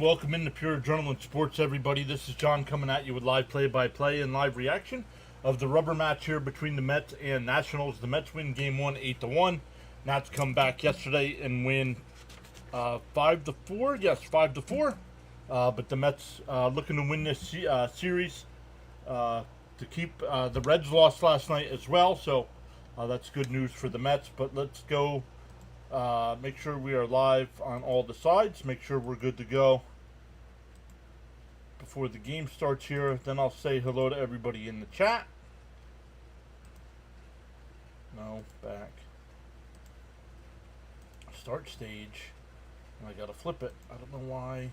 welcome into Pure Adrenaline Sports, everybody. This is John coming at you with live play-by-play and live reaction of the rubber match here between the Mets and Nationals. The Mets win Game 1, 8-1. Nats come back yesterday and win 5-4. Yes, 5-4. But the Mets looking to win this series to keep. The Reds lost last night as well, so that's good news for the Mets. But let's go. Make sure we are live on all the sides. Make sure we're good to go before the game starts here. Then I'll say hello to everybody in the chat. No, back. Start stage. And I gotta flip it. I don't know why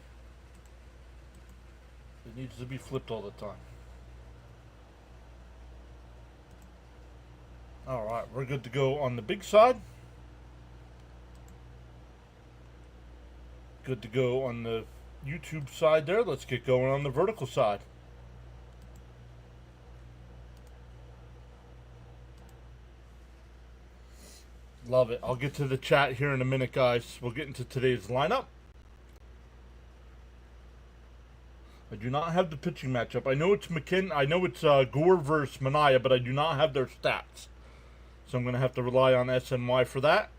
it needs to be flipped all the time. Alright, we're good to go on the big side. Good to go on the YouTube side there. Let's get going on the vertical side. Love it. I'll get to the chat here in a minute, guys. We'll get into today's lineup. I do not have the pitching matchup. I know it's Gore versus Mania, but I do not have their stats. So I'm going to have to rely on SNY for that.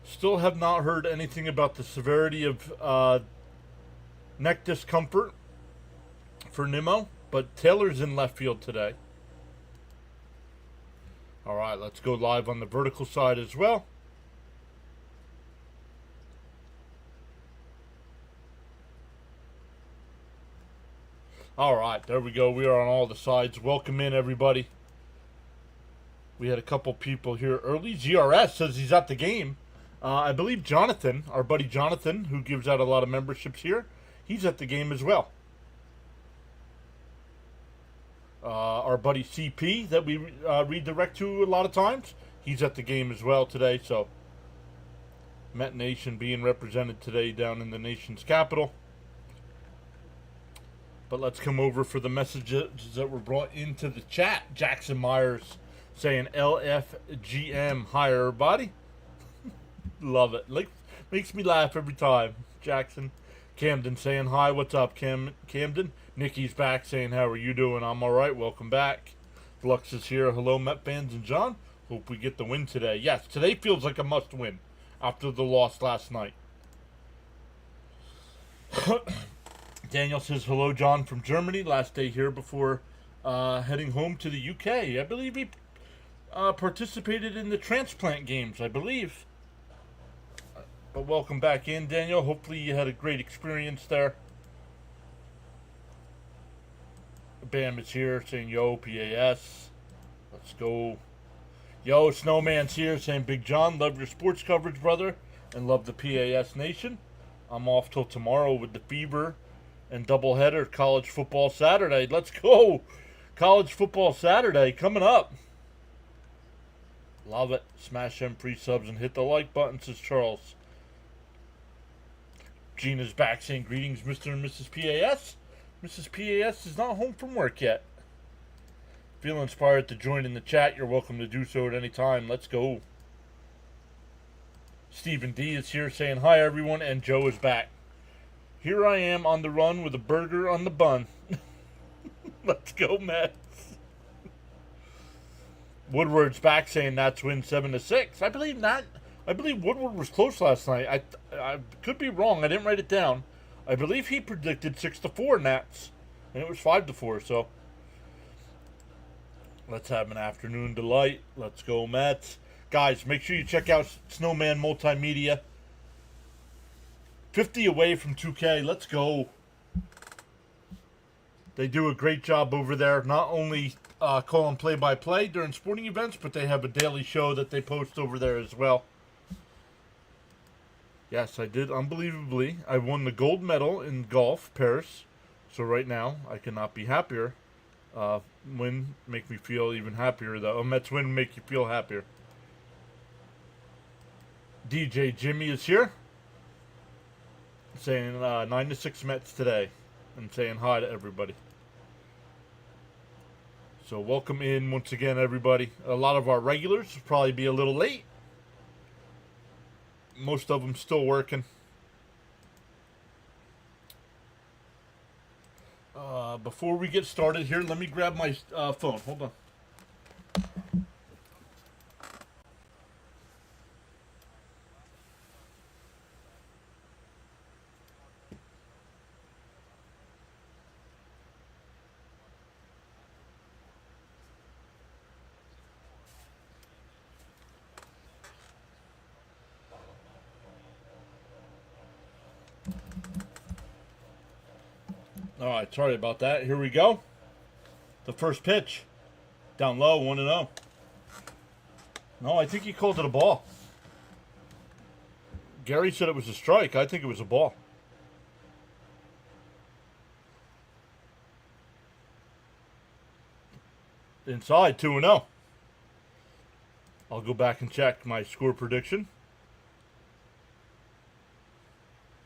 Still have not heard anything about the severity of neck discomfort for Nimmo, but Taylor's in left field today. All right, let's go live on the vertical side as well. All right, there we go. We are on all the sides. Welcome in, everybody. We had a couple people here early. GRS says he's at the game. I believe Jonathan, our buddy Jonathan, who gives out a lot of memberships here, he's at the game as well. Our buddy CP, that we redirect to a lot of times, he's at the game as well today. So, Met Nation being represented today down in the nation's capital. But let's come over for the messages that were brought into the chat. Jackson Myers saying LFGM. Hi, everybody. Love it. Makes me laugh every time. Jackson. Camden saying hi. What's up, Camden? Nikki's back saying, how are you doing? I'm all right. Welcome back. Flux is here. Hello, Met fans and John. Hope we get the win today. Yes, today feels like a must win after the loss last night. Daniel says, hello, John from Germany. Last day here before heading home to the UK. I believe he participated in the transplant games, I believe. But welcome back in, Daniel. Hopefully you had a great experience there. Bam is here saying, yo, PAS. Let's go. Yo, Snowman's here saying, Big John, love your sports coverage, brother. And love the PAS Nation. I'm off till tomorrow with the Fever and doubleheader College Football Saturday. Let's go. College Football Saturday coming up. Love it. Smash them free subs and hit the like button, says Charles. Gina's back saying, greetings, Mr. and Mrs. PAS. Mrs. PAS is not home from work yet. Feel inspired to join in the chat, you're welcome to do so at any time. Let's go. Stephen D is here saying, hi, everyone, and Joe is back. Here I am on the run with a burger on the bun. Let's go, Mets. Woodward's back saying Nats win 7-6. I believe Woodward was close last night. I could be wrong. I didn't write it down. I believe he predicted 6-4 Nats, and it was 5-4. So let's have an afternoon delight. Let's go, Mets. Guys, make sure you check out Snowman Multimedia. 50 away from 2K. Let's go. They do a great job over there. Not only calling play-by-play during sporting events, but they have a daily show that they post over there as well. Yes, I did. Unbelievably, I won the gold medal in golf, Paris. So right now, I cannot be happier. Win make me feel even happier, though. A Mets win make you feel happier. DJ Jimmy is here, saying 9-6 Mets today, and saying hi to everybody. So welcome in once again, everybody. A lot of our regulars will probably be a little late. Most of them still working. Before we get started here, let me grab my phone. Hold on. All right, sorry about that. Here we go. The first pitch. Down low, 1-0. No, I think he called it a ball. Gary said it was a strike. I think it was a ball. Inside, 2-0. I'll go back and check my score prediction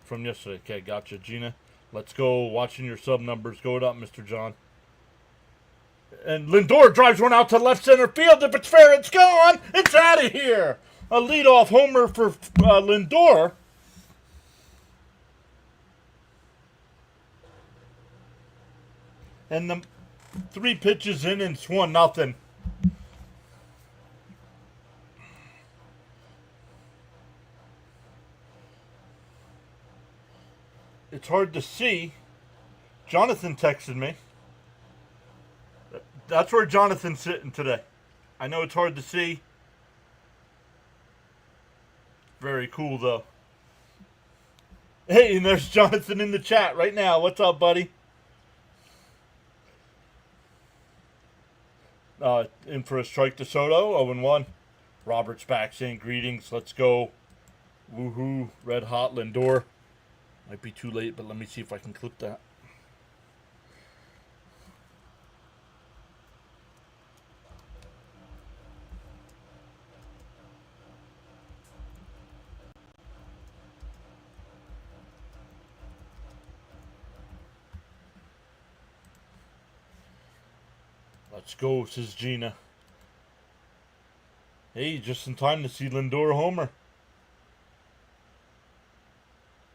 from yesterday. Okay, gotcha, Gina. Let's go. Watching your sub numbers. Go it up, Mr. John. And Lindor drives one out to left center field. If it's fair, it's gone. It's out of here. A leadoff homer for Lindor. And the 3 pitches in and it's 1-0. It's hard to see. Jonathan texted me. That's where Jonathan's sitting today. I know it's hard to see. Very cool, though. Hey, and there's Jonathan in the chat right now. What's up, buddy? In for a strike to Soto, 0-1. Robert's back saying greetings. Let's go. Woohoo. Red hot Lindor. Might be too late, but let me see if I can clip that. Let's go, says Gina. Hey, just in time to see Lindor homer.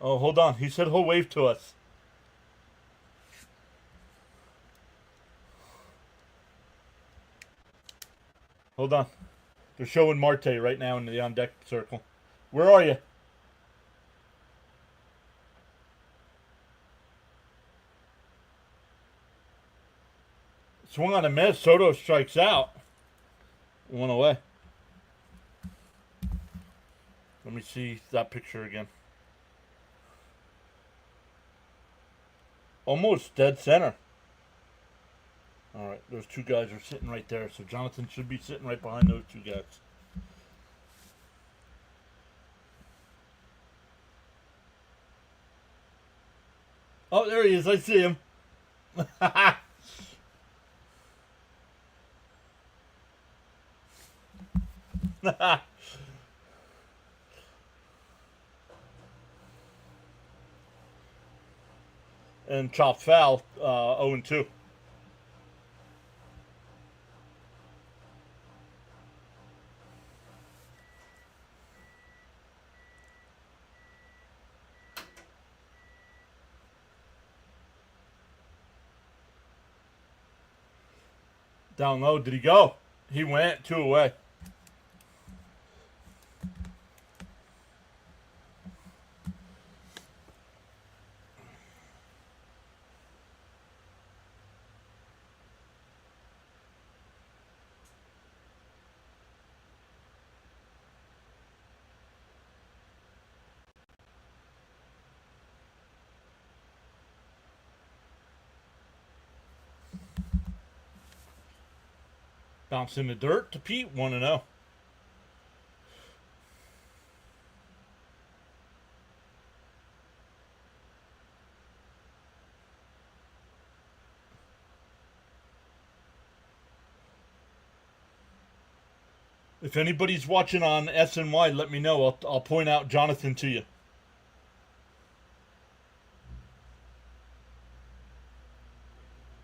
Oh, hold on. He said he'll wave to us. Hold on. They're showing Marte right now in the on-deck circle. Where are you? Swung on a miss. Soto strikes out. 1 away. Let me see that picture again. Almost dead center. All right, those 2 guys are sitting right there. So Jonathan should be sitting right behind those 2 guys. Oh, there he is. I see him. And chopped foul, 0-2. Down low, did he go? He went 2 away. Bounce in the dirt to Pete, 1-0. If anybody's watching on SNY, let me know. I'll point out Jonathan to you.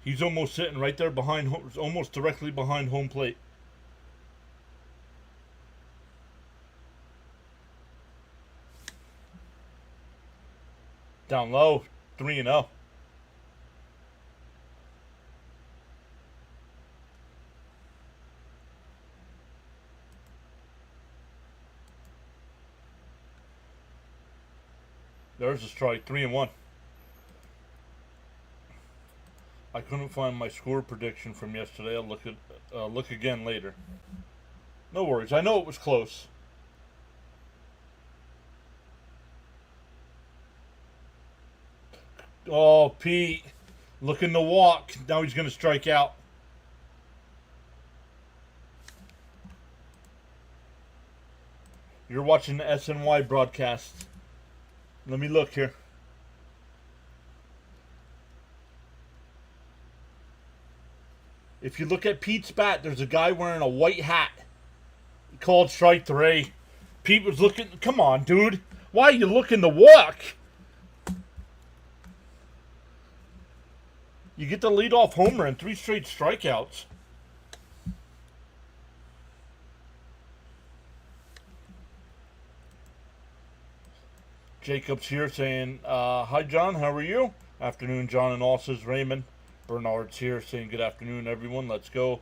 He's almost sitting right there behind, almost directly behind home plate. Down low, 3-0. There's a strike, 3-1. I couldn't find my score prediction from yesterday. I'll look again later. No worries. I know it was close. Oh, Pete, looking to walk. Now he's going to strike out. You're watching the SNY broadcast. Let me look here. If you look at Pete's bat, there's a guy wearing a white hat. He called strike 3. Pete was looking. Come on, dude. Why are you looking to walk? You get the leadoff homer and 3 straight strikeouts. Jacob's here saying, hi, John. How are you? Afternoon, John, and all, says Raymond. Bernard's here saying good afternoon, everyone. Let's go.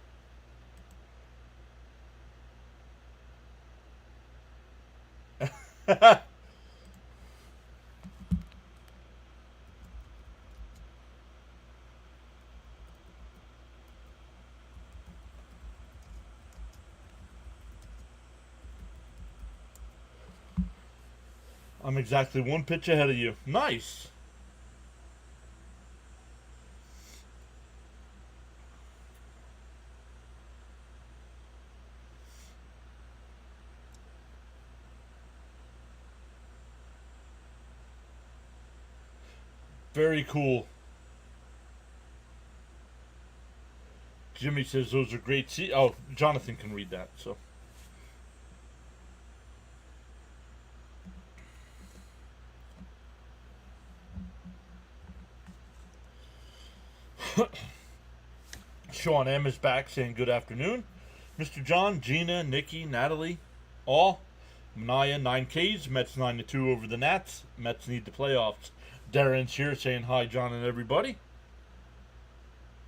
I'm exactly 1 pitch ahead of you. Nice. Very cool. Jimmy says those are great. Oh, Jonathan can read that, so. Sean M is back saying good afternoon. Mr. John, Gina, Nikki, Natalie, all. Manaya, 9 Ks. Mets 9-2 over the Nats. Mets need the playoffs. Darren's here saying hi, John and everybody.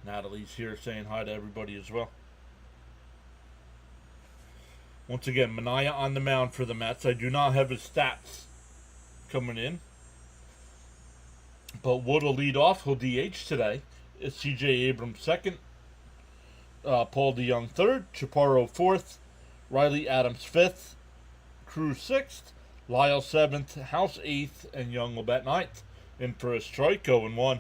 Natalie's here saying hi to everybody as well. Once again, Manaya on the mound for the Mets. I do not have his stats coming in. But Wood will lead off. He'll DH today. It's C.J. Abrams second. Paul DeYoung third. Chaparro fourth. Riley Adams fifth. Cruz sixth. Lyle seventh. House eighth. And Young will bat ninth. In for a strike, 0-1.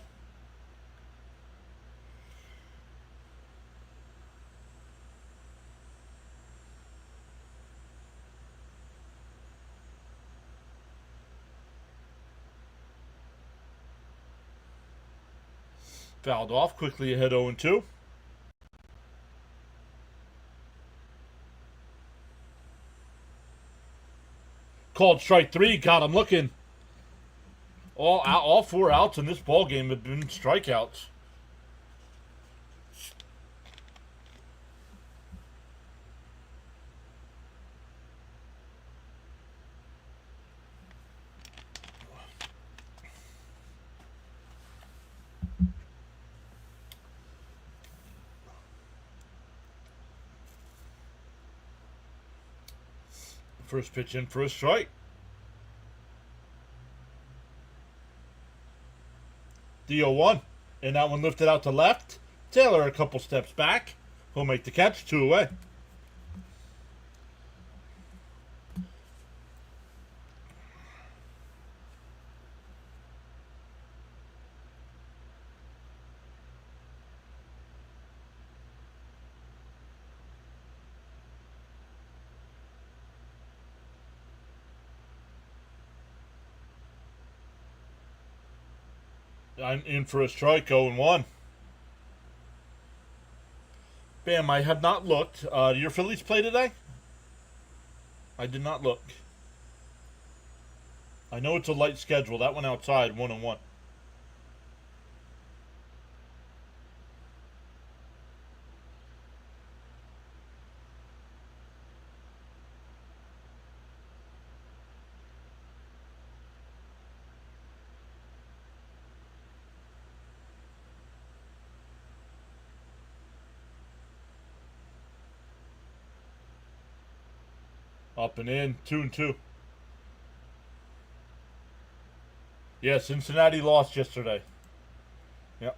Fouled off, quickly ahead 0-2. Called strike 3, got him looking. All 4 outs in this ball game have been strikeouts. First pitch in for a strike. The 0-1. And that one lifted out to left. Taylor a couple steps back. He'll make the catch, 2 away. I'm in for a strike, 0-1. Bam, I have not looked. Do your Phillies play today? I did not look. I know it's a light schedule. That one outside, 1-1. Up and in, 2-2. Yeah, Cincinnati lost yesterday. Yep.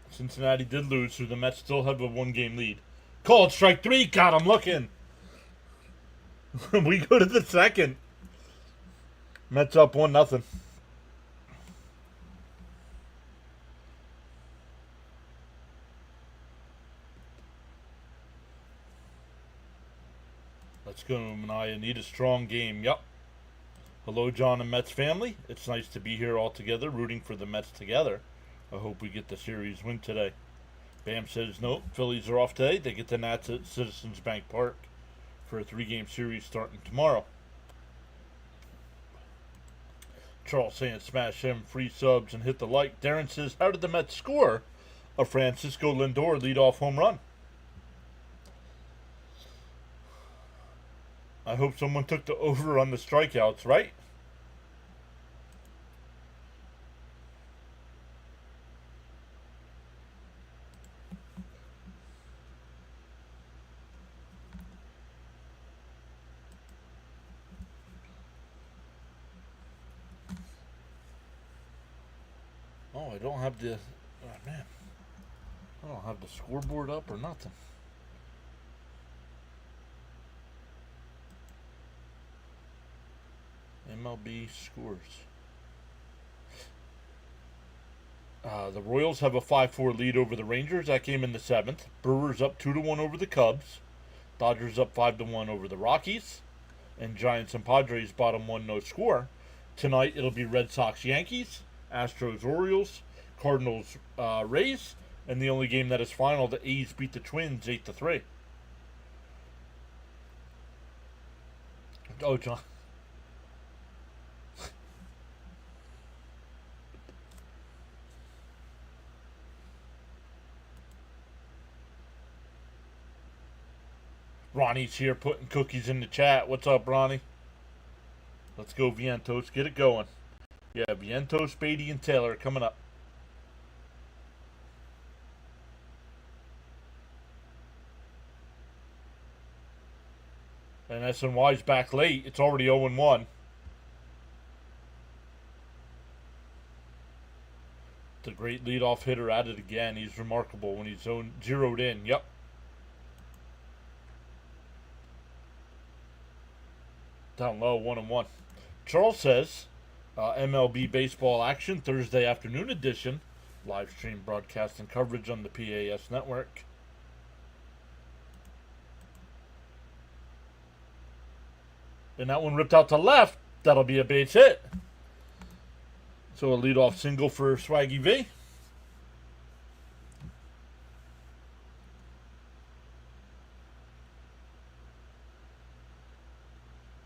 Cincinnati did lose, so the Mets still have a 1-game lead. Called strike 3. God, I'm looking. We go to the second. Mets up 1-0. Let's go, Mania. Need a strong game. Yep. Hello, John and Mets family. It's nice to be here all together, rooting for the Mets together. I hope we get the series win today. Bam says no. Phillies are off today. They get the Nats at Citizens Bank Park for a 3-game series starting tomorrow. Charles saying smash him, free subs, and hit the like. Darren says, how did the Mets score a Francisco Lindor leadoff home run? I hope someone took the over on the strikeouts, right? Oh, I don't have the... Oh, man. I don't have the scoreboard up or nothing. MLB scores. The Royals have a 5-4 lead over the Rangers. That game in the 7th. Brewers up 2-1 over the Cubs. Dodgers up 5-1 over the Rockies. And Giants and Padres bottom 1, no score. Tonight it'll be Red Sox Yankees, Astros Orioles, Cardinals Rays, and the only game that is final, the A's beat the Twins 8-3. Oh, John. Ronnie's here putting cookies in the chat. What's up, Ronnie? Let's go, Vientos. Get it going. Yeah, Vientos, Beatty, and Taylor coming up. And SNY's back late. It's already 0-1. The great leadoff hitter at it again. He's remarkable when he's zeroed in. Yep. Down low, 1-1. Charles says, MLB baseball action, Thursday afternoon edition. Live stream broadcast and coverage on the PAS network. And that one ripped out to left. That'll be a base hit. So a leadoff single for Swaggy V.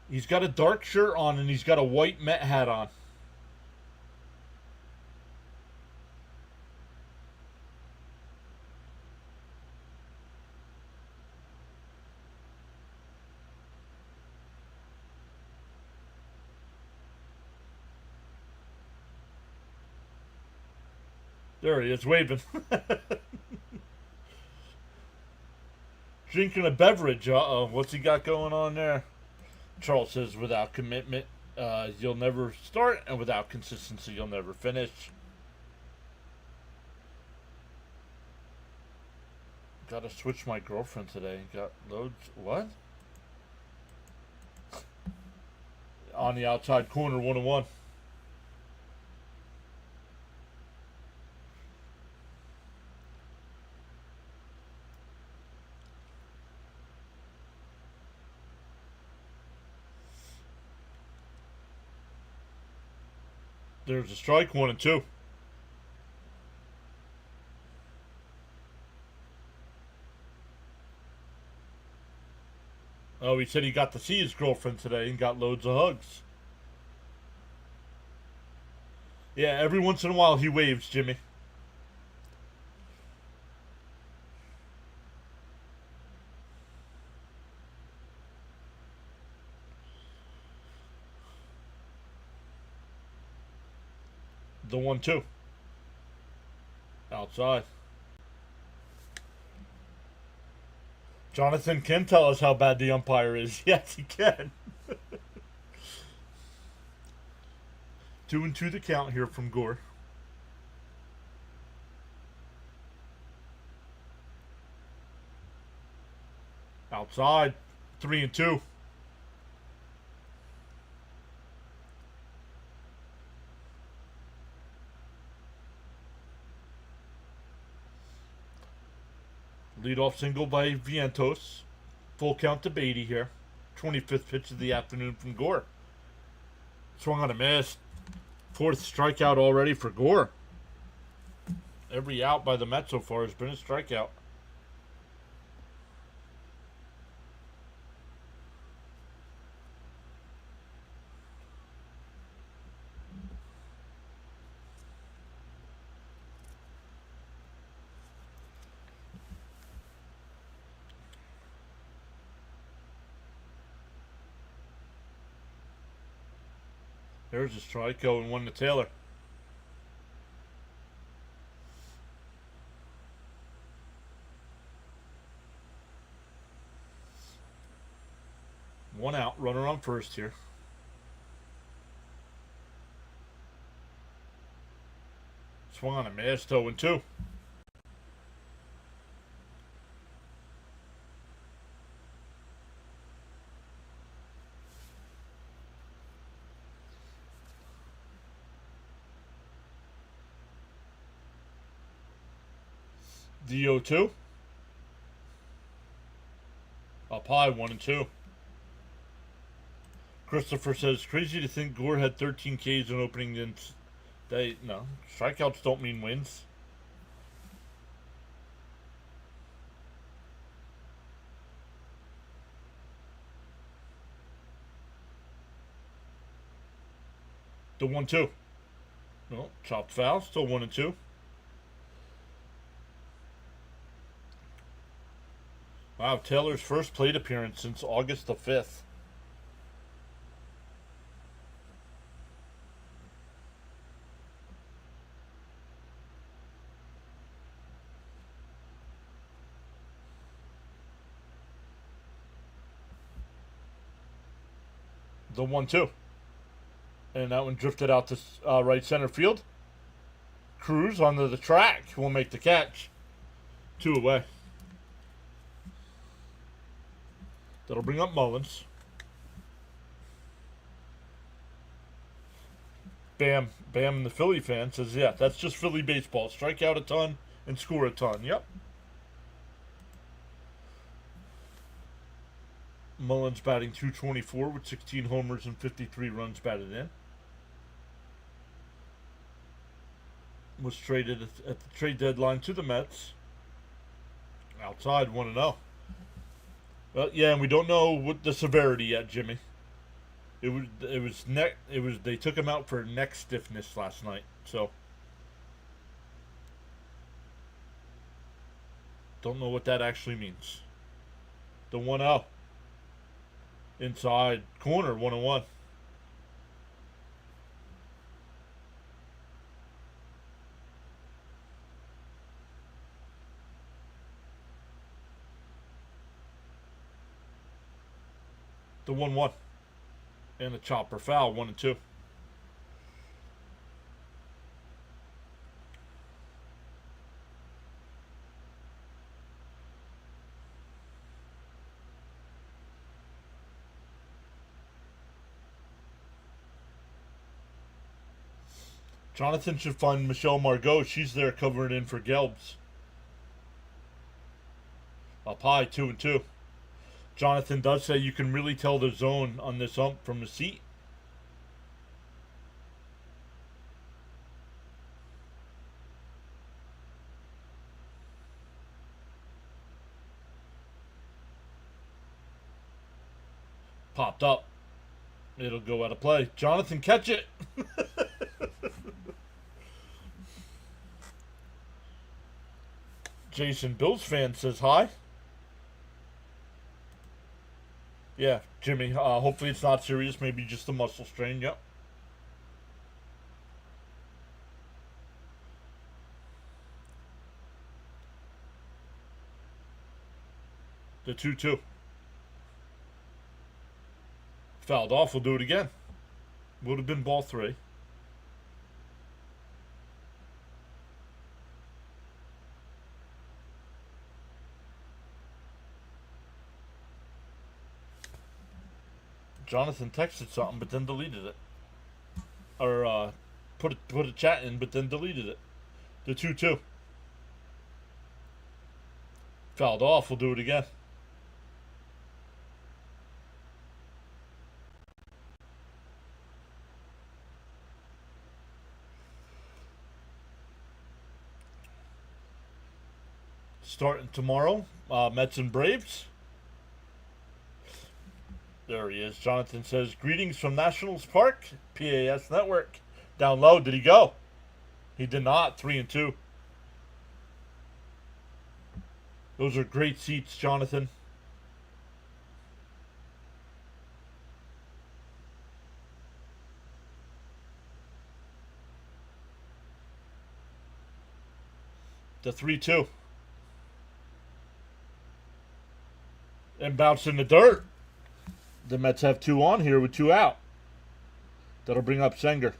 He's got a dark shirt on and he's got a white Met hat on. There he is, waving. Drinking a beverage. Uh-oh. What's he got going on there? Charles says, without commitment, you'll never start, and without consistency, you'll never finish. Gotta switch my girlfriend today. Got loads. What? On the outside corner, 1-1. There's a strike, 1-2. Oh, he said he got to see his girlfriend today and got loads of hugs. Yeah, every once in a while he waves, Jimmy. The 1-2. Outside. Jonathan can tell us how bad the umpire is. Yes, he can. 2-2 the count here from Gore. Outside. 3-2. Leadoff single by Vientos. Full count to Beatty here. 25th pitch of the afternoon from Gore. Swung on a miss. 4th strikeout already for Gore. Every out by the Mets so far has been a strikeout. There's a strike going 1 to Taylor. One out, runner on first here. Swung on a miss, 0-2. The 0-2. Up high, 1-2. Christopher says, crazy to think Gore had 13 Ks in opening day. No, strikeouts don't mean wins. The 1-2. No, chopped foul, still 1-2. Wow, Taylor's first plate appearance since August the 5th. The 1-2. And that one drifted out to right center field. Cruz onto the track will make the catch. 2 away. That'll bring up Mullins. Bam. Bam, the Philly fan says, yeah, that's just Philly baseball. Strike out a ton and score a ton. Yep. Mullins batting .224 with 16 homers and 53 runs batted in. Was traded at the trade deadline to the Mets. Outside, 1-0. Well, yeah, and we don't know what the severity yet, Jimmy. They took him out for neck stiffness last night, so don't know what that actually means. The 1-0. Inside corner, 1-1. The 1-1. And a chopper foul, 1-2. Jonathan should find Michelle Margot. She's there covering in for Gelbs. Up high, 2-2. Jonathan does say you can really tell the zone on this ump from the seat. Popped up. It'll go out of play. Jonathan, catch it. Jason, Bills fan, says hi. Yeah, Jimmy, hopefully it's not serious. Maybe just a muscle strain. Yep. The 2-2. Fouled off. We'll do it again. Would have been ball 3. Jonathan texted something, but then deleted it. Or put a chat in, but then deleted it. The 2-2. Fouled off. We'll do it again. Starting tomorrow, Mets and Braves. There he is. Jonathan says, greetings from Nationals Park, PAS Network. Down low, did he go? He did not. 3-2. Those are great seats, Jonathan. The 3-2. And bounce in the dirt. The Mets have 2 on here with 2 out. That'll bring up Senger.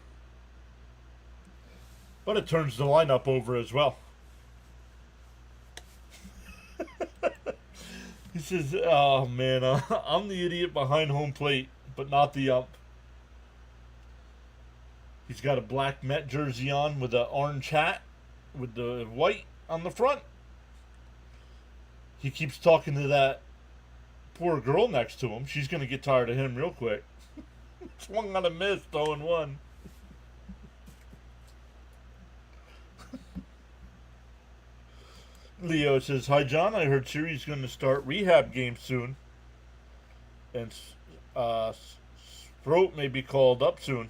But it turns the lineup over as well. He says, oh man, I'm the idiot behind home plate, but not the ump. He's got a black Met jersey on with an orange hat with the white on the front. He keeps talking to that poor girl next to him. She's going to get tired of him real quick. Swung on a miss, 0-1. Leo says, hi John, I heard Siri's going to start rehab games soon. And Sprout may be called up soon.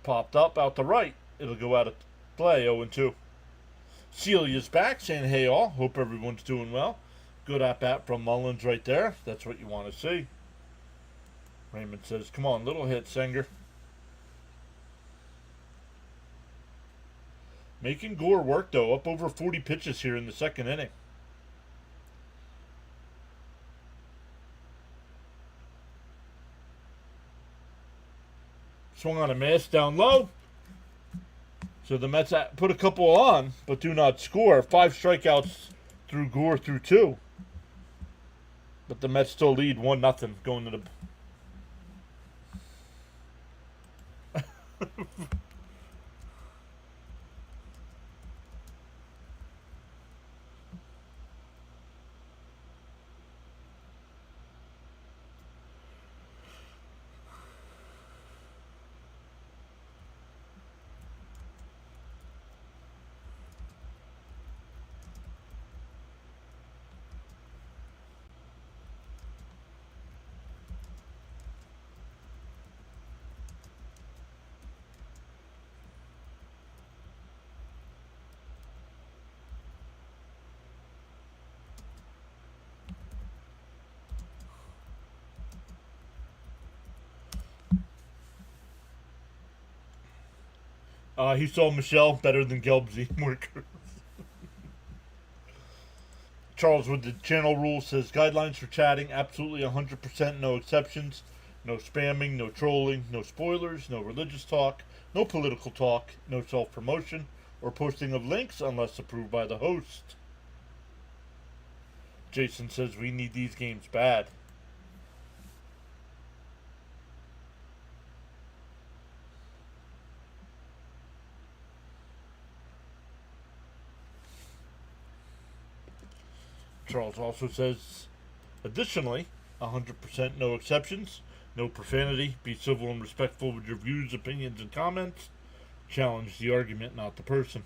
Popped up out the right. It'll go out of play, 0-2. Celia's back saying, hey all, hope everyone's doing well. Good at-bat from Mullins right there. That's what you want to see. Raymond says, come on, little hit, Senger. Making Gore work, though. Up over 40 pitches here in the second inning. Swung on a miss down low. So the Mets put a couple on, but do not score. 5 strikeouts through Gore through 2. But the Mets still lead 1-0 going to the... He saw Michelle better than Gelbsy. Charles with the channel rule says, guidelines for chatting, absolutely 100%, no exceptions. No spamming, no trolling, no spoilers, no religious talk, no political talk, no self-promotion, or posting of links unless approved by the host. Jason says, we need these games bad. Charles also says, additionally, 100% no exceptions, no profanity, be civil and respectful with your views, opinions, and comments. Challenge the argument, not the person.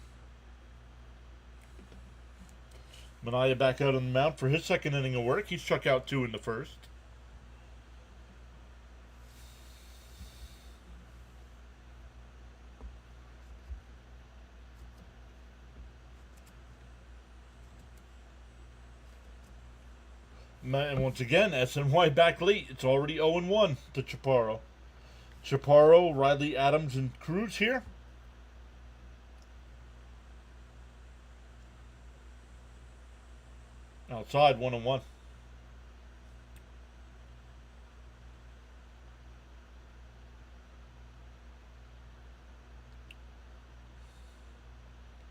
Mania back out on the mound for his second inning of work. He struck out 2 in the first. And once again, SNY back late. It's already 0-1 to Chaparro. Chaparro, Riley, Adams, and Cruz here. Outside, 1-1.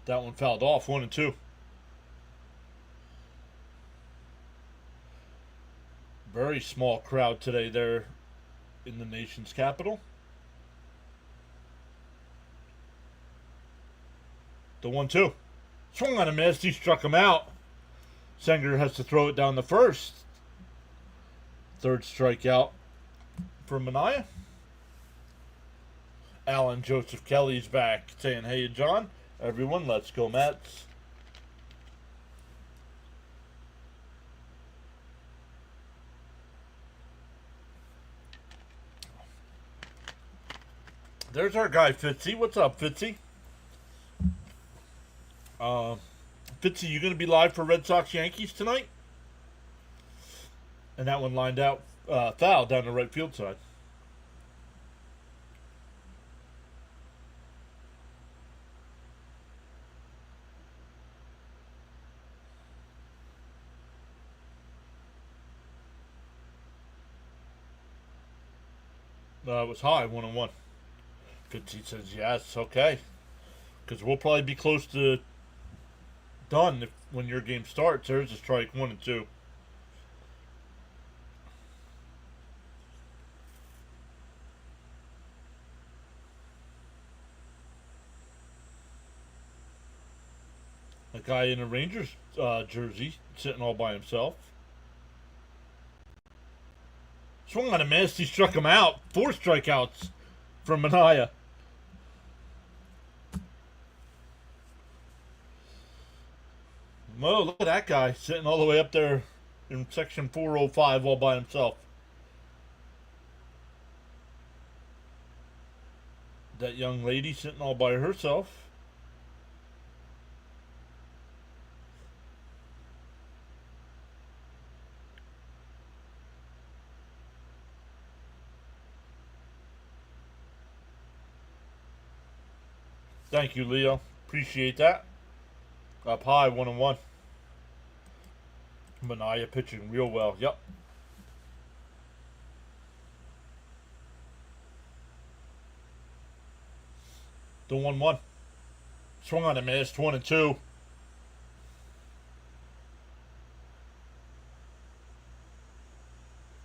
That one fouled off, 1-2. Very small crowd today there in the nation's capital. The 1-2. Swung on a miss. He struck him out. Sanger has to throw it down the first. Third strikeout for Mania. Alan Joseph Kelly's back saying, hey, John, everyone, let's go Mets. There's our guy, Fitzy. What's up, Fitzy? Fitzy, you going to be live for Red Sox Yankees tonight? And that one lined out foul down the right field side. It was high, 1-1. Fitzy says yes, okay. Because we'll probably be close to done when your game starts. There's a strike, 1-2. A guy in a Rangers jersey sitting all by himself. Swung on a miss. He struck him out. 4 strikeouts from Mania. Whoa, look at that guy sitting all the way up there in section 405 all by himself. That young lady sitting all by herself. Thank you, Leo. Appreciate that. Up high, 1-1. Mania pitching real well. Yep. The 1-1. Swung on a miss, 1-2.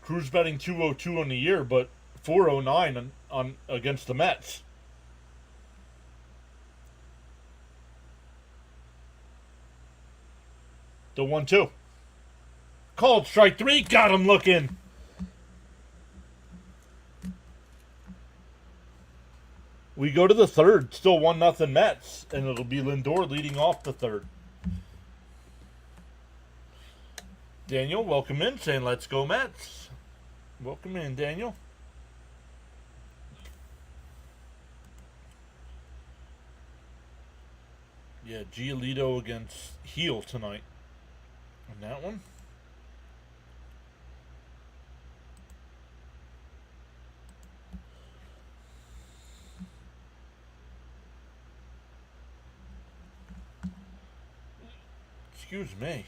Cruz betting 202 on the year, but 409 on against the Mets. The 1-2. Called strike 3. Got him looking. We go to the third. Still 1-0 Mets. And it'll be Lindor leading off the third. Daniel, welcome in. Saying let's go Mets. Welcome in, Daniel. Yeah, Giolito against Heel tonight. On that one. Excuse me.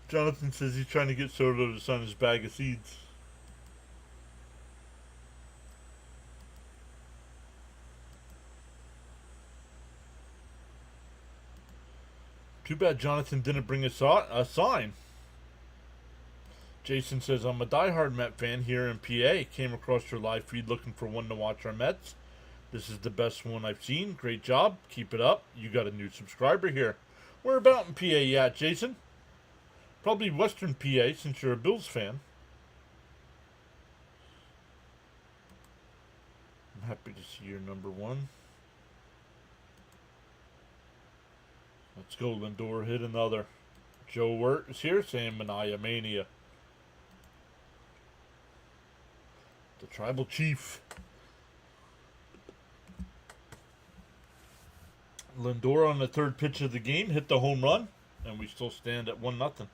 Jonathan says he's trying to get Soto to sign his bag of seeds. Too bad Jonathan didn't bring a sign. Jason says, I'm a diehard Met fan here in PA. Came across your live feed looking for one to watch our Mets. This is the best one I've seen. Great job. Keep it up. You got a new subscriber here. Where about in PA you at, Jason? Probably Western PA since you're a Bills fan. I'm happy to see your number 1. Let's go, Lindor. Hit another. Joe Wirt is here saying Mania Mania. The Tribal Chief. Lindor on the third pitch of the game hit the home run, and we still stand at 1-0.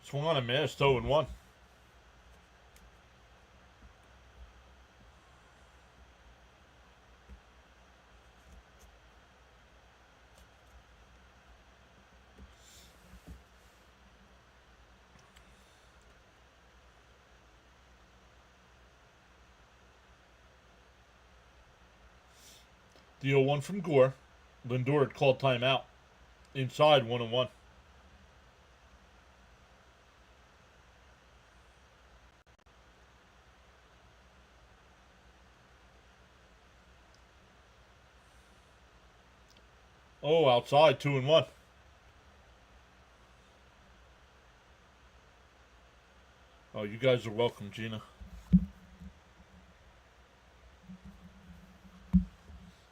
Swung on a miss, 0-1. The 0-1 from Gore. Lindor had called timeout. Inside, 1-1. Oh, outside, 2-1. Oh, you guys are welcome, Gina.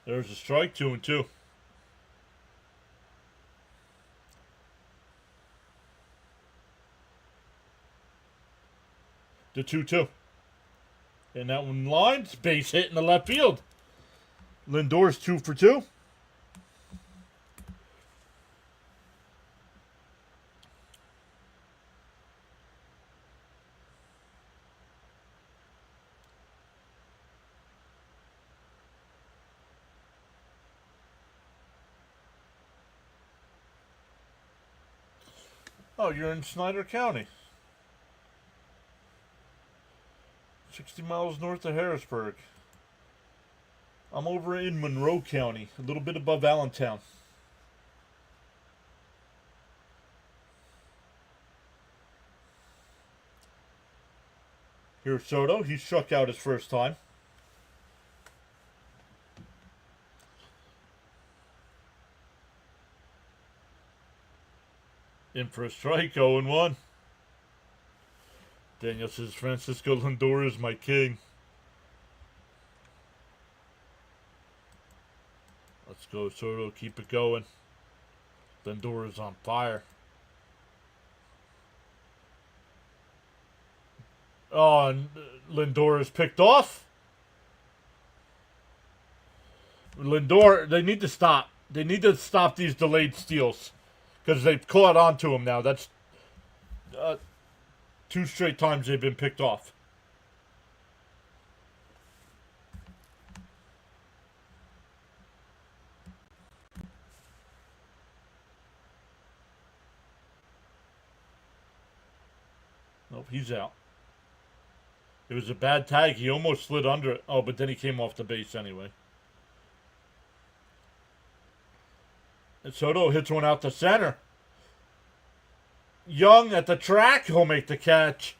There's a strike, 2-2. The 2-2. And that one lines, base hit in the left field. Lindor's 2 for 2. Oh, you're in Snyder County. 60 miles north of Harrisburg. I'm over in Monroe County, a little bit above Allentown. Here's Soto. He struck out his first time. In for a strike, 0-1. Daniel says, Francisco Lindor is my king. Let's go, Soto. Keep it going. Lindor is on fire. Oh, and Lindor is picked off. Lindor, they need to stop. They need to stop these delayed steals. Because they've caught on to him now. That's 2 straight times they've been picked off. Nope, he's out. It was a bad tag. He almost slid under it. Oh, but then he came off the base anyway. And Soto hits one out to center. Young at the track. He'll make the catch.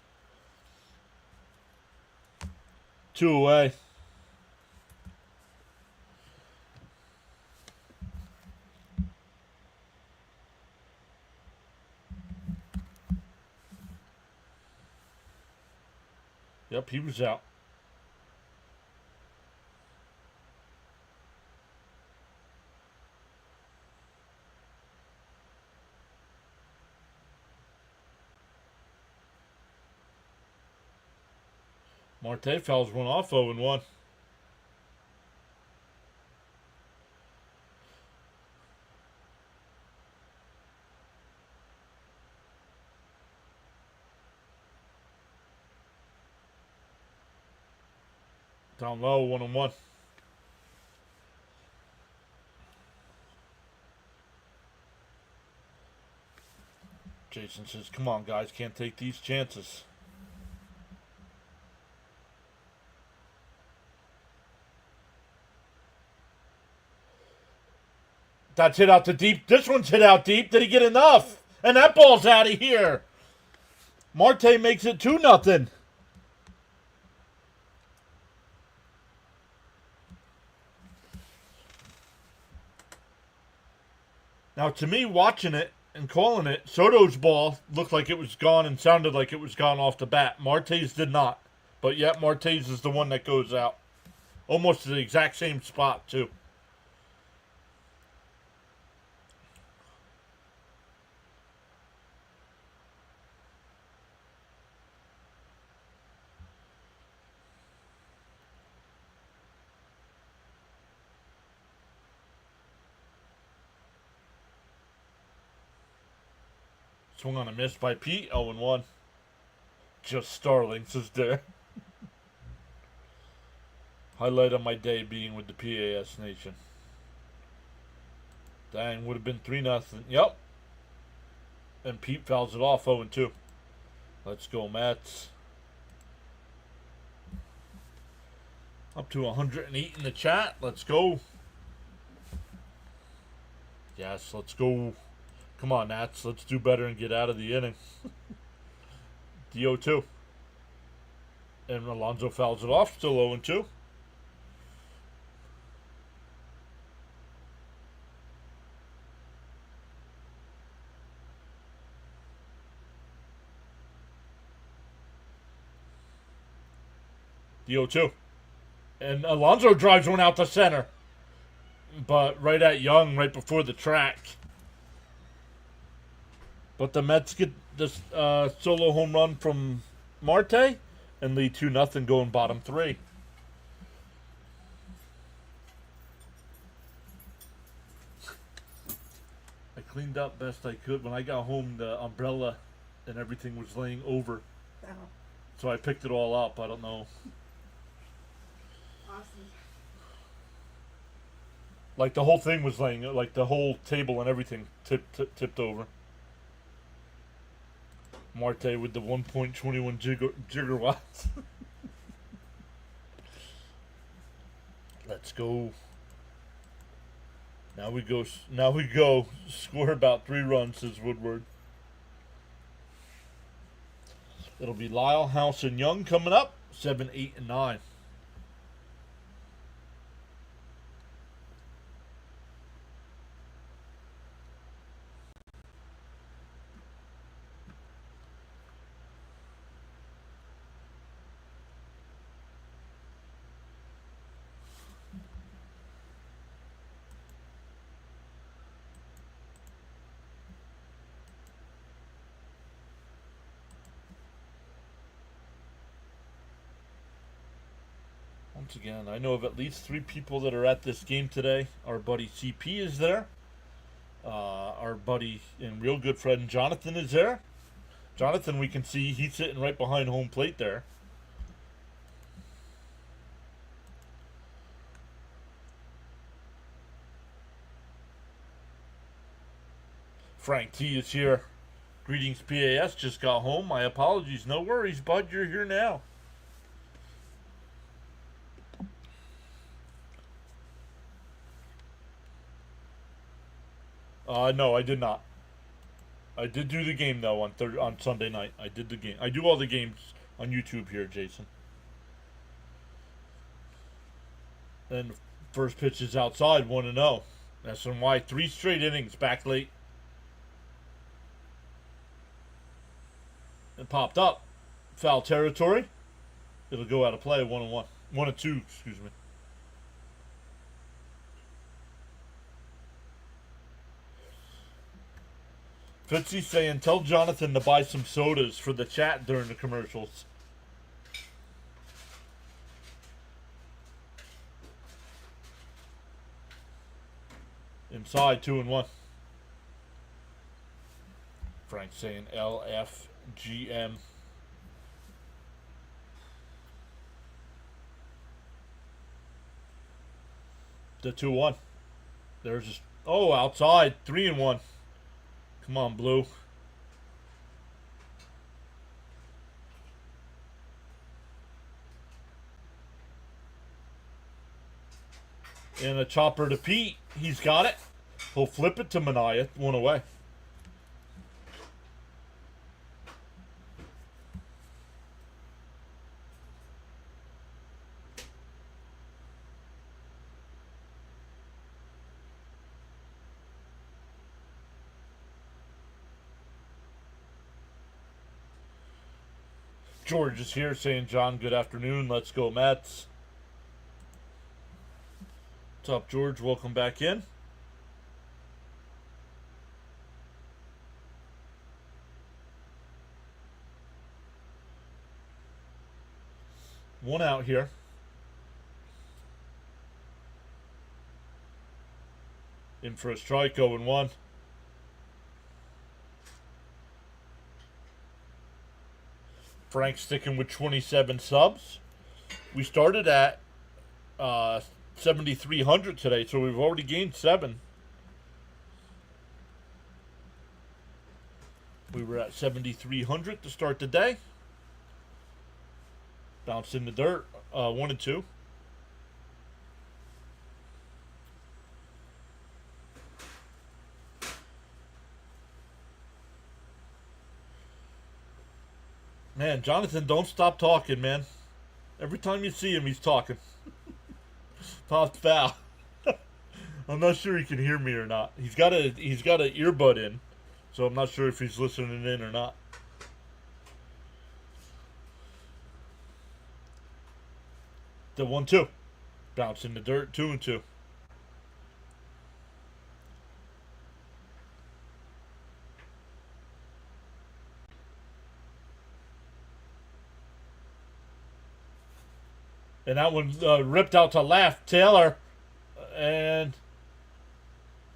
2 away. Yep, he was out. Marte fouls one off, 0-1. Down low, 1-1. Jason says, come on, guys, can't take these chances. That's hit out to deep. This one's hit out deep. Did he get enough? And that ball's out of here. Marte makes it 2-0. Now, to me, watching it and calling it, Soto's ball looked like it was gone and sounded like it was gone off the bat. Marte's did not. But yet, Marte's is the one that goes out. Almost to the exact same spot, too. Swung on a miss by Pete. 0-1. Just Starlings is there. Highlight of my day being with the PAS Nation. Dang, would have been 3-0. Yep. And Pete fouls it off. 0-2. Let's go, Mets. Up to 108 in the chat. Let's go. Yes, let's go. Come on, Nats. Let's do better and get out of the inning. DO2. And Alonso fouls it off. Still 0-2. DO2. And Alonso drives one out to center. But right at Young, right before the track. But the Mets get this solo home run from Marte and lead 2-0 going bottom 3. I cleaned up best I could. When I got home, the umbrella and everything was laying over. Oh. So I picked it all up. I don't know. Awesome. Like the whole thing was laying, like the whole table and everything tipped over. Marte with the 1.21 gigawatts. Let's go. Now we go. Score about 3 runs, says Woodward. It'll be Lyle, House, and Young coming up. 7, 8, and 9. Once again, I know of at least 3 people that are at this game today. Our buddy CP is there. Our buddy and real good friend Jonathan is there. Jonathan, we can see he's sitting right behind home plate there. Frank T is here. Greetings, PAS. Just got home. My apologies. No worries, bud. You're here now. No, I did not. I did do the game though on Sunday night. I did the game. I do all the games on YouTube here, Jason. And first pitch is outside, 1-0. SNY 3 straight innings, back late. And popped up. Foul territory. It'll go out of play, 1-1. 1-2, excuse me. Fitzy saying, tell Jonathan to buy some sodas for the chat during the commercials. Inside, 2-1. Frank saying LFGM. The 2-1. There's just, oh, outside, 3-1. Come on, Blue. And a chopper to Pete. He's got it. He'll flip it to Mania. 1 away. George is here saying, John, good afternoon. Let's go, Mets. What's up, George? Welcome back in. One out here. In for a strike, 0-1. Frank sticking with 27 subs. We started at 7,300 today, so we've already gained 7. We were at 7,300 to start the day. Bounced in the dirt, 1 and 2. Man, Jonathan, don't stop talking, man. Every time you see him, he's talking. Popped foul. I'm not sure he can hear me or not. He's got an earbud in, so I'm not sure if he's listening in or not. The 1-2. Bounce in the dirt, 2 and 2. And that one ripped out to left. Taylor. And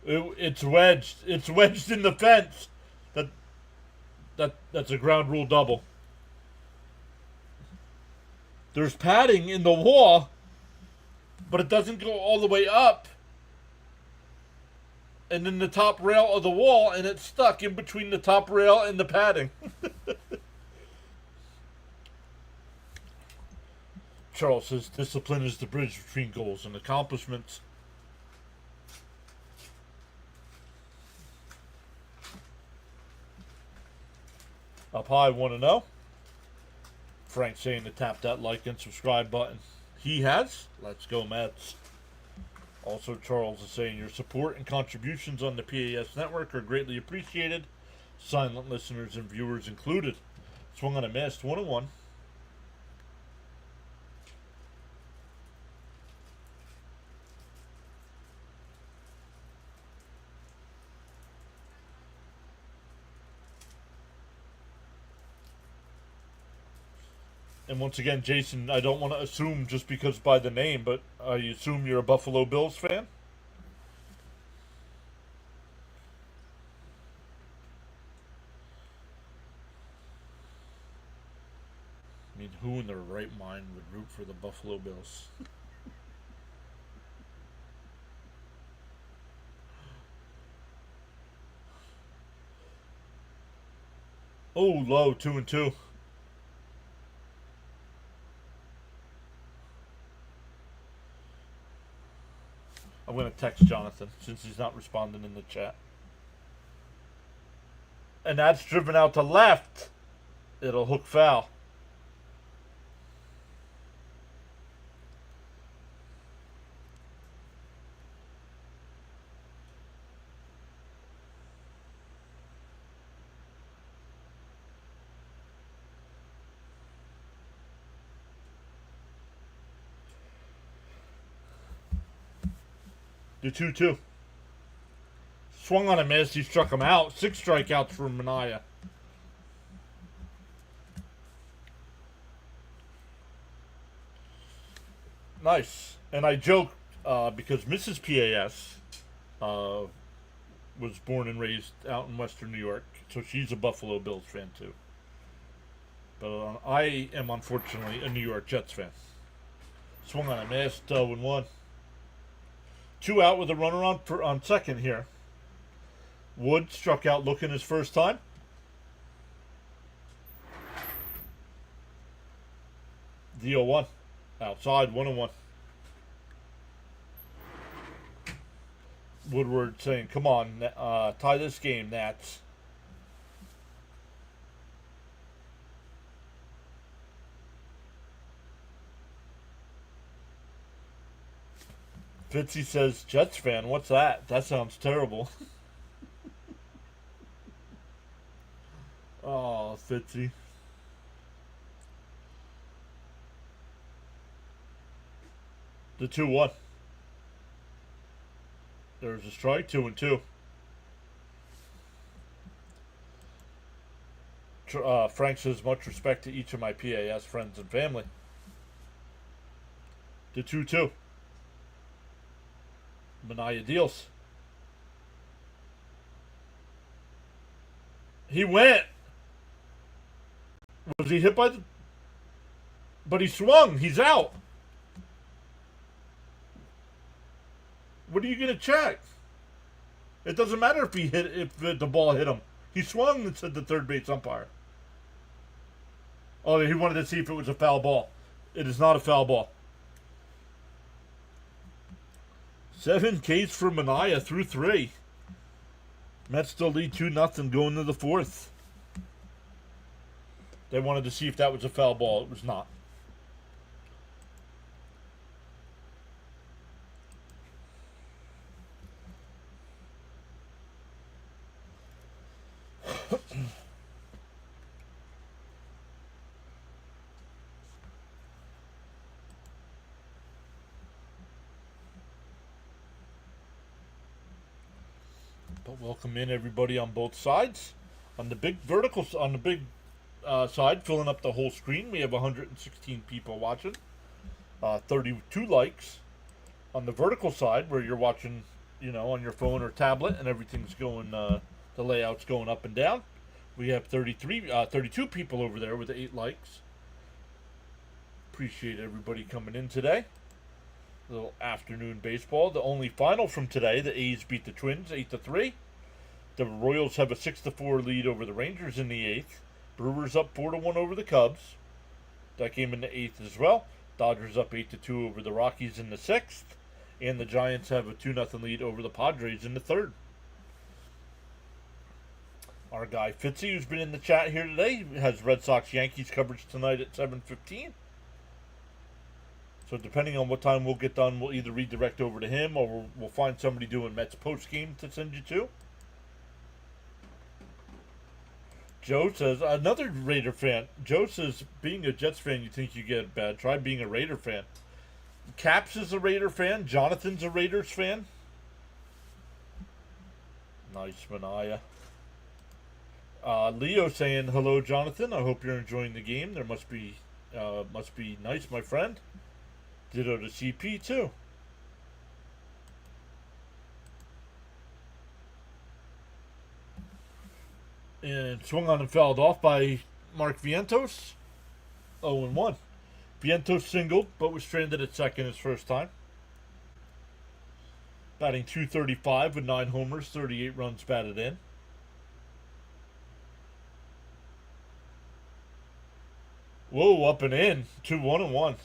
it's wedged. It's wedged in the fence. That's a ground rule double. There's padding in the wall, but it doesn't go all the way up. And then the top rail of the wall, and it's stuck in between the top rail and the padding. Charles says discipline is the bridge between goals and accomplishments. Up high, 1-0. Frank saying to tap that like and subscribe button. He has. Let's go, Mets. Also, Charles is saying your support and contributions on the PAS network are greatly appreciated. Silent listeners and viewers included. Swung on a miss, 1-1. And once again, Jason, I don't want to assume just because by the name, but I assume you're a Buffalo Bills fan? I mean, who in their right mind would root for the Buffalo Bills? Oh, low, 2 and 2. I'm going to text Jonathan since he's not responding in the chat. And that's driven out to left. It'll hook foul. The 2-2. Swung on a miss. He struck him out. 6 strikeouts for Mania. Nice. And I joked because Mrs. PAS was born and raised out in Western New York, so she's a Buffalo Bills fan too. But I am unfortunately a New York Jets fan. Swung on a miss. 0-1. 2 out with a runner on second here. Wood struck out looking his first time. The 0-1. Outside, 1-1. Woodward saying, come on, tie this game, Nats. Fitzy says, Jets fan, what's that? That sounds terrible. Oh, Fitzy. The 2-1. There's a strike, 2 and 2. Frank says, much respect to each of my PAS friends and family. The 2-2. Mania deals. He went. Was he hit by the... But he swung. He's out. What are you going to check? It doesn't matter if the ball hit him. He swung, said the third base umpire. Oh, he wanted to see if it was a foul ball. It is not a foul ball. 7 Ks for Mania through 3. Mets still lead 2-0 going to the 4th. They wanted to see if that was a foul ball. It was not. But welcome in everybody on both sides. On the big side, filling up the whole screen, we have 116 people watching. 32 likes. On the vertical side, where you're watching, on your phone or tablet, and everything's going, the layout's going up and down, we have 32 people over there with 8 likes. Appreciate everybody coming in today. A little afternoon baseball. The only final from today, the A's beat the Twins 8-3. The Royals have a 6-4 lead over the Rangers in the 8th. Brewers up 4-1 over the Cubs. That game in the 8th as well. Dodgers up 8-2 over the Rockies in the 6th. And the Giants have a 2-0 lead over the Padres in the 3rd. Our guy Fitzy, who's been in the chat here today, has Red Sox Yankees coverage tonight at 7:15. So depending on what time we'll get done, we'll either redirect over to him or we'll find somebody doing Mets post game to send you to. Joe says, another Raider fan. Joe says, being a Jets fan, you think you get bad. Try being a Raider fan. Caps is a Raider fan. Jonathan's a Raiders fan. Nice, Mania. Leo saying, hello, Jonathan. I hope you're enjoying the game. There must be nice, my friend. Ditto to CP, too. And swung on and fouled off by Mark Vientos. 0-1. Vientos singled, but was stranded at second his first time. Batting .235 with 9 homers, 38 runs batted in. Whoa, up and in. 2-1-1.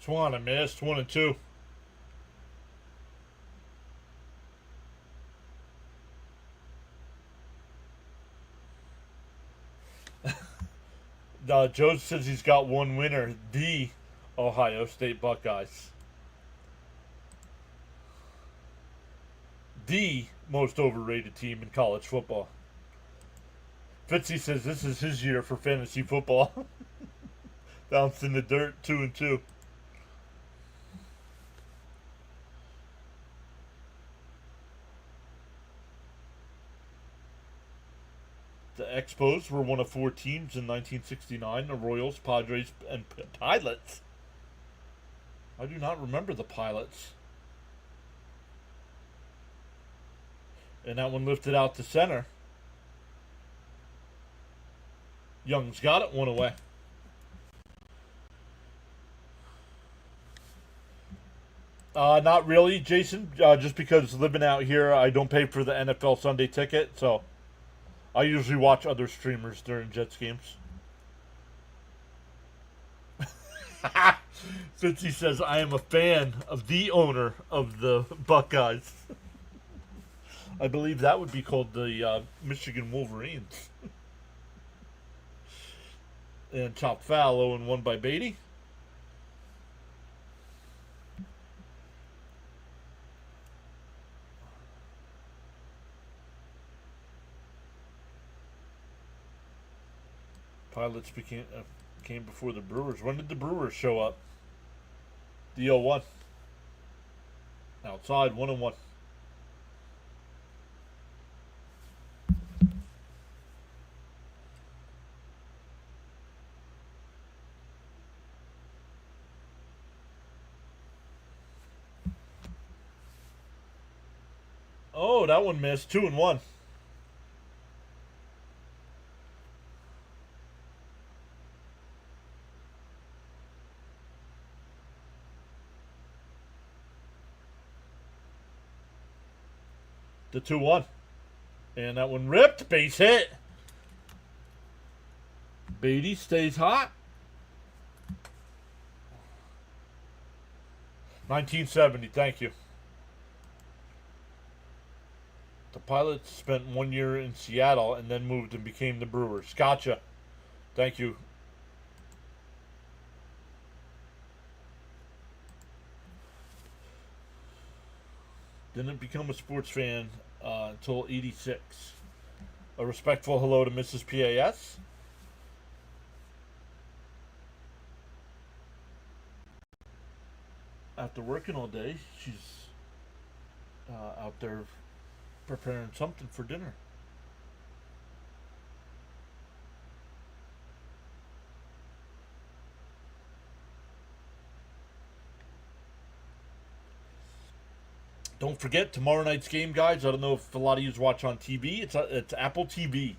Swung and missed. 1-2. Joe says he's got one winner, the Ohio State Buckeyes. The most overrated team in college football. Fitzy says this is his year for fantasy football. Bounced in the dirt, 2-2. The Expos were one of 4 teams in 1969. The Royals, Padres, and Pilots. I do not remember the Pilots. And that one lifted out to center. Young's got it, 1 away. Not really, Jason. Just because living out here, I don't pay for the NFL Sunday ticket, so I usually watch other streamers during Jets games. Fitzy says, I am a fan of the owner of the Buckeyes. I believe that would be called the Michigan Wolverines. And chopped foul, 0-1 by Beatty. Pilots came before the Brewers. When did the Brewers show up? The 0-1. Now Outside, 1-1. Oh, that one missed. 2-1. The 2-1. And that one ripped. Base hit. Beatty stays hot. 1970. Thank you. The Pilots spent 1 year in Seattle and then moved and became the Brewers. Gotcha. Thank you. Didn't become a sports fan until 86. A respectful hello to Mrs. PAS. After working all day, she's out there preparing something for dinner. Don't forget tomorrow night's game, guys. I don't know if a lot of you watch on TV. It's Apple TV.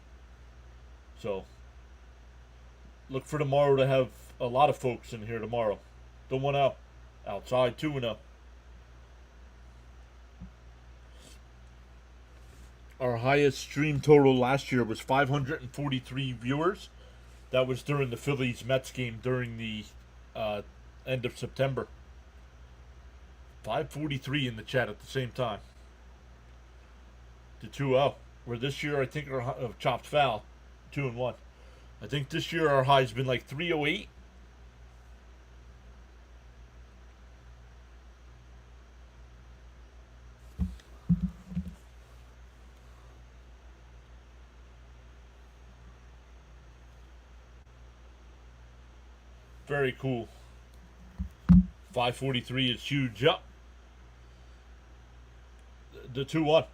So look for tomorrow to have a lot of folks in here tomorrow. The 1-0. Outside, 2-0. Our highest stream total last year was 543 viewers. That was during the Phillies-Mets game during the end of September. 543 in the chat at the same time. The 2-0. Where this year, I think, our chopped foul. 2-1. I think this year our high's been like 308. Very cool. 543 is huge up. The 2-1.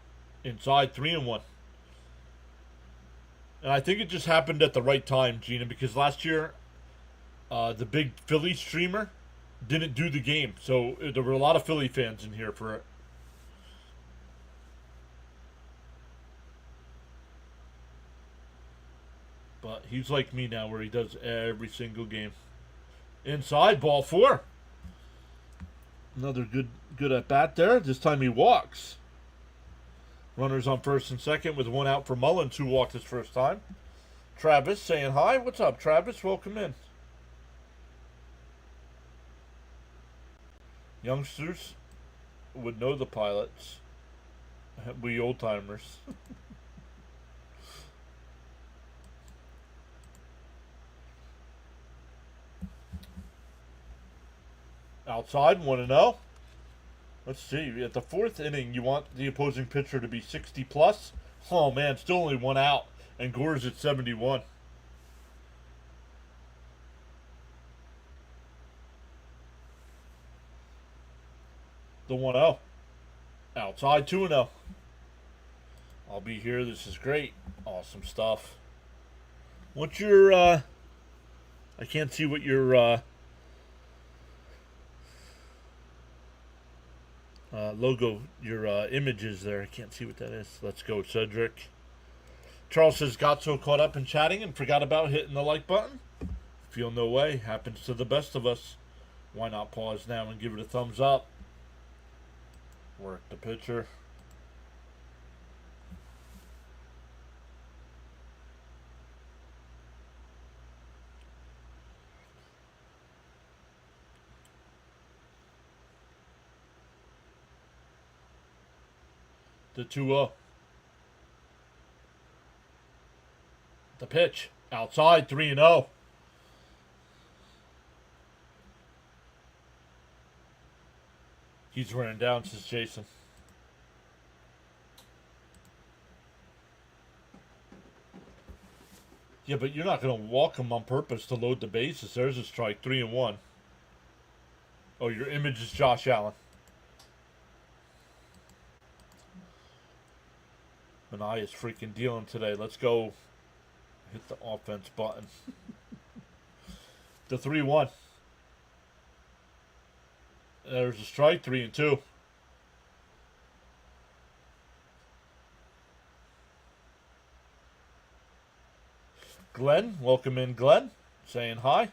Inside, 3-1. And I think it just happened at the right time, Gina, because last year the big Philly streamer didn't do the game. So there were a lot of Philly fans in here for it. But he's like me now where he does every single game. Inside, ball 4. Another good at bat there. This time he walks. Runners on first and second with 1 out for Mullins, who walked his first time. Travis saying hi. What's up, Travis? Welcome in. Youngsters would know the Pilots. We old timers. Outside, 1-0. Let's see. At the 4th inning, you want the opposing pitcher to be 60 plus. Oh man, still only 1 out, and Gore's at 71. The 1-0. Outside, 2-0. I'll be here. This is great. Awesome stuff. What's your I can't see what your logo, your image is there. I can't see what that is. Let's go, Cedric. Charles says, got so caught up in chatting and forgot about hitting the like button. Feel no way. Happens to the best of us. Why not pause now and give it a thumbs up? Work the pitcher. The 2-0. The pitch. Outside, 3-0. He's running down, says Jason. Yeah, but you're not going to walk him on purpose to load the bases. There's a strike, 3-1. Oh, your image is Josh Allen. Manai is freaking dealing today. Let's go hit the offense button. The 3-1. There's a strike, 3-2. Glenn, welcome in, Glenn. Saying hi.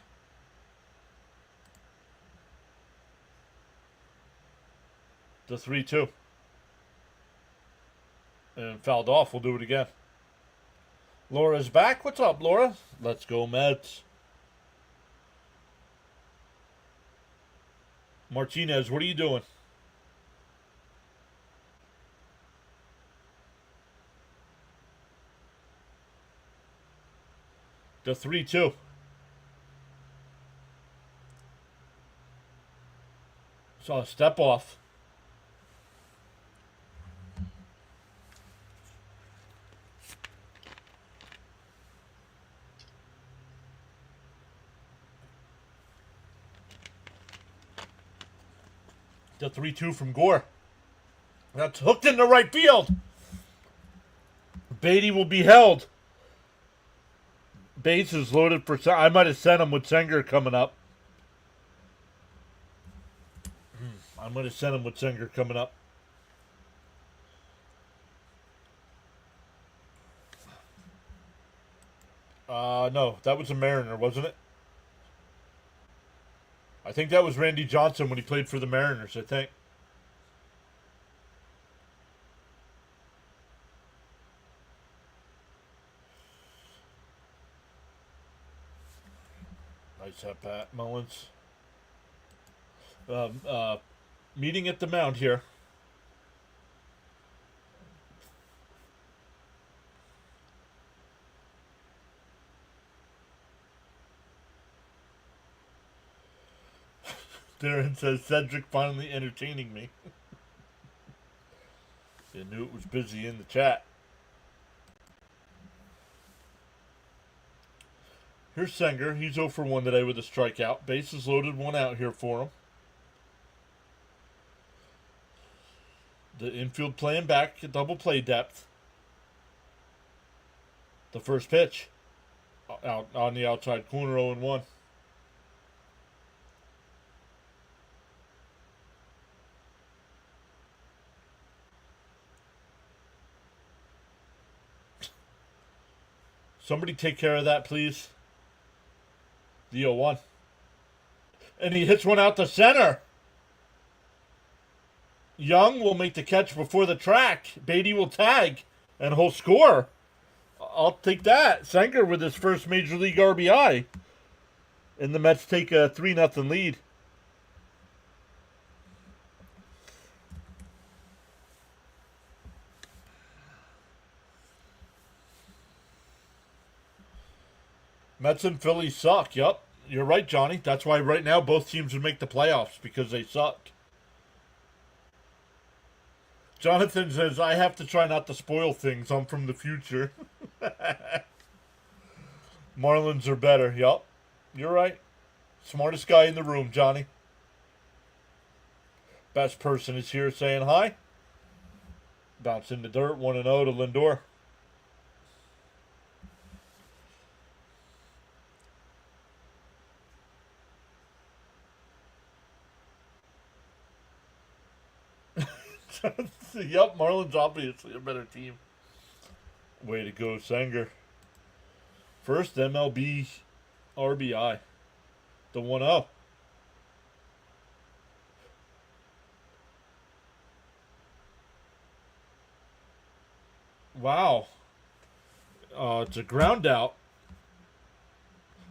The 3-2. And fouled off. We'll do it again. Laura's back. What's up, Laura? Let's go, Mets. Martinez, what are you doing? The 3-2. Saw a step off. The 3-2 from Gore. That's hooked into right field. Beatty will be held. Bates is loaded for... I might have sent him with Senger coming up. I'm going to send him with Senger coming up. No, that was a Mariner, wasn't it? I think that was Randy Johnson when he played for the Mariners, I think. Nice at bat, Mullins. Meeting at the mound here. Darren says, Cedric finally entertaining me. You knew it was busy in the chat. Here's Senger. He's 0 for 1 today with a strikeout. Bases loaded, 1 out here for him. The infield playing back, double play depth. The first pitch. Out on the outside corner, 0-1. Somebody take care of that, please. The 0-1. And he hits one out to center. Young will make the catch before the track. Beatty will tag, and he'll score. I'll take that. Senger with his first Major League RBI. And the Mets take a 3-0 lead. Mets and Phillies suck. Yup. You're right, Johnny. That's why right now both teams would make the playoffs, because they suck. Jonathan says, I have to try not to spoil things. I'm from the future. Marlins are better. Yup. You're right. Smartest guy in the room, Johnny. Best person is here saying hi. Bounce in the dirt. 1-0 to Lindor. Yup, Marlins obviously a better team. Way to go, Senger. First MLB RBI. The 1-0. Wow. It's a ground out.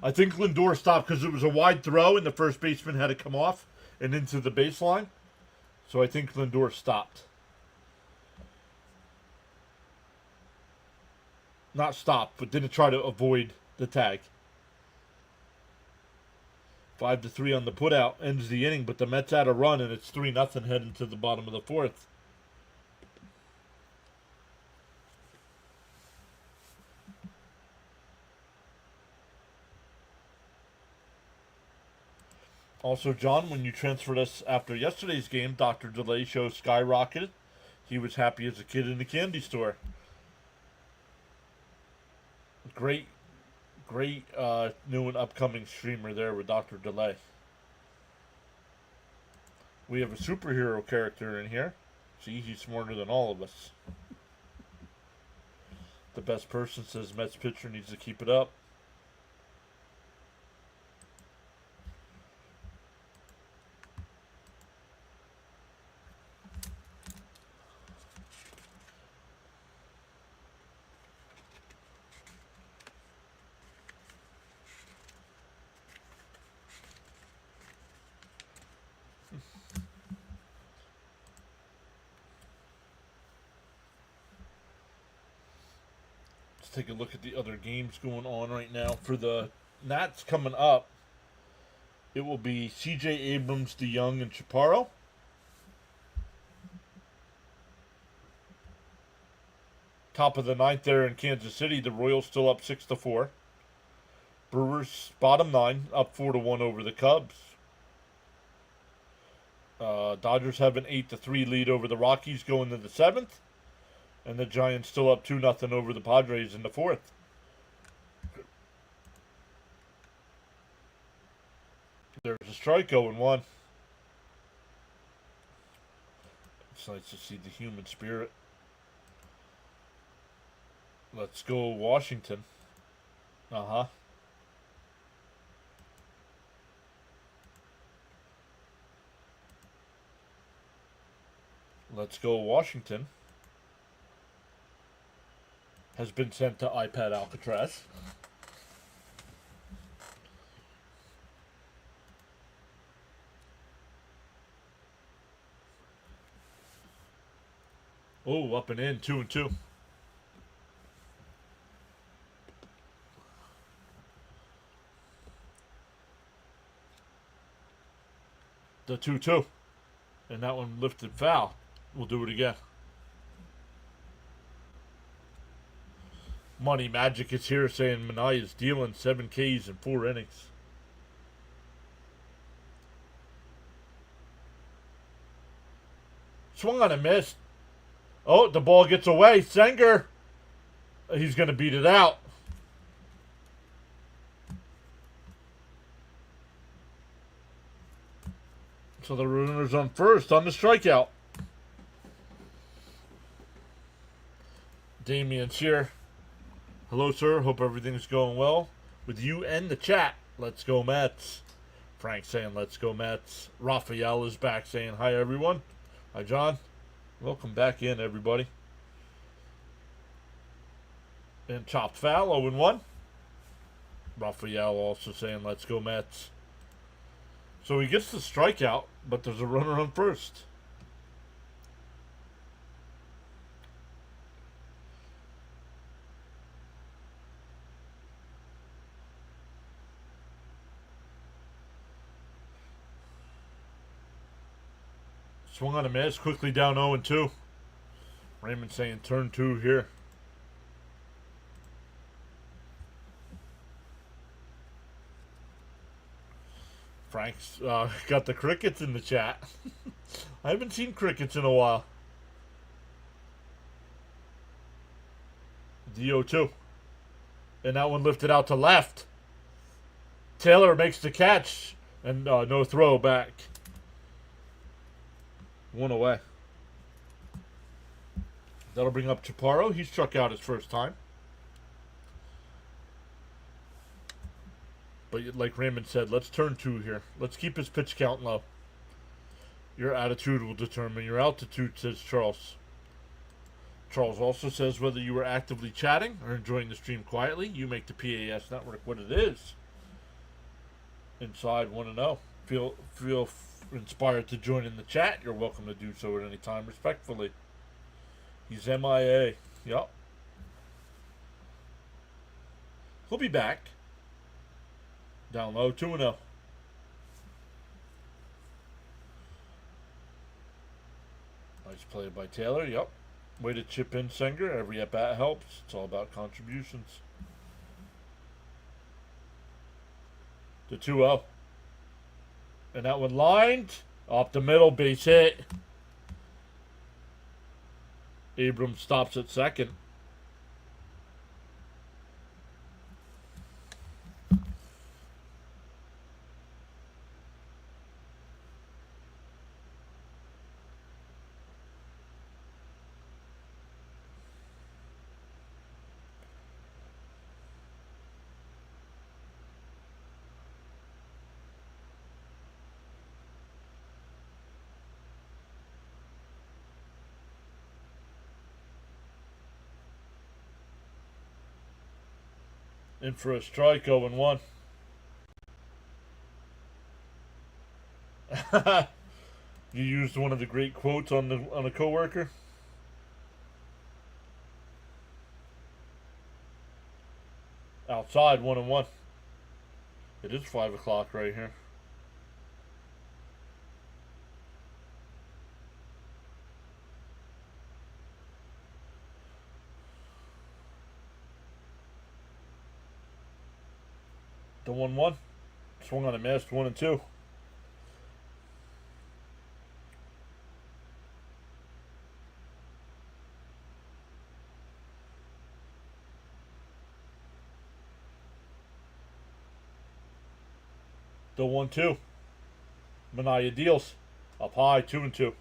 I think Lindor stopped because it was a wide throw and the first baseman had to come off and into the baseline. So I think Lindor stopped. Not stopped, but didn't try to avoid the tag. 5-3 on the putout ends the inning, but the Mets had a run and it's 3-0 heading to the bottom of the fourth. Also, John, when you transferred us after yesterday's game, Dr. Delay show skyrocketed. He was happy as a kid in the candy store. Great, great new and upcoming streamer there with Dr. Delay. We have a superhero character in here. See, he's smarter than all of us. The best person says Mets pitcher needs to keep it up. Let's take a look at the other games going on right now. For the Nats coming up, it will be C.J. Abrams, DeYoung, and Chaparro. Top of the ninth there in Kansas City. The Royals still up 6-4. Brewers bottom 9, up 4-1 over the Cubs. Dodgers have an 8-3 lead over the Rockies going to the 7th. And the Giants still up 2-0 over the Padres in the 4th. There's a strike 0-1. It's nice to see the human spirit. Let's go Washington. Uh-huh. Let's go Washington. Has been sent to iPad Alcatraz. Oh, up and in, 2-2. The 2-2. And that one lifted foul. We'll do it again. Money Magic is here saying Minaya is dealing 7 Ks in 4 innings. Swung on a miss. Oh, the ball gets away. Senger. He's going to beat it out. So the runner's on first on the strikeout. Damien's here. Hello, sir. Hope everything's going well with you and the chat. Let's go, Mets. Frank saying, let's go, Mets. Raphael is back saying, hi, everyone. Hi, John. Welcome back in, everybody. And chopped foul, 0-1. Raphael also saying, let's go, Mets. So he gets the strikeout, but there's a runner on first. Swung on a miss, quickly down 0-2. Raymond saying turn 2 here. Frank's got the crickets in the chat. I haven't seen crickets in a while. The 0-2. And that one lifted out to left. Taylor makes the catch. And no throw back. 1 away. That'll bring up Chaparro. He struck out his first time. But like Raymond said, let's turn 2 here. Let's keep his pitch count low. Your attitude will determine your altitude, says Charles. Charles also says whether you were actively chatting or enjoying the stream quietly, you make the PAS network what it is. Inside 1-0. Feel inspired to join in the chat. You're welcome to do so at any time, respectfully. He's MIA. Yup. He'll be back. Down low, 2-0. Nice play by Taylor, yep. Way to chip in Senger. Every at-bat helps. It's all about contributions. The 2-0. And that one lined. Off the middle, base hit. Abrams stops at second. In for a strike, 0-1. You used one of the great quotes on a coworker. Outside, 1-1. It is 5 o'clock right here. The 1-1. Swung on a missed, 1-2. The 1-2. Manaya deals. Up high, 2-2.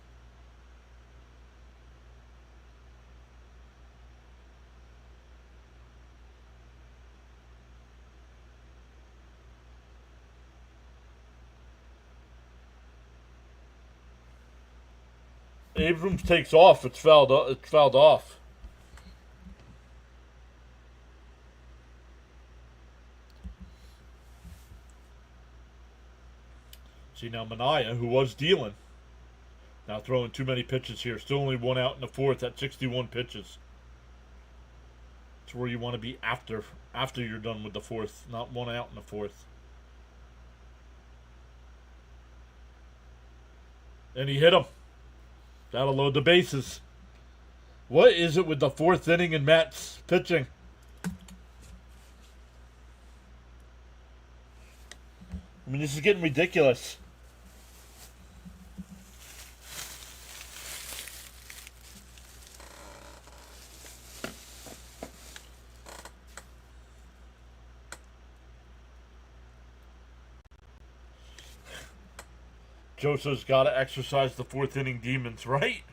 Abrams takes off. It's fouled off. See now Manaya, who was dealing, now throwing too many pitches here. Still only 1 out in the 4th at 61 pitches. It's where you want to be after you're done with the 4th, not 1 out in the 4th. And he hit him. That'll load the bases. What is it with the 4th inning and Mets pitching? I mean, this is getting ridiculous. Joseph's got to exercise the 4th inning demons, right?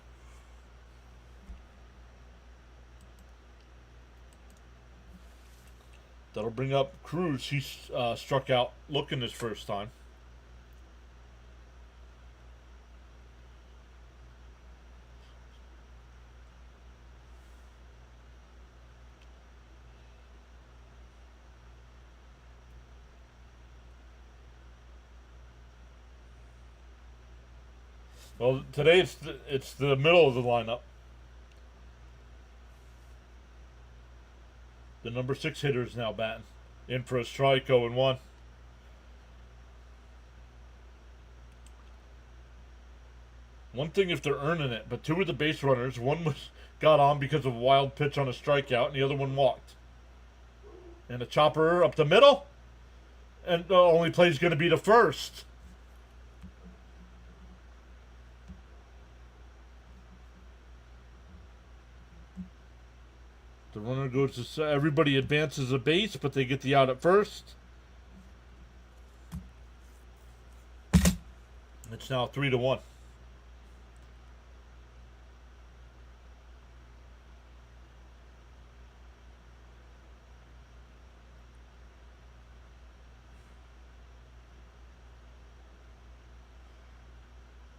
That'll bring up Cruz. He struck out looking his first time. Well, today it's the middle of the lineup. The number 6 hitter is now batting. In for a strike, 0-1. One thing if they're earning it, but 2 of the base runners, one got on because of a wild pitch on a strikeout, and the other one walked. And a chopper up the middle, and the only play is going to be the first. The runner goes to everybody advances a base, but they get the out at first. It's now 3-1.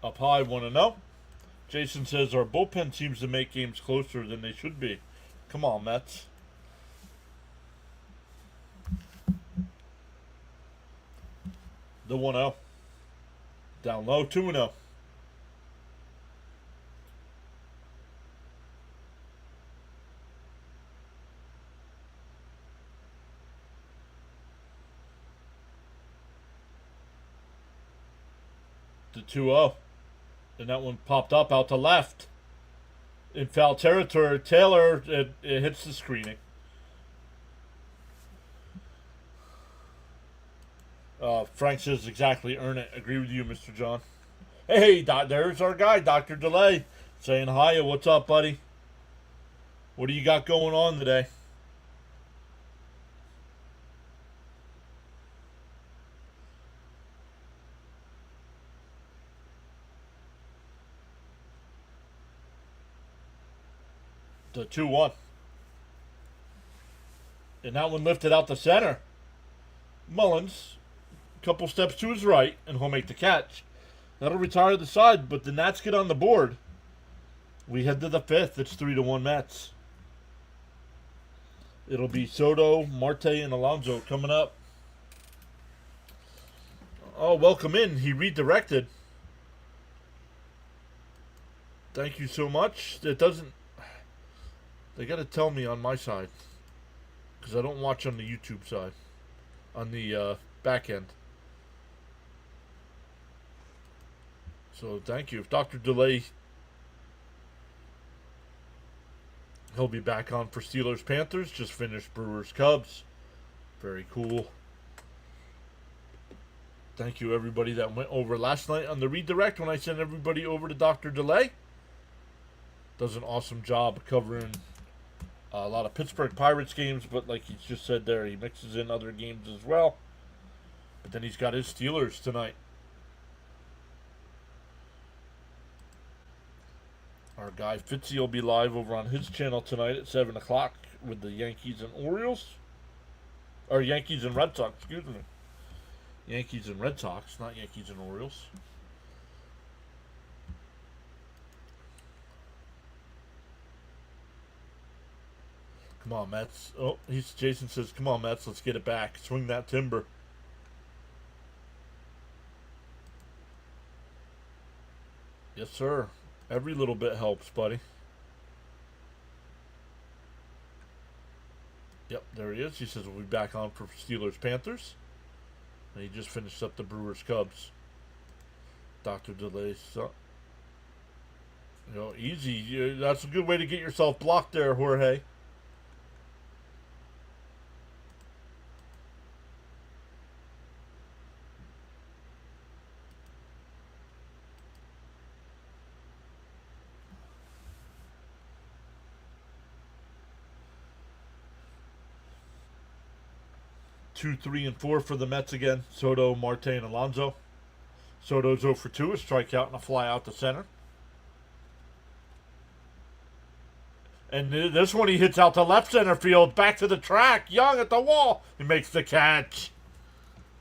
Up high, 1-0. Jason says our bullpen seems to make games closer than they should be. Come on, Mets. The 1-0. Down low, 2-0. The 2-0. And that one popped up out to left. In foul territory, Taylor, it hits the screening. Frank says exactly, earn it. Agree with you, Mr. John. Hey, there's our guy, Dr. Delay, saying hi. What's up, buddy? What do you got going on today? The 2-1. And that one lifted out the center. Mullins, a couple steps to his right, and he'll make the catch. That'll retire the side, but the Nats get on the board. We head to the 5th. It's 3-1 Mets. It'll be Soto, Marte, and Alonso coming up. Oh, welcome in. He redirected. Thank you so much. It doesn't... They got to tell me on my side. Because I don't watch on the YouTube side. On the back end. So thank you. If Dr. Delay... He'll be back on for Steelers Panthers. Just finished Brewers Cubs. Very cool. Thank you everybody that went over last night on the redirect when I sent everybody over to Dr. Delay. Does an awesome job covering a lot of Pittsburgh Pirates games, but like he just said there, he mixes in other games as well. But then he's got his Steelers tonight. Our guy Fitzy will be live over on his channel tonight at 7 o'clock with the Yankees and Orioles. Or Yankees and Red Sox, excuse me. Yankees and Red Sox, not Yankees and Orioles. Come on, Mets. Oh, Jason says, come on, Mets, let's get it back. Swing that timber. Yes, sir. Every little bit helps, buddy. Yep, there he is. He says we'll be back on for Steelers Panthers. And he just finished up the Brewers Cubs. Dr. Delay. So, easy. That's a good way to get yourself blocked there, Jorge. Two, 3, and 4 for the Mets again. Soto, Marte, and Alonso. Soto's 0 for 2, a strikeout and a fly out to center. And this one he hits out to left center field, back to the track. Young at the wall. He makes the catch.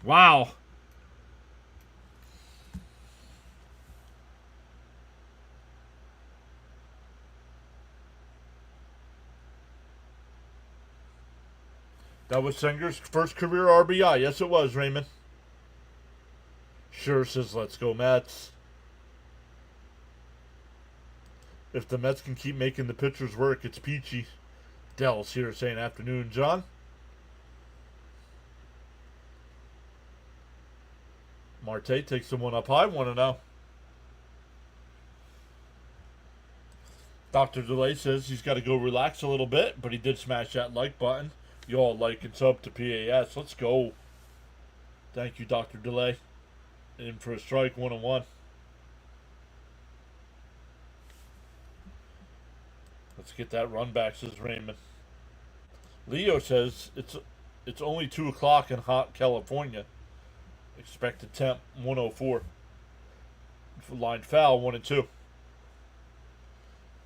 Wow. That was Senger's first career RBI. Yes, it was, Raymond. Sure says, let's go, Mets. If the Mets can keep making the pitchers work, it's peachy. Dell's here saying afternoon, John. Marte takes someone up high, 1-0. Dr. Delay says he's got to go relax a little bit, but he did smash that like button. You all like and sub to PAS. Let's go. Thank you, Dr. Delay. In for a strike, 1-1. Let's get that run back, says Raymond. Leo says it's only 2 o'clock in hot California. Expected temp 104. Line foul 1-2.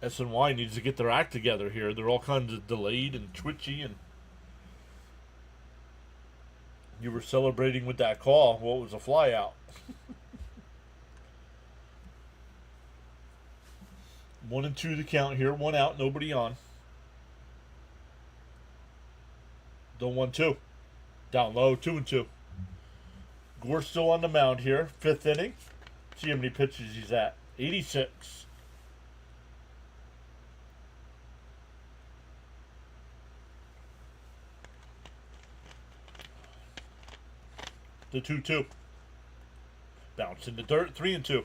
SNY needs to get their act together here. They're all kinds of delayed and twitchy, and you were celebrating with that call. Well, it was a fly out. 1-2 the count here. 1 out, nobody on. Don't 1-2. Down low, 2-2. Gore's still on the mound here. 5th inning. See how many pitches he's at. 86. The 2-2. Bounce in the dirt. 3-2.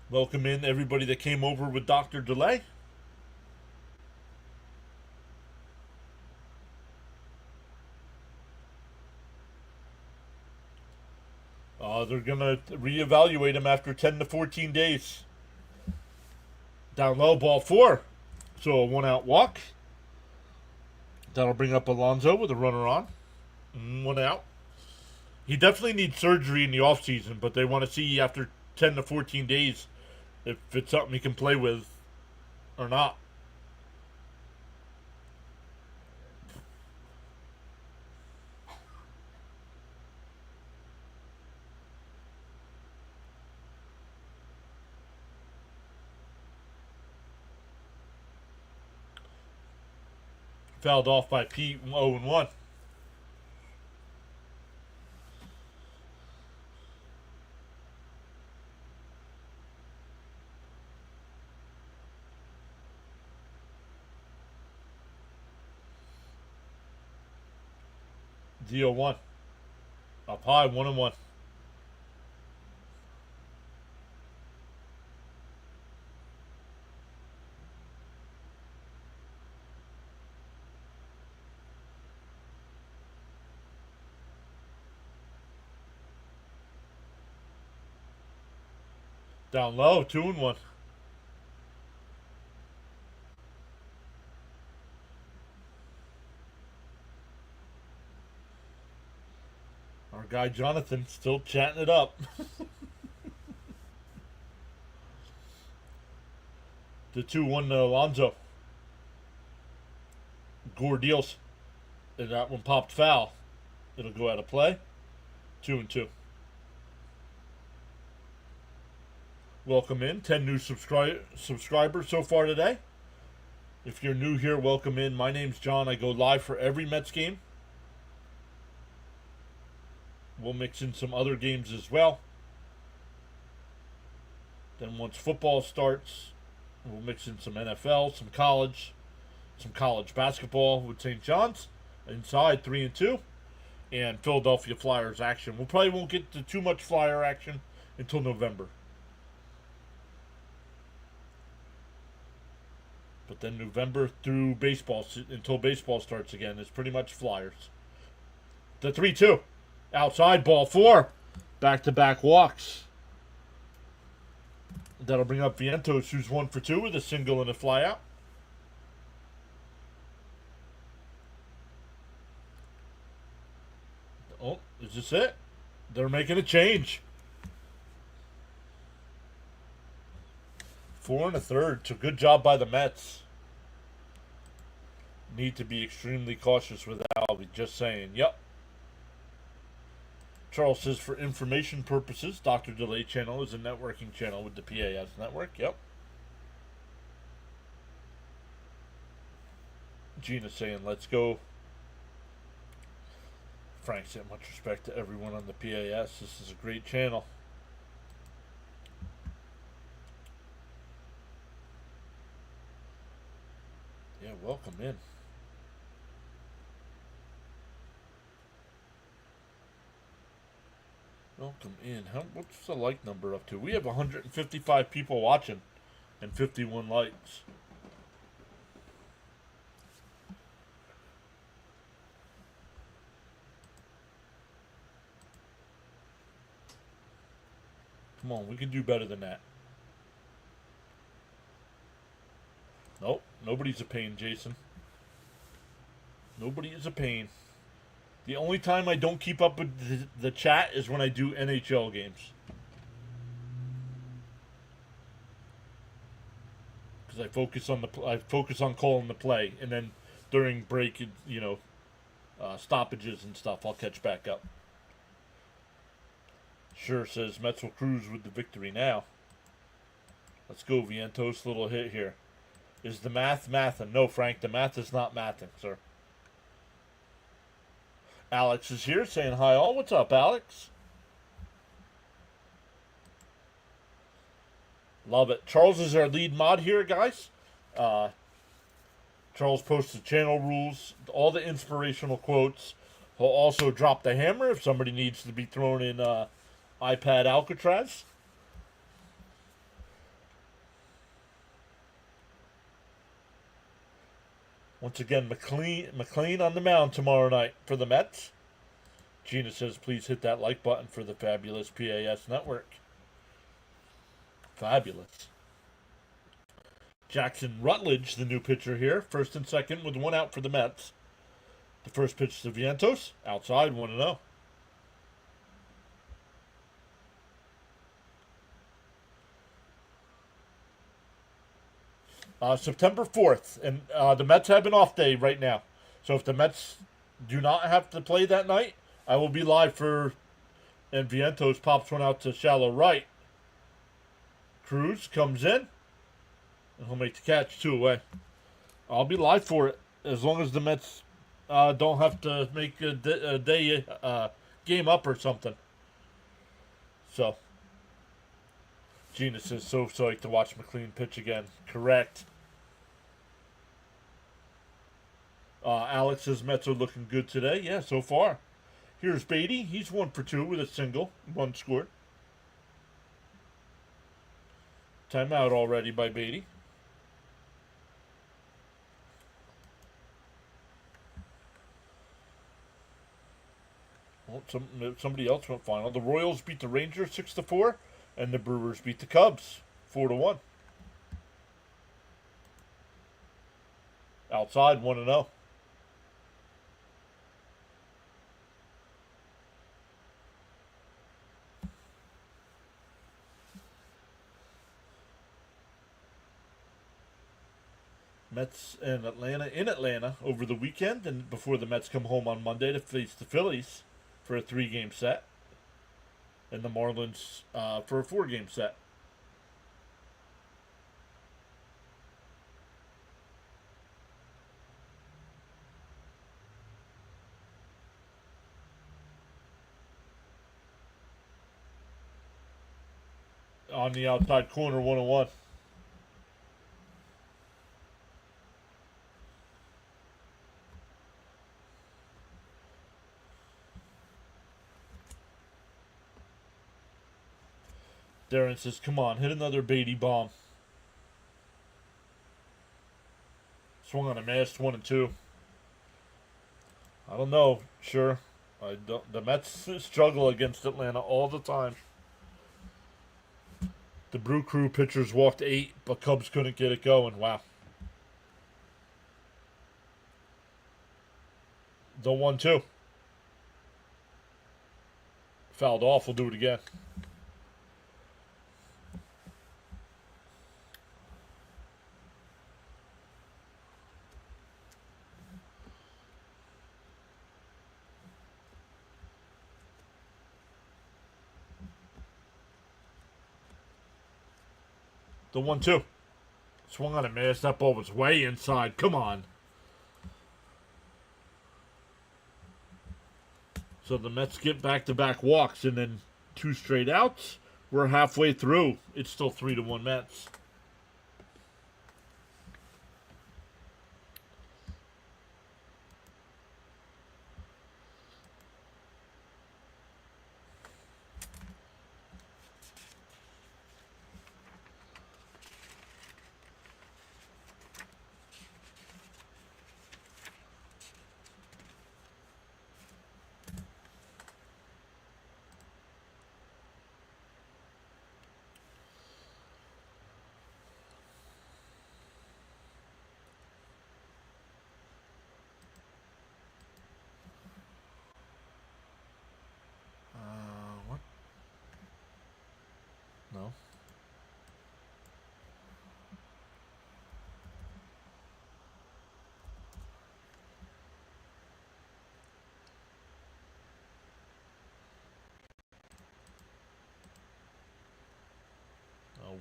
Welcome in everybody that came over with Dr. Delay. They're going to reevaluate him after 10 to 14 days. Down low, ball 4. So a 1-out walk. That'll bring up Alonso with a runner on. 1 out. He definitely needs surgery in the offseason, but they want to see after 10 to 14 days if it's something he can play with or not. Fouled off by Pete, 0-1. D-0-1. Up high, 1-1. Down low, 2-1. Our guy Jonathan still chatting it up. The 2-1 to Alonzo. Gore deals. And that one popped foul. It'll go out of play. 2-2. Welcome in. 10 new subscribers so far today. If you're new here, welcome in. My name's John. I go live for every Mets game. We'll mix in some other games as well. Then once football starts, we'll mix in some NFL, some college basketball with St. John's. Inside 3-2. And Philadelphia Flyers action. We probably won't get to too much Flyer action until November. But then November through baseball, until baseball starts again, is pretty much Flyers. The 3-2. Outside, ball 4. Back-to-back walks. That'll bring up Vientos, who's 1 for 2 with a single and a flyout. Oh, is this it? They're making a change. 4 1/3. So good job by the Mets. Need to be extremely cautious with Albie. Just saying. Yep. Charles says for information purposes, Dr. Delay channel is a networking channel with the PAS network. Yep. Gina saying, let's go. Frank said, much respect to everyone on the PAS. This is a great channel. Yeah, welcome in. Welcome in. What's the like number up to? We have 155 people watching and 51 likes. Come on, we can do better than that. Nope, nobody's a pain, Jason. Nobody is a pain. The only time I don't keep up with the chat is when I do NHL games. Because I focus on calling the play, and then during break, stoppages and stuff, I'll catch back up. Sure says Mets will cruise with the victory now. Let's go, Vientos. Little hit here. Is the math mathin'? No, Frank, the math is not mathin', sir. Alex is here saying hi all. What's up, Alex? Love it. Charles is our lead mod here, guys. Charles posts the channel rules, all the inspirational quotes. He'll also drop the hammer if somebody needs to be thrown in iPad Alcatraz. Once again, McLean on the mound tomorrow night for the Mets. Gina says, please hit that like button for the fabulous PAS network. Fabulous. Jackson Rutledge, the new pitcher here. First and second with 1 out for the Mets. The first pitch to Vientos. Outside, 1-0. September 4th, and the Mets have an off day right now. So if the Mets do not have to play that night, I will be live for, and Vientos pops one out to shallow right. Cruz comes in, and he'll make the catch 2 away. I'll be live for it. as long as the Mets don't have to make a day game up or something. So, Gina says, so psyched to watch McLean pitch again. Correct. Alex says Mets are looking good today. Yeah, so far. Here's Beatty. He's 1 for 2 with a single. 1 scored. Timeout already by Beatty. Well, somebody else went final. The Royals beat the Rangers 6-4, and the Brewers beat the Cubs 4-1. Outside 1-0. Mets and Atlanta in Atlanta over the weekend, and before the Mets come home on Monday to face the Phillies for a 3-game set, and the Marlins for a 4-game set. On the outside corner, 101. Darren says, come on, hit another Beatty bomb. Swung on a missed 1-2. I don't know. Sure. The Mets struggle against Atlanta all the time. The Brew Crew pitchers walked 8, but Cubs couldn't get it going. Wow. The 1-2. Fouled off. We'll do it again. The 1-2. Swung on a miss. That ball was way inside. Come on. So the Mets get back-to-back walks and then 2 straight outs. We're halfway through. It's still 3-1 Mets. What? No. No.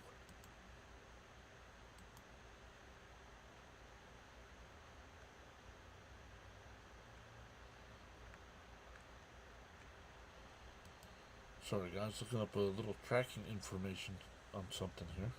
Sorry guys, looking up a little tracking information on something here.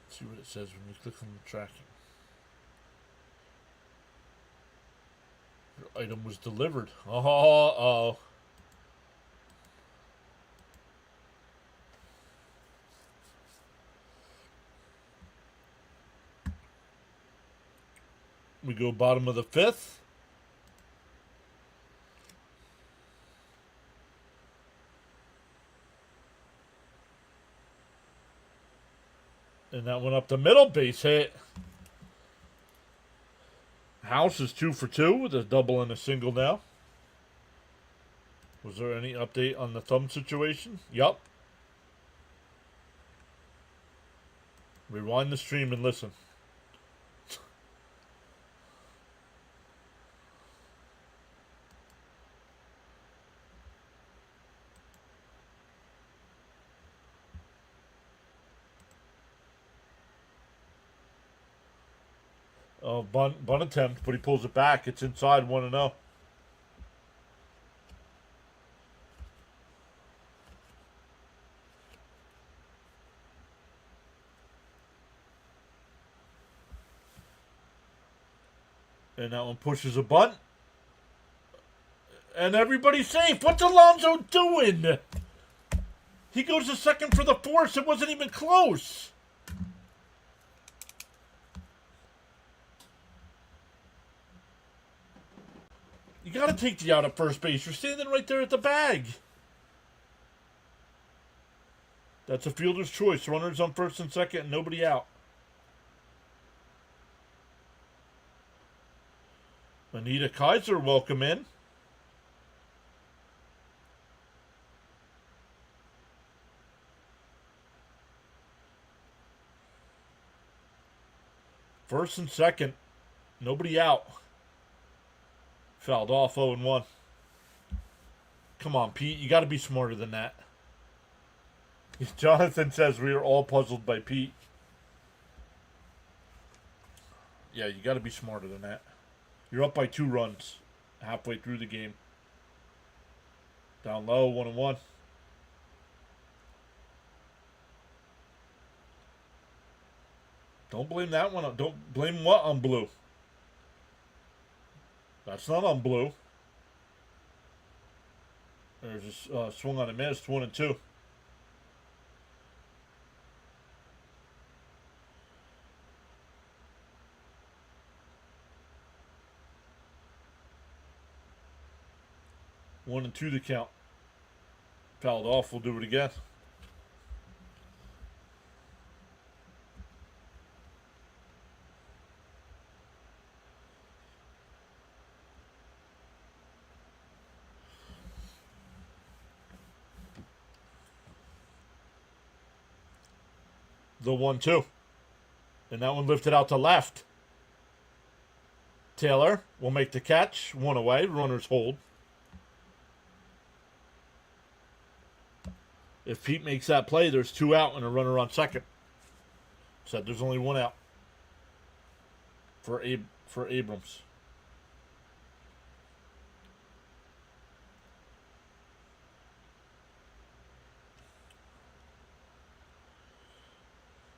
Let's see what it says when you click on the tracking. Your item was delivered. Oh. We go bottom of the 5th. And that went up the middle, base hit. House is 2 for 2 with a double and a single now. Was there any update on the thumb situation? Yup. Rewind the stream and listen. Oh, bunt attempt, but he pulls it back. It's inside 1-0. And that one pushes a bunt. And everybody's safe. What's Alonso doing? He goes to second for the force. It wasn't even close. You got to take the out at first base. You're standing right there at the bag. That's a fielder's choice. Runners on first and second and nobody out. Anita Kaiser, welcome in. First and second, nobody out. Fouled off 0-1. Come on, Pete. You got to be smarter than that. Jonathan says we are all puzzled by Pete. Yeah, you got to be smarter than that. You're up by 2 runs halfway through the game. Down low, 1-1. Don't blame that one. Don't blame what on blue. That's not on blue. There's a swing on a miss, 1-2. One and two to count. Fouled off. We'll do it again. The 1-2. And that one lifted out to left. Taylor will make the catch. One away. Runners hold. If Pete makes that play, there's 2 out and a runner on second. Said there's only 1 out for Abrams.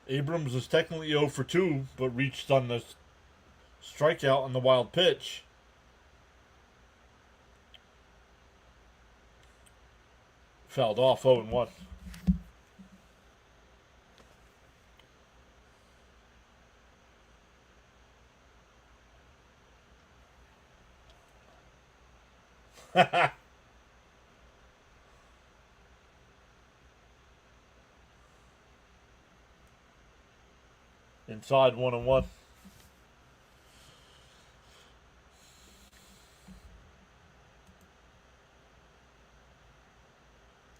Abrams is technically 0 for 2, but reached on the strikeout on the wild pitch. Fouled off 0-1. Inside 1-1.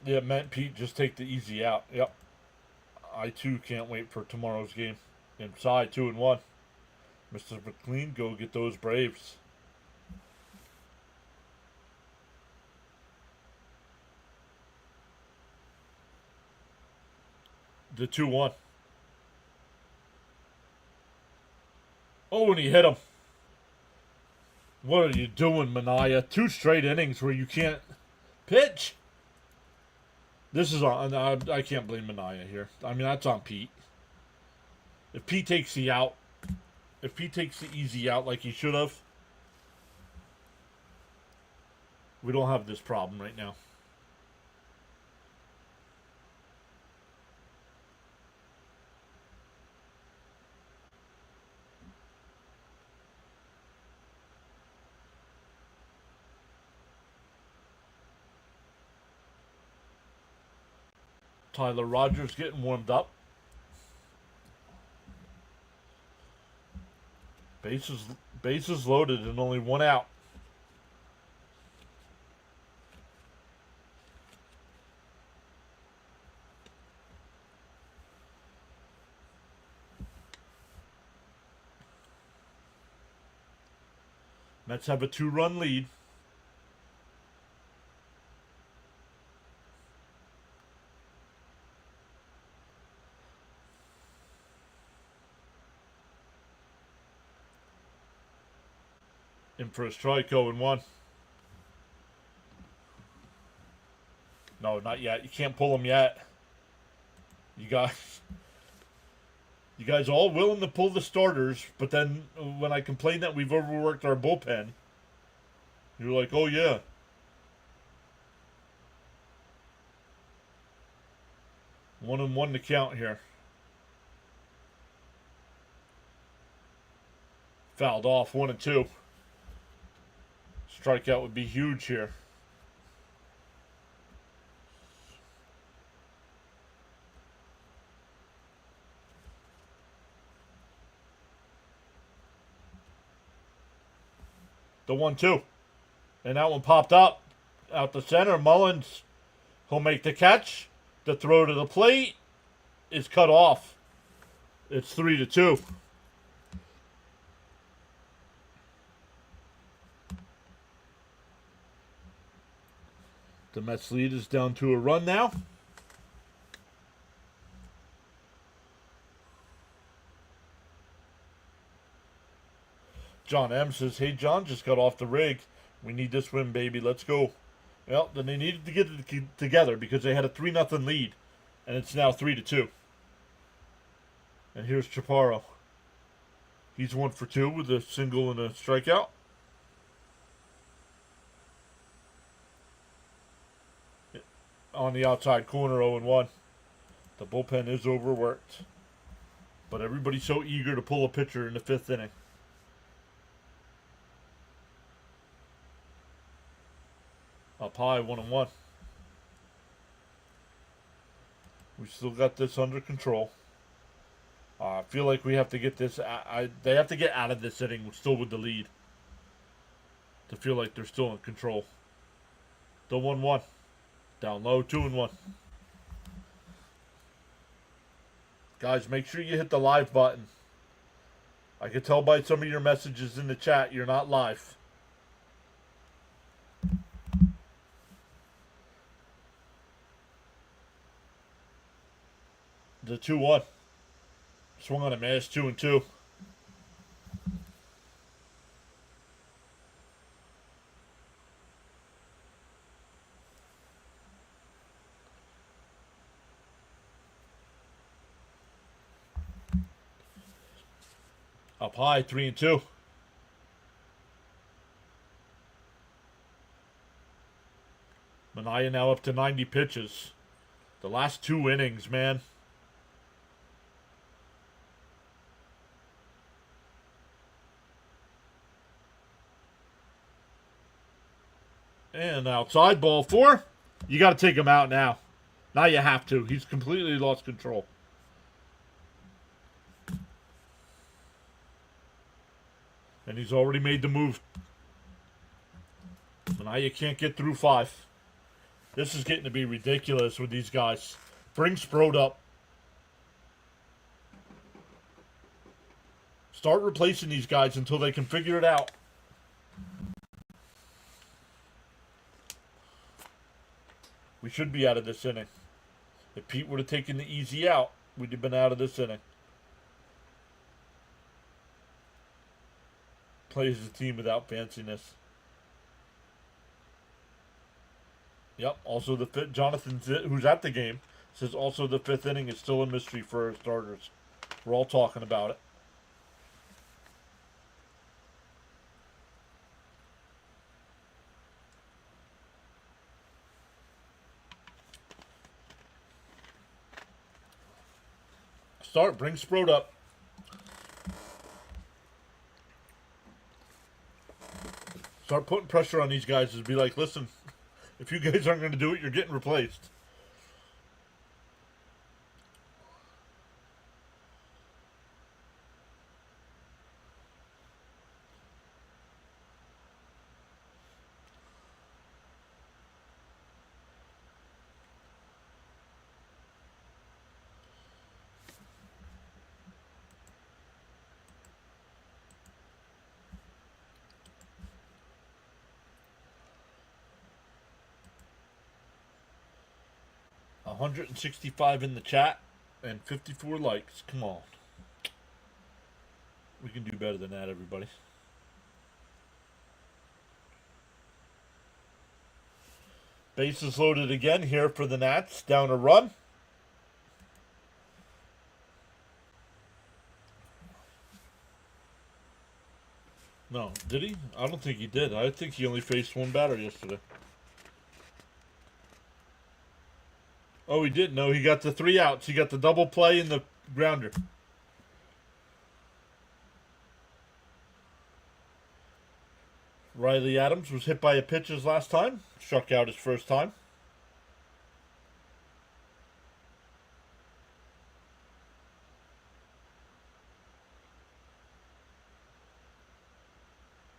Yeah, meant Pete, just take the easy out. Yep. I too can't wait for tomorrow's game. Inside 2-1. Mr. McLean, go get those Braves. The 2-1. Oh, and he hit him. What are you doing, Mania? 2 straight innings where you can't pitch. This is on. I can't blame Mania here. I mean, that's on Pete. If Pete takes the out, if Pete takes the easy out like he should have, we don't have this problem right now. Tyler Rogers getting warmed up. Bases loaded and only 1 out. Mets have a 2-run lead. In for a strike, 0-1. No, not yet. You can't pull them yet. You guys all willing to pull the starters, but then when I complain that we've overworked our bullpen, you're like, oh yeah. One and one to count here. Fouled off, 1-2. Strikeout would be huge here. The 1-2. And that one popped up out the center. Mullins, he'll make the catch. The throw to the plate is cut off. It's 3-2. The Mets lead is down to a run now. John M says, hey John, just got off the rig. We need this win, baby. Let's go. Well, then they needed to get it together because they had a 3-0 lead. And it's now 3-2. And here's Chaparro. He's 1 for 2 with a single and a strikeout. On the outside corner, 0-1. The bullpen is overworked. But everybody's so eager to pull a pitcher in the 5th inning. Up high, 1-1. We still got this under control. I feel like we have to get this. They have to get out of this inning still with the lead to feel like they're still in control. The 1-1. Down low, 2-1. Guys, make sure you hit the live button. I can tell by some of your messages in the chat you're not live. The 2-1. Swung on a miss, 2-2. Up high, 3-2. Minaya now up to 90 pitches. The last 2 innings, man. And outside, ball 4. You got to take him out now. Now you have to. He's completely lost control. And he's already made the move. Now you can't get through 5. This is getting to be ridiculous with these guys. Bring Sprode up. Start replacing these guys until they can figure it out. We should be out of this inning. If Pete would have taken the easy out, we'd have been out of this inning. Plays the team without fanciness. Yep, also the fifth, Jonathan, who's at the game, says also the 5th inning is still a mystery for our starters. We're all talking about it. Bring Sprode up. Start putting pressure on these guys to be like, listen, if you guys aren't going to do it, you're getting replaced. 165 in the chat and 54 likes. Come on. We can do better than that, everybody. Bases loaded again here for the Nats. Down a run. No, did he? I don't think he did. I think he only faced one batter yesterday. Oh, he did. No, he got the 3 outs. He got the double play and the grounder. Riley Adams was hit by a pitch his last time. Struck out his first time.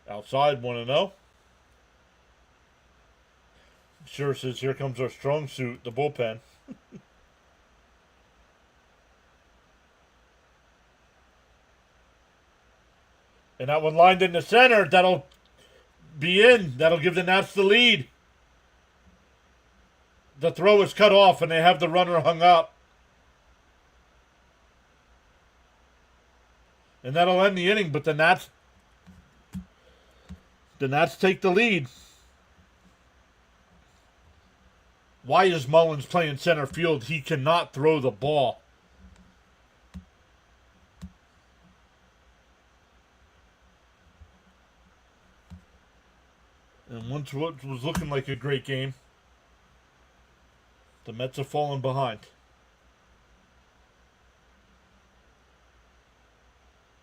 Outside, 1-0. Sure says, here comes our strong suit, the bullpen. And that one lined in the center. That'll be in. That'll give the Nats the lead. The throw is cut off, and they have the runner hung up. And that'll end the inning, but the Nats take the lead. Why is Mullins playing center field? He cannot throw the ball. And once what was looking like a great game, the Mets have fallen behind.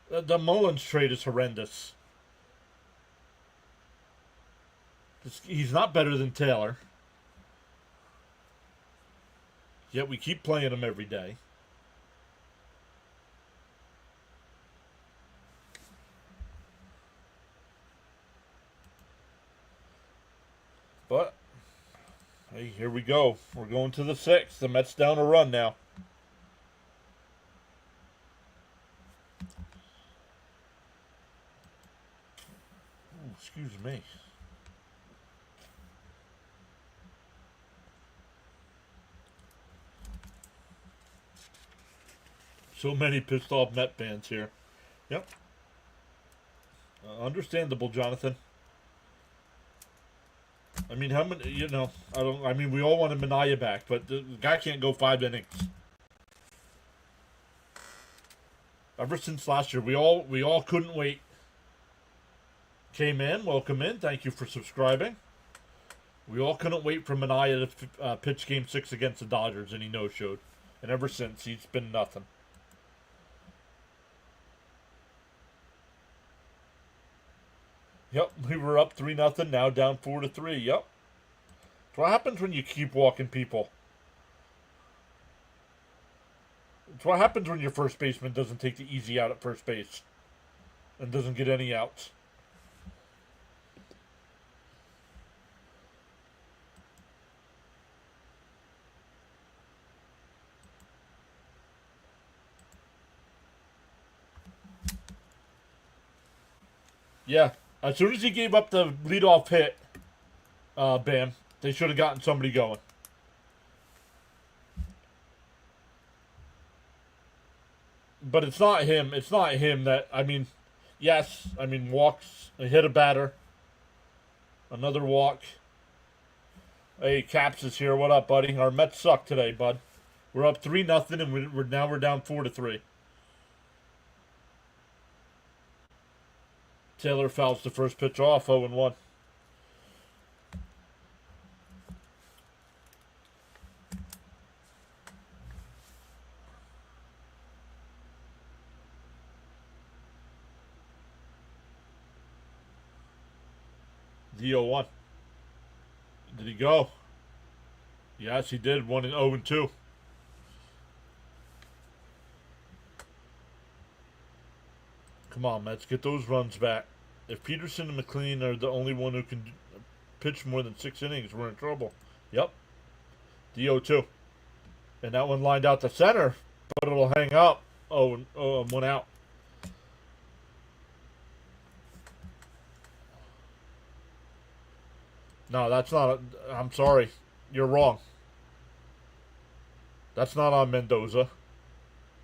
The Mullins trade is horrendous. He's not better than Taylor. Yet we keep playing him every day. But, hey, here we go. We're going to the 6th. The Mets down a run now. Ooh, excuse me. So many pissed off Met fans here. Yep. Understandable, Jonathan. I mean, how many? I mean, we all wanted Minaya back, but the guy can't go 5 innings. Ever since last year, we all couldn't wait. Came in, welcome in. Thank you for subscribing. We all couldn't wait for Minaya to pitch Game 6 against the Dodgers, and he no-showed. And ever since, he's been nothing. Yep, we were up 3-0, now down 4-3. Yep. That's what happens when you keep walking people. It's what happens when your first baseman doesn't take the easy out at first base and doesn't get any outs. Yeah. As soon as he gave up the leadoff hit, Bam, they should have gotten somebody going. But it's not him. It's not him that, I mean, yes, I mean, walks, hit a batter. Another walk. Hey, Caps is here. What up, buddy? Our Mets suck today, bud. We're up 3-0, and we're down 4-3. Taylor fouls the first pitch off, 0-1. The 0-1. Did he go? Yes, he did. 0-2. Come on, Mets, get those runs back. If Peterson and McLean are the only one who can pitch more than 6 innings, we're in trouble. Yep. The 0-2. And that one lined out the center, but it'll hang up. 1 out. No, that's not. I'm sorry. You're wrong. That's not on Mendoza.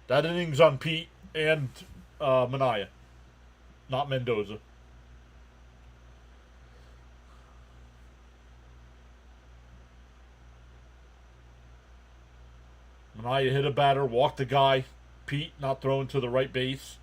That inning's on Pete and Mania, not Mendoza. Mania hit a batter, walked the guy. Pete not throwing to the right base.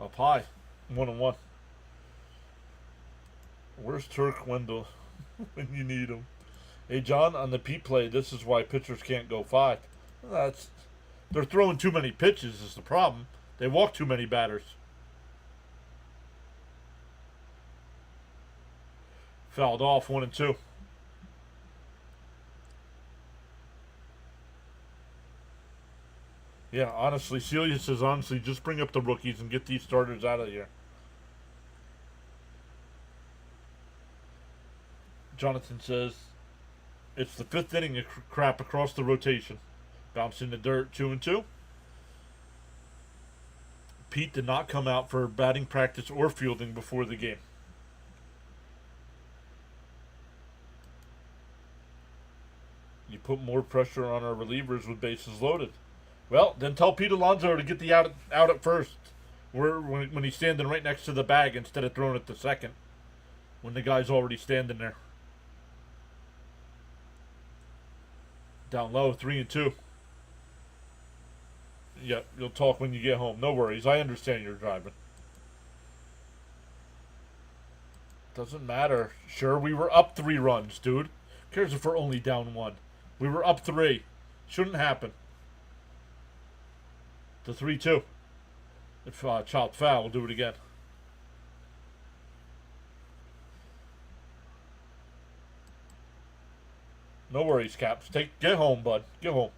Up high. 1-1. Where's Turk Wendell when you need him? Hey, John, on the Pete play, this is why pitchers can't go 5. They're throwing too many pitches is the problem. They walk too many batters. Fouled off 1-2. Yeah, honestly, Celia says, honestly, just bring up the rookies and get these starters out of here. Jonathan says, it's the 5th inning of crap across the rotation. Bouncing the dirt, 2-2. Pete did not come out for batting practice or fielding before the game. You put more pressure on our relievers with bases loaded. Well, then tell Pete Alonso to get the out at first, when he's standing right next to the bag instead of throwing it to second, when the guy's already standing there. Down low, 3-2. Yeah, you'll talk when you get home. No worries. I understand you're driving. Doesn't matter. Sure, we were up 3 runs, dude. Who cares if we're only down 1? We were up 3. Shouldn't happen. The 3-2. If chopped foul, we'll do it again. No worries, Caps. Get home, bud. Get home.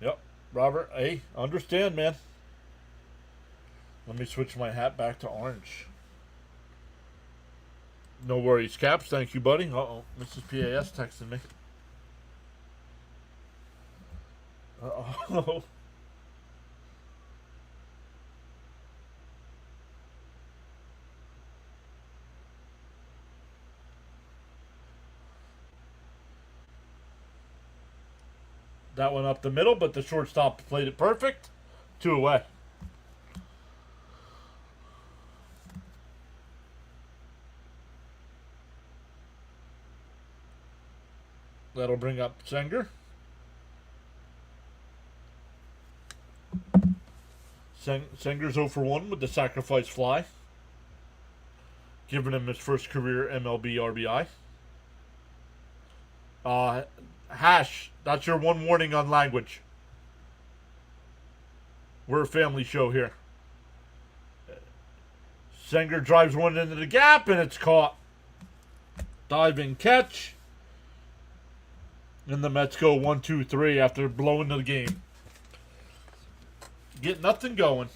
Yep, Robert. Hey, understand, man. Let me switch my hat back to orange. No worries, Caps. Thank you, buddy. Uh-oh. Mrs. PAS texting me. Uh-oh. That one up the middle, but the shortstop played it perfect. 2 away. That'll bring up Senger. Senger's 0 for 1 with the sacrifice fly, giving him his first career MLB RBI. Hash, that's your one warning on language. We're a family show here. Senger drives one into the gap, and it's caught. Diving catch. And the Mets go 1-2-3 after blowing the game. Get nothing going.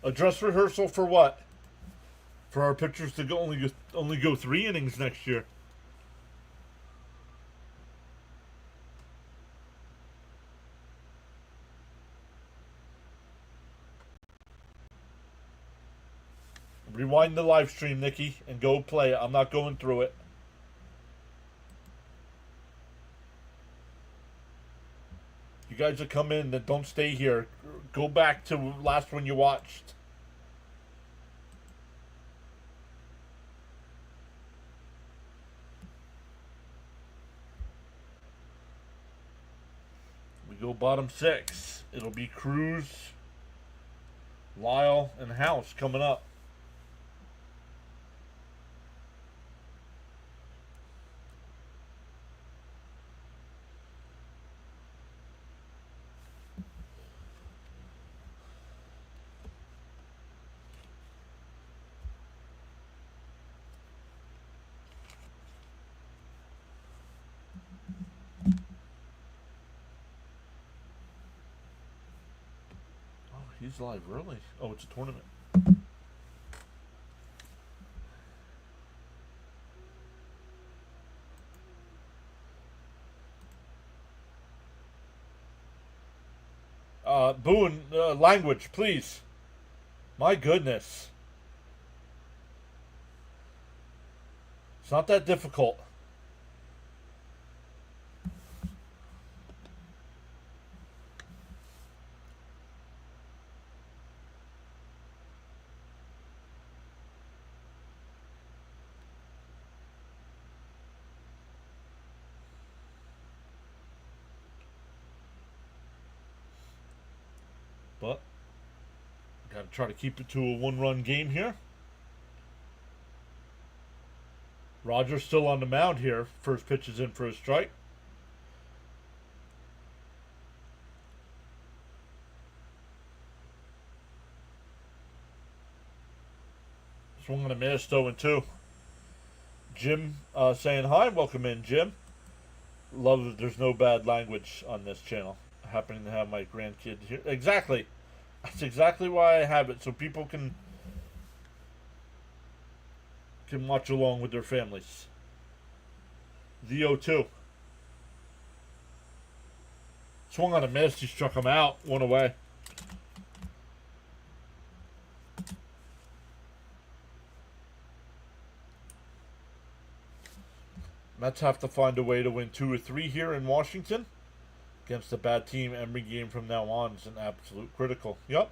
A dress rehearsal for what? For our pitchers to only go 3 innings next year. Rewind the live stream, Nikki, and go play it. I'm not going through it. You guys that come in that don't stay here, go back to last one you watched. We go bottom 6. It'll be Cruz, Lyle, and House coming up. He's live early. Oh, it's a tournament. Boone, language, please. My goodness. It's not that difficult. But got to try to keep it to a one-run game here. Rogers still on the mound here. First pitch is in for a strike. Swung on a miss, 0-2. Jim saying hi. Welcome in, Jim. Love that there's no bad language on this channel. Happening to have my grandkid here. Exactly. That's exactly why I have it, so people can watch along with their families. The 0-2. Swung on a miss. He struck him out. One away. Mets have to find a way to win 2 or 3 here in Washington. Against a bad team, every game from now on is an absolute critical. Yep.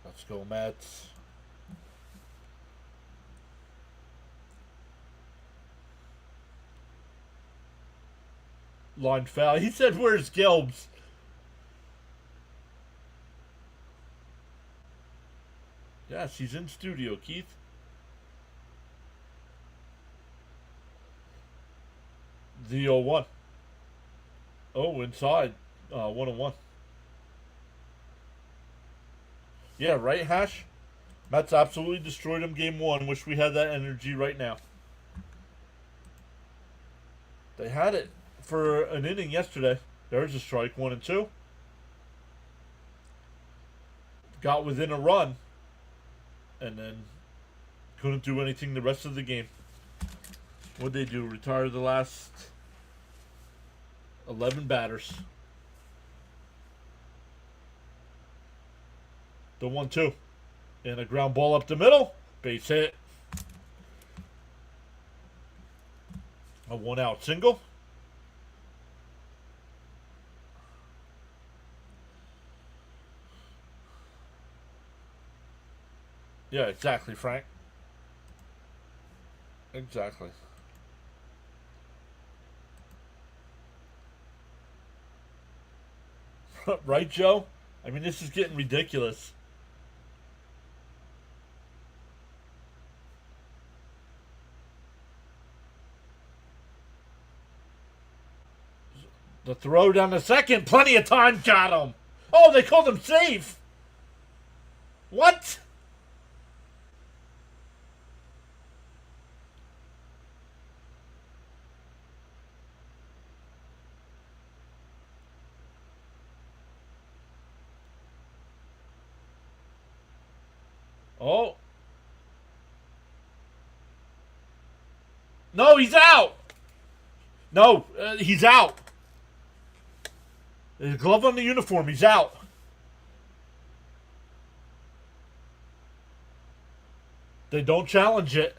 Let's go, Mets. Line foul. He said, where's Gelbs? Yes, he's in studio, Keith. The 0-1. Oh, inside. 1-1. Yeah, right, Hash? Mets absolutely destroyed him game 1. Wish we had that energy right now. They had it for an inning yesterday. There's a strike, 1-2. Got within a run. And then couldn't do anything the rest of the game. What'd they do? Retire the last 11 batters. The 1-2. And a ground ball up the middle. Base hit. A 1-out single. Yeah, exactly, Frank. Exactly. Right, Joe? I mean, this is getting ridiculous. The throw down the second. Plenty of time. Got him. Oh, they called him safe. What? Oh. No, he's out. No, he's out. There's a glove on the uniform. He's out. They don't challenge it.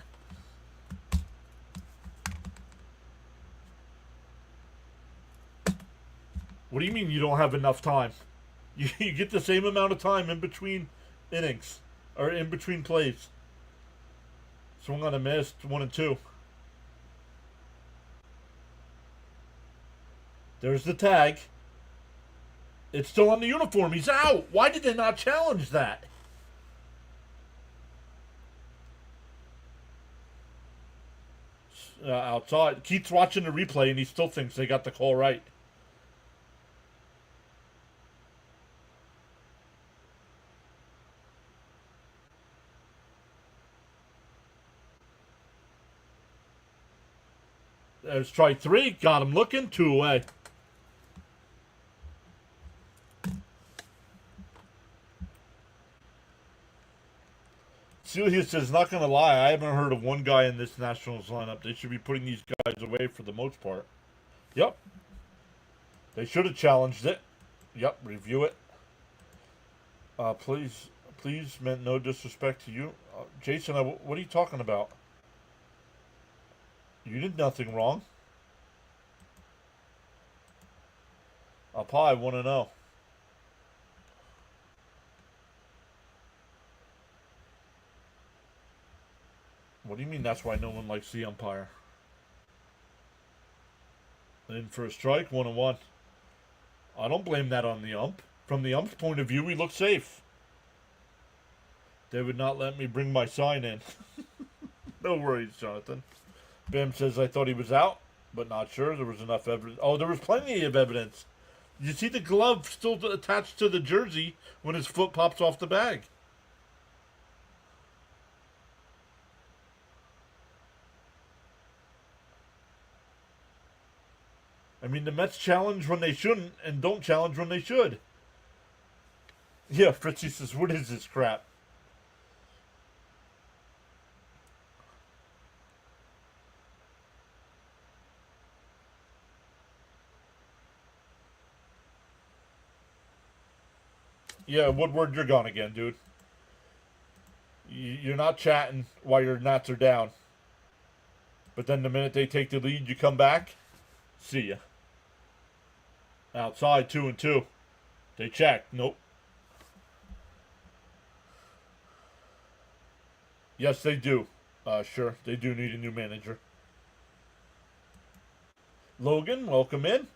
What do you mean you don't have enough time? You get the same amount of time in between innings. Or in between plays. Swung on a miss. 1-2. There's the tag. It's still on the uniform. He's out. Why did they not challenge that? Outside. Keith's watching the replay and he still thinks they got the call right. There's strike 3. Got him looking. 2 away. Celia says, not going to lie, I haven't heard of one guy in this Nationals lineup. They should be putting these guys away for the most part. Yep. They should have challenged it. Yep, review it. Please, meant no disrespect to you. Jason, what are you talking about? You did nothing wrong. I want to know. What do you mean that's why no one likes the umpire? In for a strike, 1-1. I don't blame that on the ump. From the ump's point of view, we look safe. They would not let me bring my sign in. No worries, Jonathan. Bam says, I thought he was out, but not sure. There was enough evidence. Oh, there was plenty of evidence. You see the glove still attached to the jersey when his foot pops off the bag. I mean, the Mets challenge when they shouldn't and don't challenge when they should. Yeah, Fritzy says, what is this crap? Yeah, Woodward, you're gone again, dude. You're not chatting while your Nats are down. But then the minute they take the lead, you come back. See ya. Outside, 2-2. They check. Nope. Yes, they do. Sure, they do need a new manager. Logan, welcome in.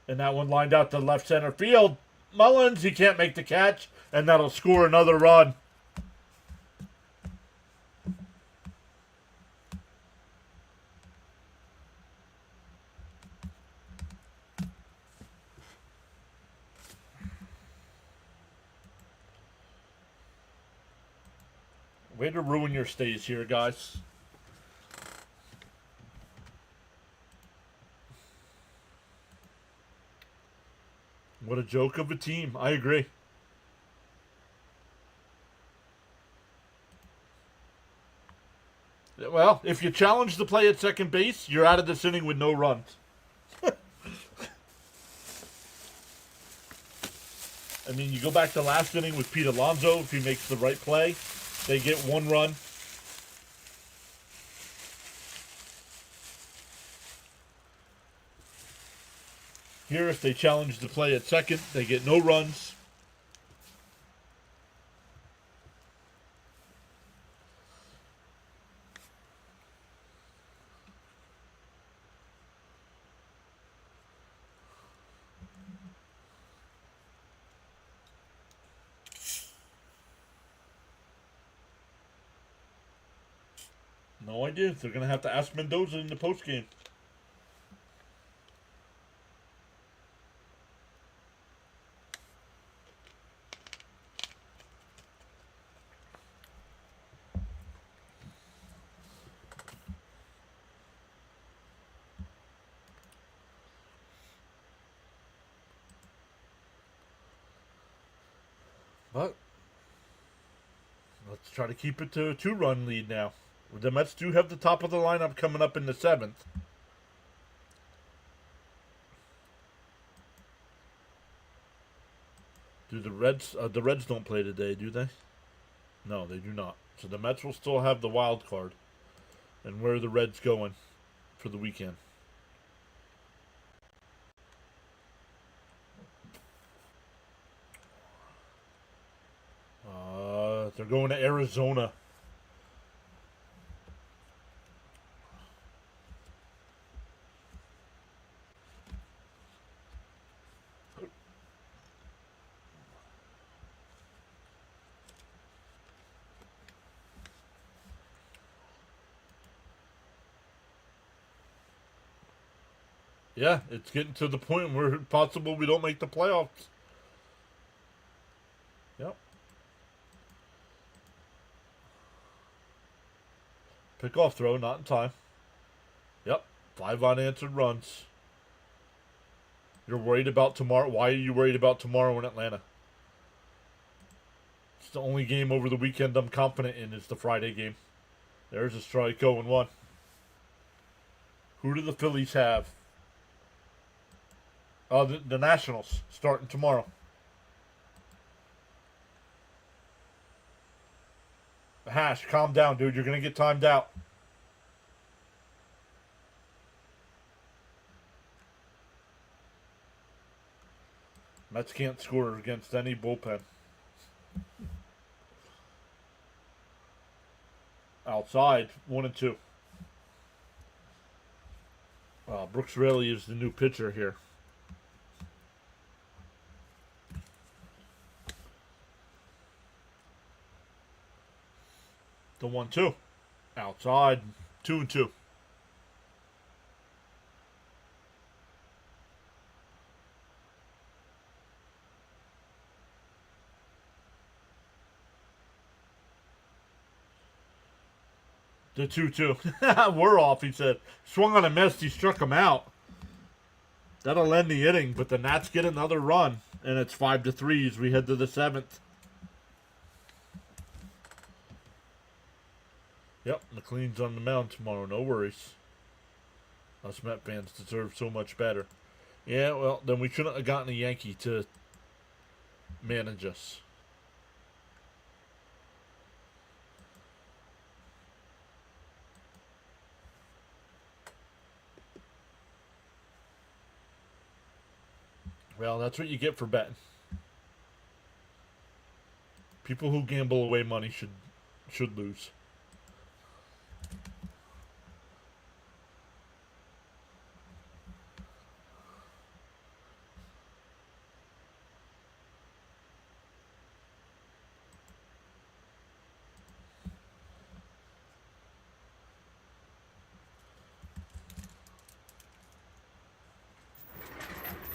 And that one lined out to left center field. Mullins, he can't make the catch, and that'll score another run. Way to ruin your stays here, guys. What a joke of a team. I agree. Well, if you challenge the play at second base, you're out of this inning with no runs. I mean, you go back to last inning with Pete Alonso. If he makes the right play, they get one run. Here, if they challenge the play at second, they get no runs. No idea. They're going to have to ask Mendoza in the postgame. But let's try to keep it to a 2-run lead now. The Mets do have the top of the lineup coming up in the 7th. Do the Reds don't play today, do they? No, they do not. So the Mets will still have the wild card. And where are the Reds going for the weekend? They're going to Arizona. Yeah, it's getting to the point where it's possible we don't make the playoffs. Yep. Pickoff throw, not in time. Yep. 5 unanswered runs. You're worried about tomorrow? Why are you worried about tomorrow in Atlanta? It's the only game over the weekend I'm confident in is the Friday game. There's a strike, 0-1. Who do the Phillies have? The Nationals starting tomorrow. Hash, calm down, dude. You're going to get timed out. Mets can't score against any bullpen. Outside, 1-2. Brooks Raley is the new pitcher here. The 1-2. Outside, 2-2. The 2-2. We're off, he said. Swung on a miss, he struck him out. That'll end the inning, but the Nats get another run. And it's 5-3 as we head to the 7th. Yep, McLean's on the mound tomorrow, no worries. Us Met fans deserve so much better. Yeah, well, then we shouldn't have gotten a Yankee to manage us. Well, that's what you get for betting. People who gamble away money should lose.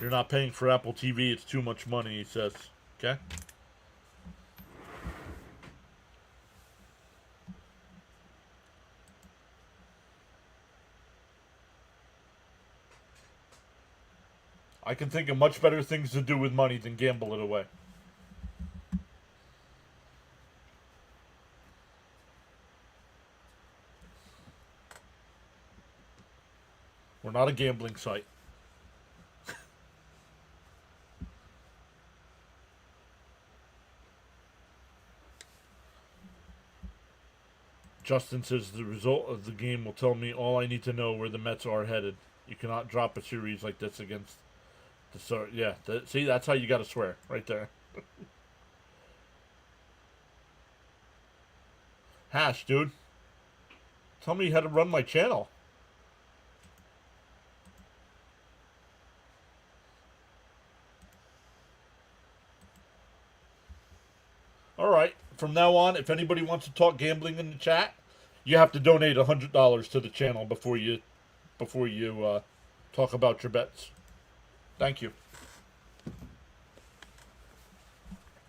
You're not paying for Apple TV. It's too much money, he says. Okay? I can think of much better things to do with money than gamble it away. We're not a gambling site. Justin says the result of the game will tell me all I need to know where the Mets are headed. You cannot drop a series like this against the start. Yeah, see, that's how you got to swear right there. Hash, dude. Tell me how to run my channel. All right. From now on, if anybody wants to talk gambling in the chat, you have to donate $100 to the channel before you talk about your bets. Thank you.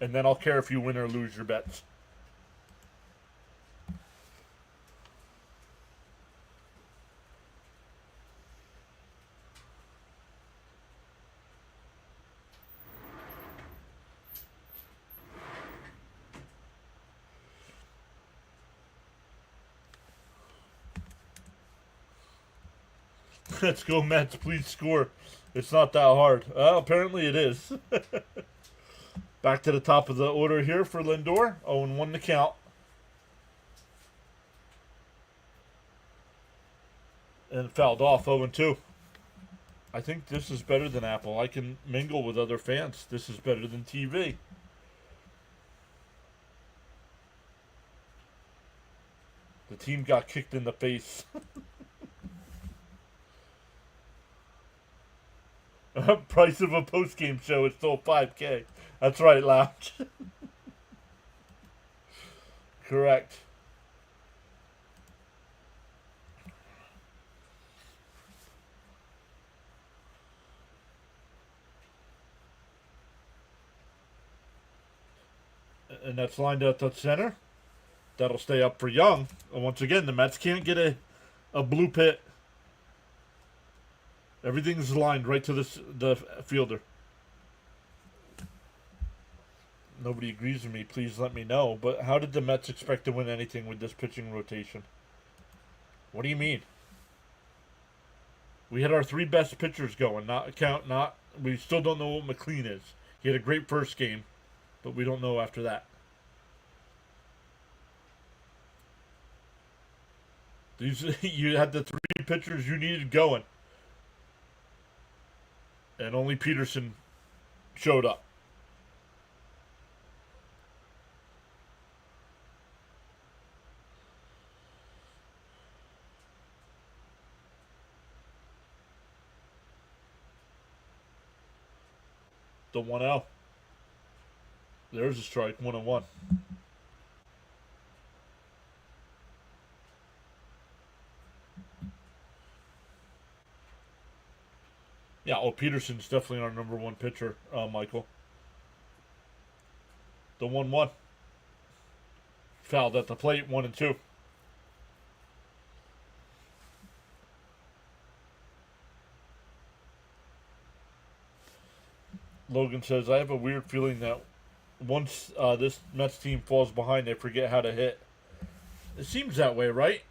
And then I'll care if you win or lose your bets. Let's go, Mets. Please score. It's not that hard. Well, apparently it is. Back to the top of the order here for Lindor. 0-1 to count. And fouled off 0-2. I think this is better than Apple. I can mingle with other fans. This is better than TV. The team got kicked in the face. Price of a post-game show is still $5K. That's right, Lounge. Correct. And that's lined out to center. That'll stay up for Young. And once again, the Mets can't get a blue pit Everything's aligned right to the fielder. Nobody agrees with me. Please let me know. But how did the Mets expect to win anything with this pitching rotation? What do you mean? We had our 3 best pitchers going. We still don't know what McLean is. He had a great first game, but we don't know after that. You had the 3 pitchers you needed going, and only Peterson showed up. The 1-0. There's a strike. 1-1. Yeah, Peterson's definitely our number 1 pitcher, Michael. The 1-1. Fouled at the plate, 1-2. Logan says, I have a weird feeling that once this Mets team falls behind, they forget how to hit. It seems that way, right?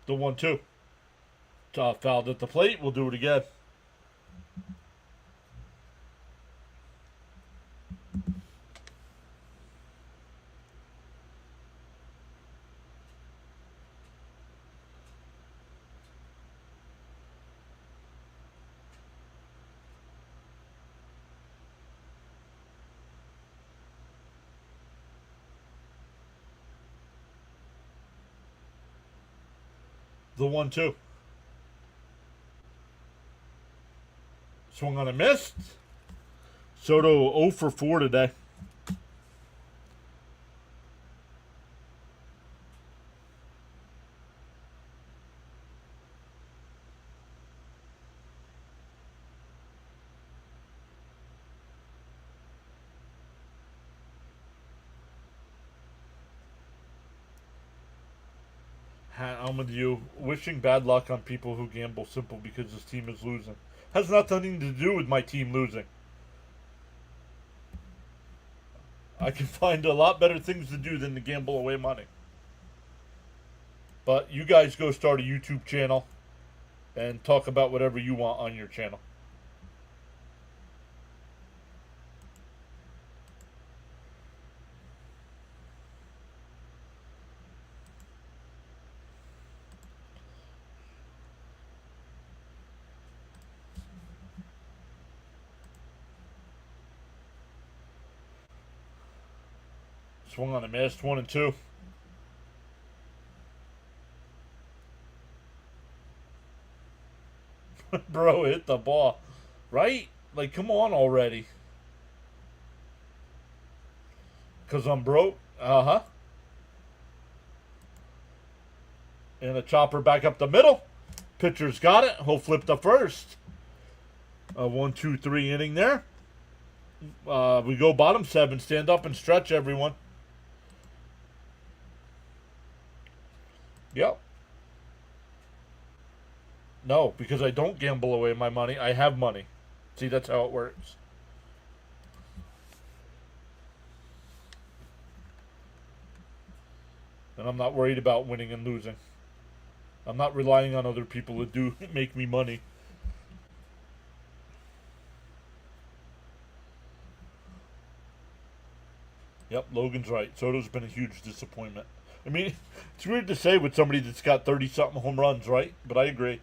The 1-2. Fouled at the plate. We'll do it again. The 1-2. Swung on a miss. Soto 0 for 4 today. I'm with you. Wishing bad luck on people who gamble simple because this team is losing. Has nothing to do with my team losing. I can find a lot better things to do than to gamble away money. But you guys go start a YouTube channel and talk about whatever you want on your channel. Swung on a miss, 1-2. Bro, hit the ball. Right? Like, come on already. Because I'm broke? Uh-huh. And a chopper back up the middle. Pitcher's got it. He'll flip the first. 1-2-3 inning there. We go bottom 7. Stand up and stretch, everyone. Yep. No, because I don't gamble away my money. I have money. See, that's how it works. And I'm not worried about winning and losing. I'm not relying on other people to do make me money. Yep, Logan's right. Soto's been a huge disappointment. I mean, it's weird to say with somebody that's got 30-something home runs, right? But I agree.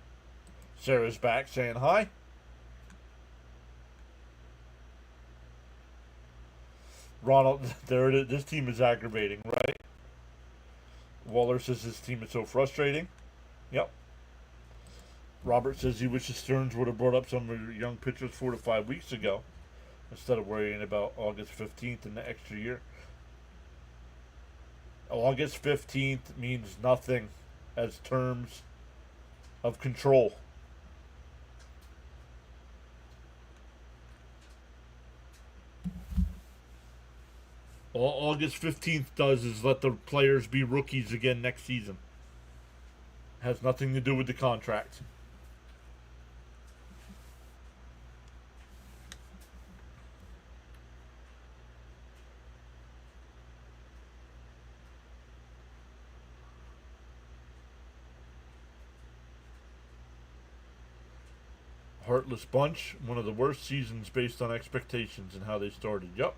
Sarah's back saying hi. Ronald, there it is. This team is aggravating, right? Waller says his team is so frustrating. Yep. Robert says he wishes Stearns would have brought up some of your young pitchers 4 to 5 weeks ago instead of worrying about August 15th and the extra year. August 15th means nothing as terms of control. All August 15th does is let the players be rookies again next season. Has nothing to do with the contract. Heartless bunch. One of the worst seasons based on expectations and how they started. Yep.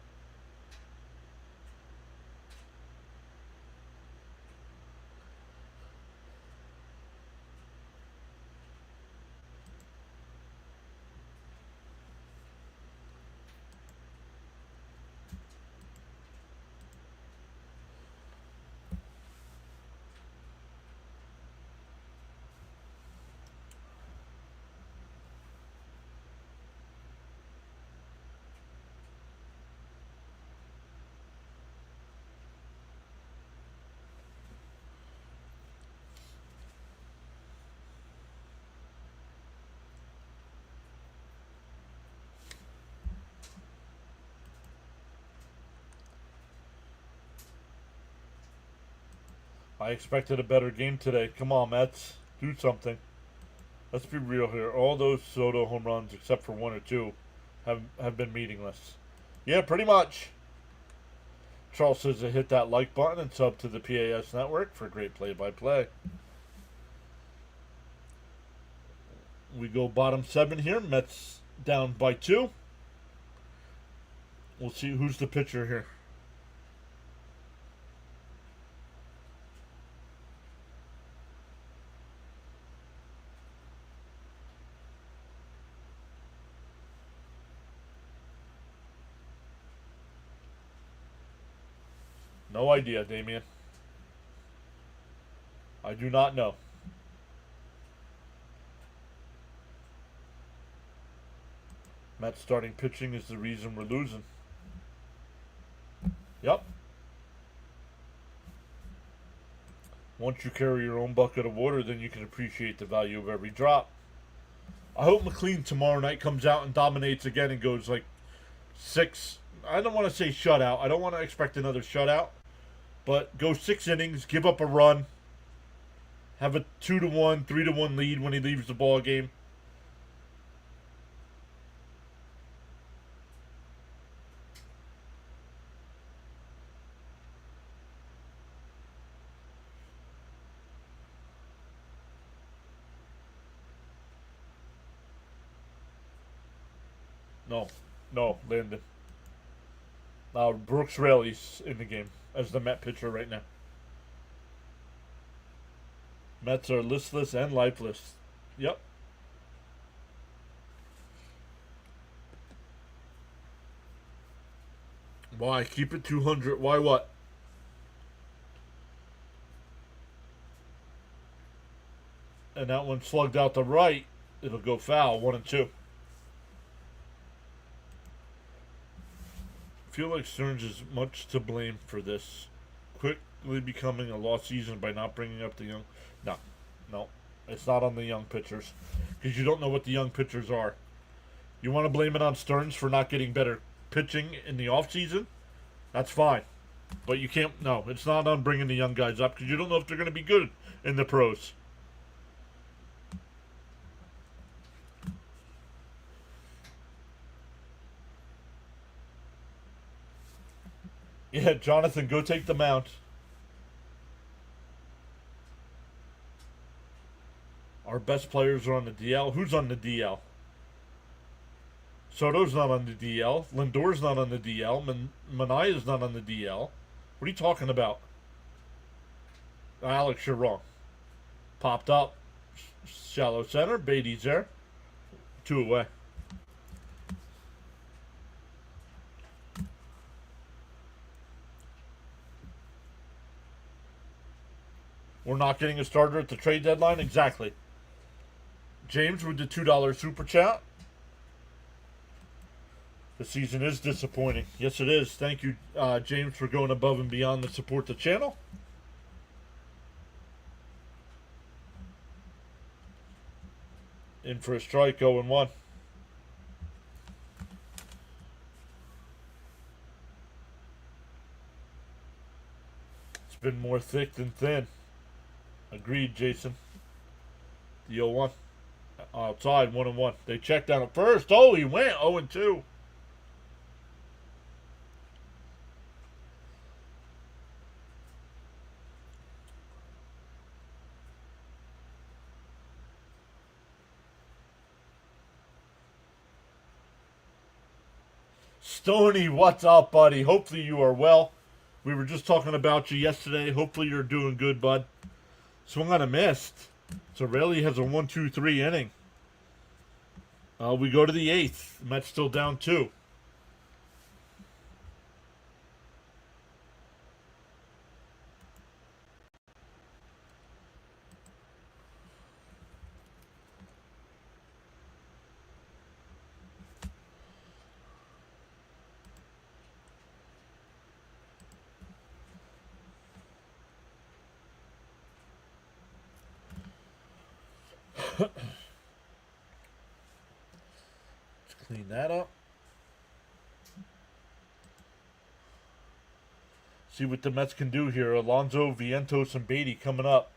I expected a better game today. Come on, Mets. Do something. Let's be real here. All those Soto home runs, except for one or two, have been meaningless. Yeah, pretty much. Charles says to hit that like button and sub to the PAS network for great play-by-play. We go bottom 7 here. Mets down by 2. We'll see who's the pitcher here. No idea, Damien. I do not know. Mets starting pitching is the reason we're losing. Yep. Once you carry your own bucket of water, then you can appreciate the value of every drop. I hope McLean tomorrow night comes out and dominates again and goes like 6. I don't want to say shutout. I don't want to expect another shutout. But go 6 innings, give up a run, have a 2-1, 3-1 lead when he leaves the ball game. No, Landon. Brooks Raley's in the game as the Met pitcher right now. Mets are listless and lifeless. Yep. Why? Keep it 200. Why what? And that one slugged out the right. It'll go foul. 1-2. I feel like Stearns is much to blame for this. Quickly becoming a lost season by not bringing up the young. No. It's not on the young pitchers. Because you don't know what the young pitchers are. You want to blame it on Stearns for not getting better pitching in the offseason? That's fine. But you can't. No, it's not on bringing the young guys up because you don't know if they're going to be good in the pros. Yeah, Jonathan, go take the mound. Our best players are on the DL. Who's on the DL? Soto's not on the DL. Lindor's not on the DL. Manaya's not on the DL. What are you talking about? Alex, you're wrong. Popped up. Shallow center. Beatty's there. 2 away. We're not getting a starter at the trade deadline? Exactly. James with the $2 super chat. The season is disappointing. Yes, it is. Thank you, James, for going above and beyond to support the channel. In for a strike, 0-1. been more thick than thin. Agreed, Jason. The 0-1. Outside, 1-1. They checked down at first. Oh, he went 0-2. Stoney, what's up, buddy? Hopefully you are well. We were just talking about you yesterday. Hopefully you're doing good, bud. Swung on a missed. So Rayleigh has a 1-2-3 inning. We go to the 8th. Mets still down 2. Let's clean that up. See what the Mets can do here. Alonso, Vientos, and Beatty coming up.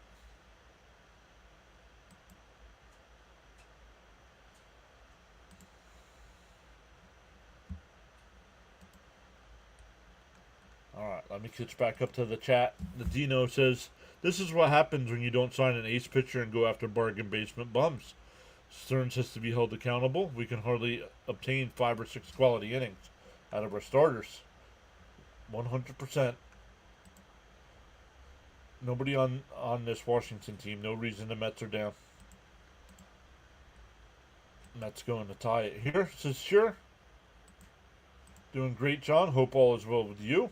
Alright, let me catch back up to the chat. The Dino says, this is what happens when you don't sign an ace pitcher and go after bargain basement bums. Stearns has to be held accountable. We can hardly obtain 5 or 6 quality innings out of our starters. 100%. Nobody on this Washington team. No reason the Mets are down. Mets going to tie it here. Says, sure. Doing great, John. Hope all is well with you.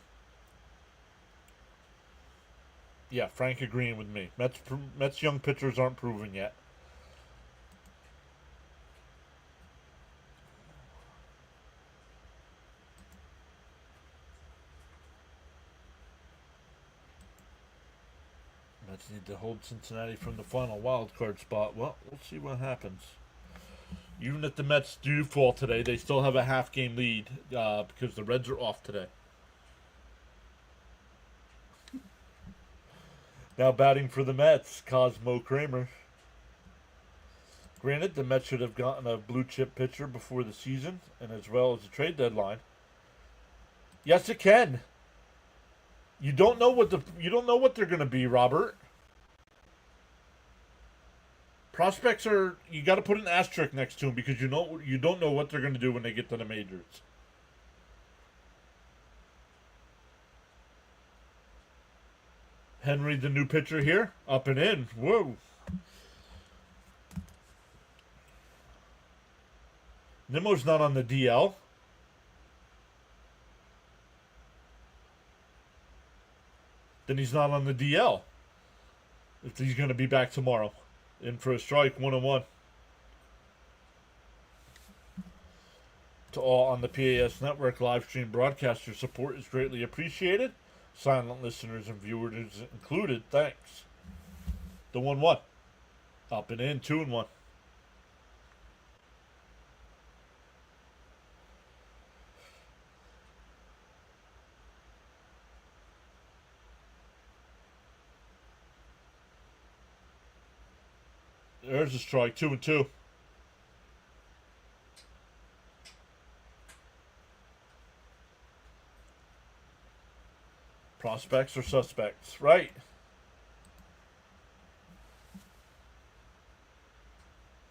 Yeah, Frank agreeing with me. Mets young pitchers aren't proven yet. Mets need to hold Cincinnati from the final wild card spot. Well, we'll see what happens. Even if the Mets do fall today, they still have a half-game lead because the Reds are off today. Now batting for the Mets, Cosmo Kramer. Granted, the Mets should have gotten a blue-chip pitcher before the season, and as well as the trade deadline. Yes, it can. You don't know what they're going to be, Robert. Prospects are, you got to put an asterisk next to them because you don't know what they're going to do when they get to the majors. Henry, the new pitcher here, up and in. Whoa. Nimmo's not on the DL. Then he's not on the DL. If he's going to be back tomorrow. In for a strike, 1-1. To all on the PAS Network live stream broadcast, your support is greatly appreciated. Silent listeners and viewers included, thanks. The 1-1. Up and in, 2-1. There's a strike, 2-2. Prospects or suspects, right?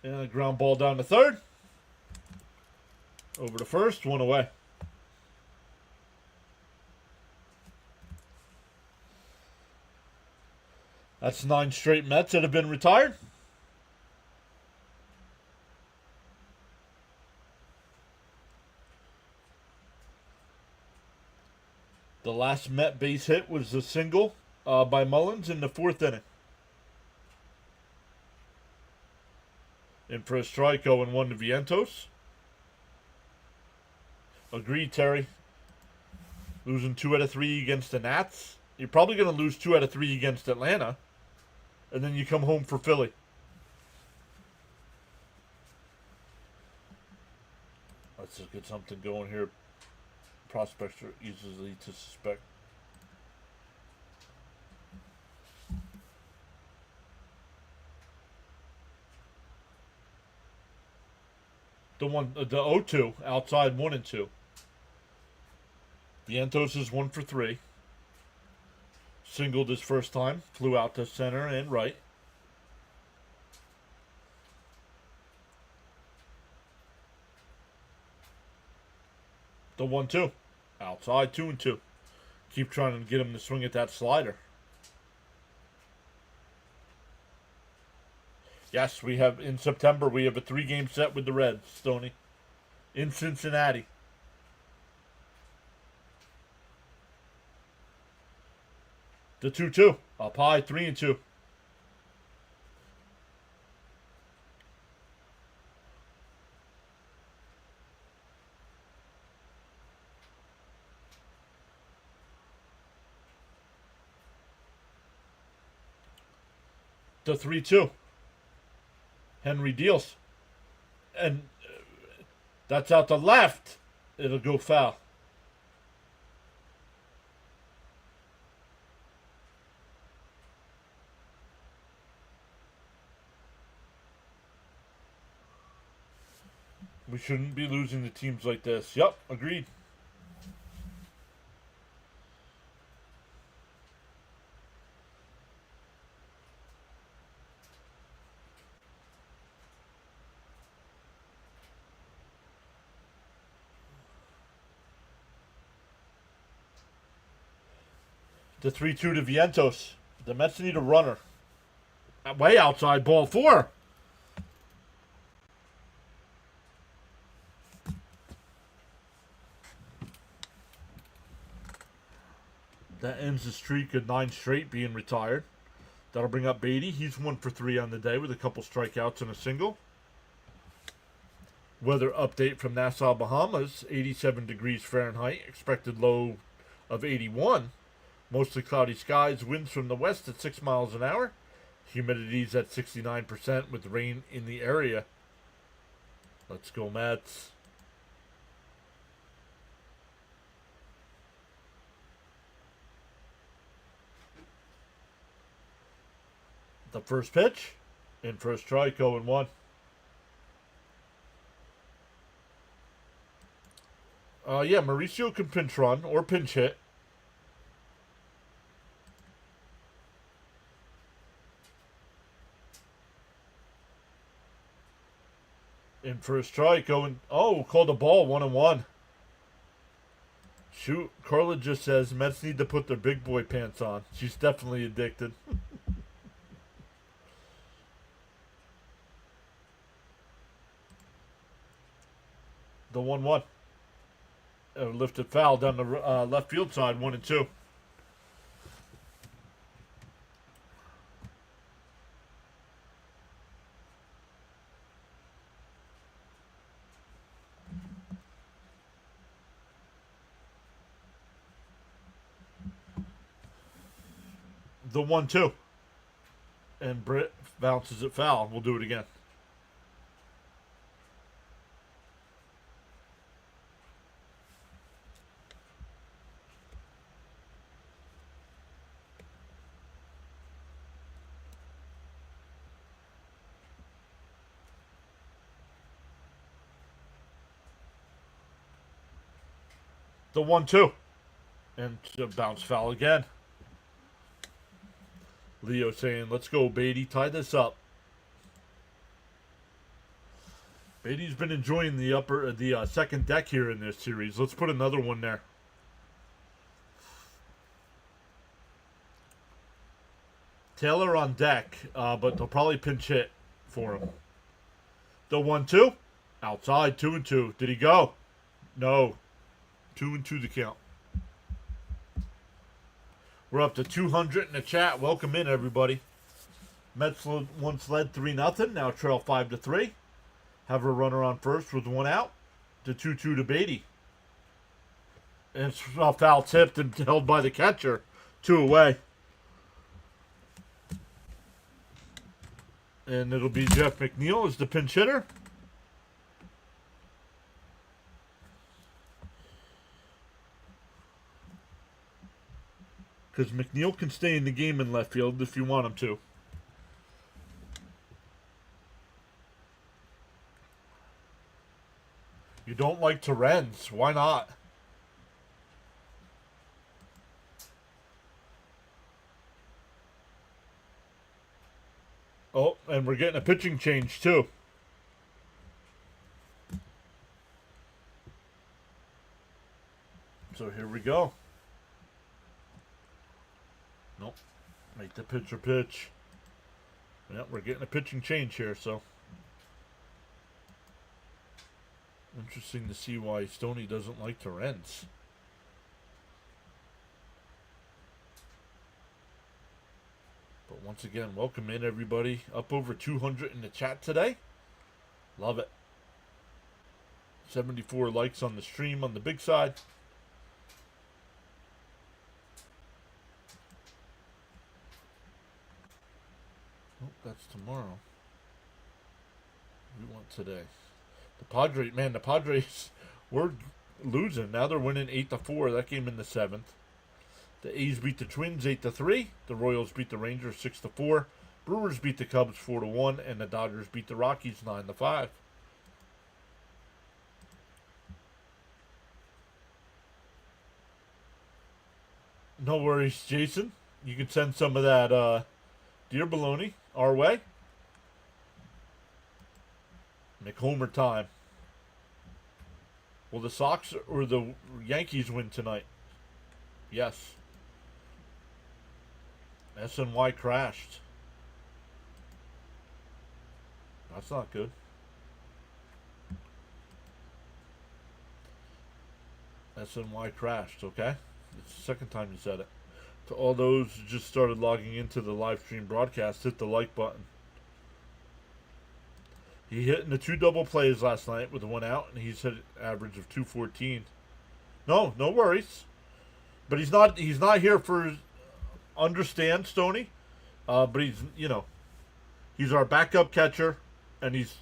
And a ground ball down to third. Over to first, 1 away. That's 9 straight Mets that have been retired. The last Met base hit was a single by Mullins in the 4th inning. In for a strike, 0-1 to Vientos. Agreed, Terry. Losing 2 out of 3 against the Nats. You're probably going to lose 2 out of 3 against Atlanta. And then you come home for Philly. Let's just get something going here. Prospects are easily to suspect. The 0-2 outside 1 and 2. Vientos is 1 for 3. Singled his first time, flew out to center and right. The 1-2 outside 2 and 2. Keep trying to get him to swing at that slider. Yes, we have in September. We have a 3-game set with the Reds, Stoney, in Cincinnati. The 2-2 up high 3 and 2. The 3-2. Henry deals. And that's out to left. It'll go foul. We shouldn't be losing to teams like this. Yep, agreed. The 3-2 to Vientos. The Mets need a runner. Way outside, ball 4. That ends the streak of 9 straight being retired. That'll bring up Beatty. He's 1 for 3 on the day with a couple strikeouts and a single. Weather update from Nassau, Bahamas. 87 degrees Fahrenheit. Expected low of 81. Mostly cloudy skies. Winds from the west at 6 miles an hour. Humidity's at 69% with rain in the area. Let's go, Mets. The first pitch. In first strike, 0-1. Yeah, Mauricio can pinch run or pinch hit. In first strike, going. Oh, called a ball, 1-1. Shoot, Carla just says Mets need to put their big boy pants on. She's definitely addicted. The 1-1. Lifted foul down the left field side, 1 and 2. The 1-2. And Britt bounces it foul. We'll do it again. The 1-2. And bounce foul again. Leo saying, let's go, Beatty. Tie this up. Beatty's been enjoying the second deck here in this series. Let's put another one there. Taylor on deck, but they'll probably pinch hit for him. The 1-2. Outside, 2 and 2. Did he go? No. 2 and 2 the count. We're up to 200 in the chat. Welcome in, everybody. Mets once led 3-0. Now trail 5-3. Have a runner on first with 1 out. The 2-2 to Beatty. And it's foul tipped and held by the catcher. 2 away. And it'll be Jeff McNeil as the pinch hitter. Because McNeil can stay in the game in left field if you want him to. You don't like Terrens. Why not? Oh, and we're getting a pitching change, too. So here we go. Nope. Make the pitcher pitch. Yep, we're getting a pitching change here, so. Interesting to see why Stoney doesn't like Terrens. But once again, welcome in everybody. Up over 200 in the chat today. Love it. 74 likes on the stream on the big side. Oh, that's tomorrow. We want today. The Padres were losing. Now they're winning 8-4. That game in the 7th. The A's beat the Twins 8-3. The Royals beat the Rangers 6-4. Brewers beat the Cubs 4-1, and the Dodgers beat the Rockies 9-5. No worries, Jason. You can send some of that deer bologna our way. Make homer time. Will the Sox or the Yankees win tonight? Yes. SNY crashed. That's not good. SNY crashed, okay? It's the second time you said it. To all those who just started logging into the live stream broadcast, hit the like button. He hit in the 2 double plays last night with 1 out, and he's hit an average of 214. No worries. But he's not here for understand, Stoney. But he's our backup catcher, and he's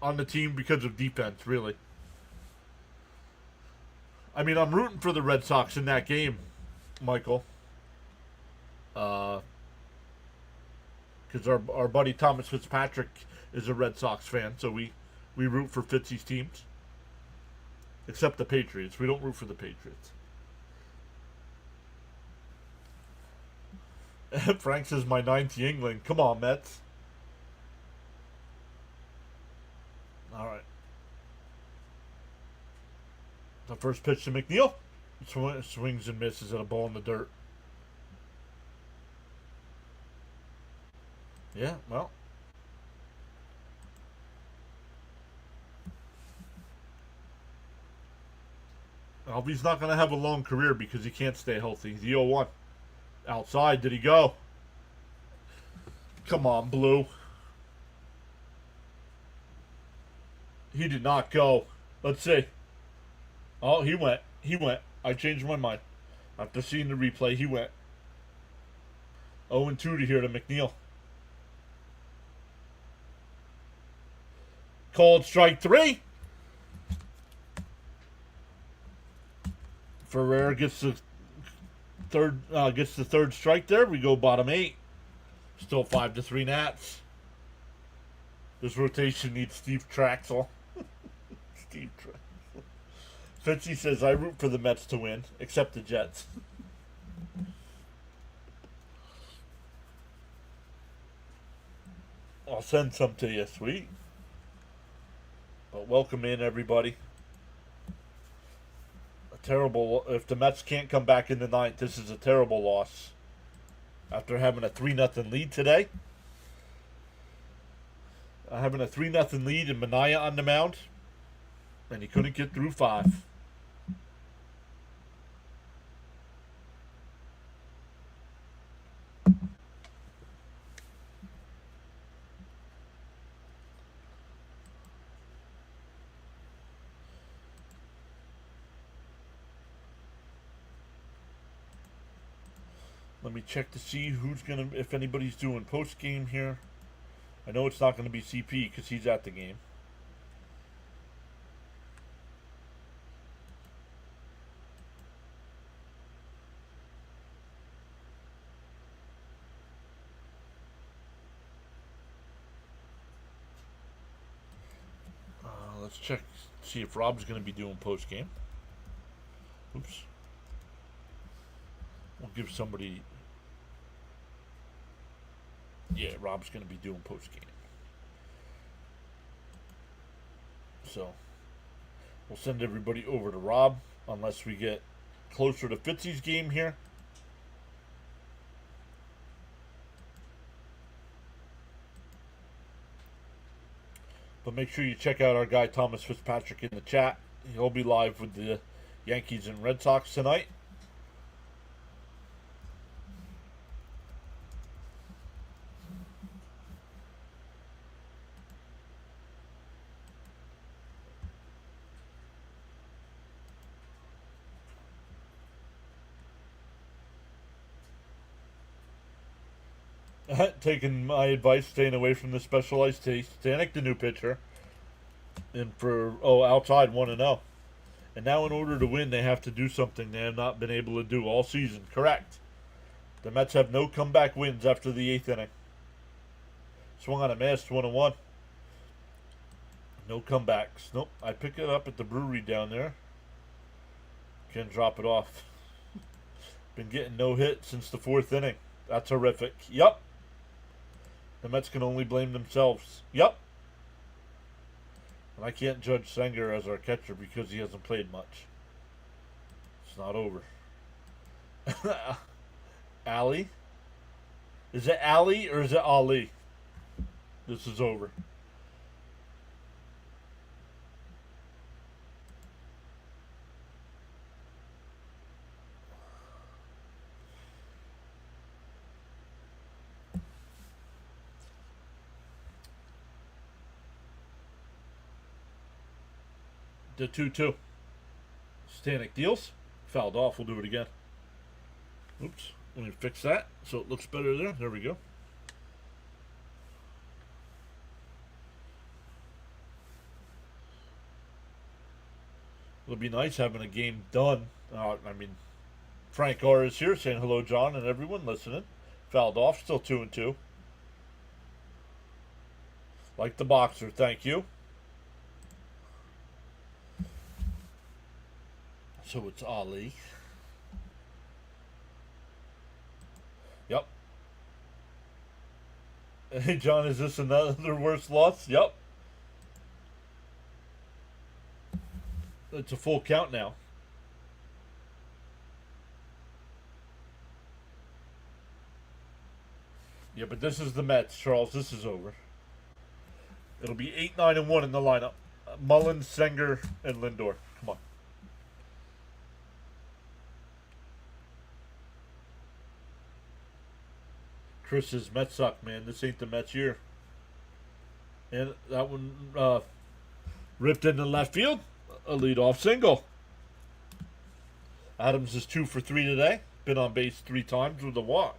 on the team because of defense, really. I mean, I'm rooting for the Red Sox in that game, Michael. Because our buddy Thomas Fitzpatrick is a Red Sox fan, so we root for Fitzy's teams. Except the Patriots. We don't root for the Patriots. Frank says my 9th Yingling. Come on, Mets. All right. The first pitch to McNeil. Swings and misses at a ball in the dirt. Yeah, well. Alvy's not going to have a long career because he can't stay healthy. The 0-1. Outside, did he go? Come on, Blue. He did not go. Let's see. Oh, he went. I changed my mind. After seeing the replay, he went. 0-2 to here to McNeil. Called strike 3. Ferrer gets the third strike there. We go bottom 8. Still 5-3 Nats. This rotation needs Steve Traxel. Steve Traxel. Fitzy says, I root for the Mets to win, except the Jets. I'll send some to you, sweet. But welcome in, everybody. Terrible. If the Mets can't come back in the 9th, this is a terrible loss. After having a 3-0 lead today. Having a 3-0 lead and Minaya on the mound. And he couldn't get through 5. Let me check to see if anybody's doing post game here. I know it's not going to be CP because he's at the game. Let's check, see if Rob's going to be doing post game. Oops. We'll give somebody. Yeah, Rob's going to be doing post game. So we'll send everybody over to Rob unless we get closer to Fitzy's game here. But make sure you check out our guy Thomas Fitzpatrick in the chat. He'll be live with the Yankees and Red Sox tonight. Taking my advice, staying away from the specialized taste. Stanek, the new pitcher. And for, outside 1-0. And now in order to win, they have to do something they have not been able to do all season. Correct. The Mets have no comeback wins after the 8th inning. Swung on a miss, 1-1. No comebacks. Nope. I pick it up at the brewery down there. Can't drop it off. Been getting no hit since the 4th inning. That's horrific. Yup. The Mets can only blame themselves. Yup. And I can't judge Sanger as our catcher because he hasn't played much. It's not over. Ali? Is it Ali or is it Ali? This is over. The 2-2. Stanek deals. Fouled off. We'll do it again. Oops. Let me fix that so it looks better there. There we go. It'll be nice having a game done. Frank R is here saying hello, John, and everyone listening. Fouled off. Still 2-2. Like the boxer. Thank you. So it's Ali. Yep. Hey, John, is this another worse loss? Yep. It's a full count now. Yeah, but this is the Mets, Charles. This is over. It'll be 8-9-1 in the lineup. Mullins, Sanger, and Lindor. Come on. Chris says, Mets suck, man. This ain't the Mets year. And that one ripped into left field. A leadoff single. Adams is 2 for 3 today. Been on base 3 times with a walk.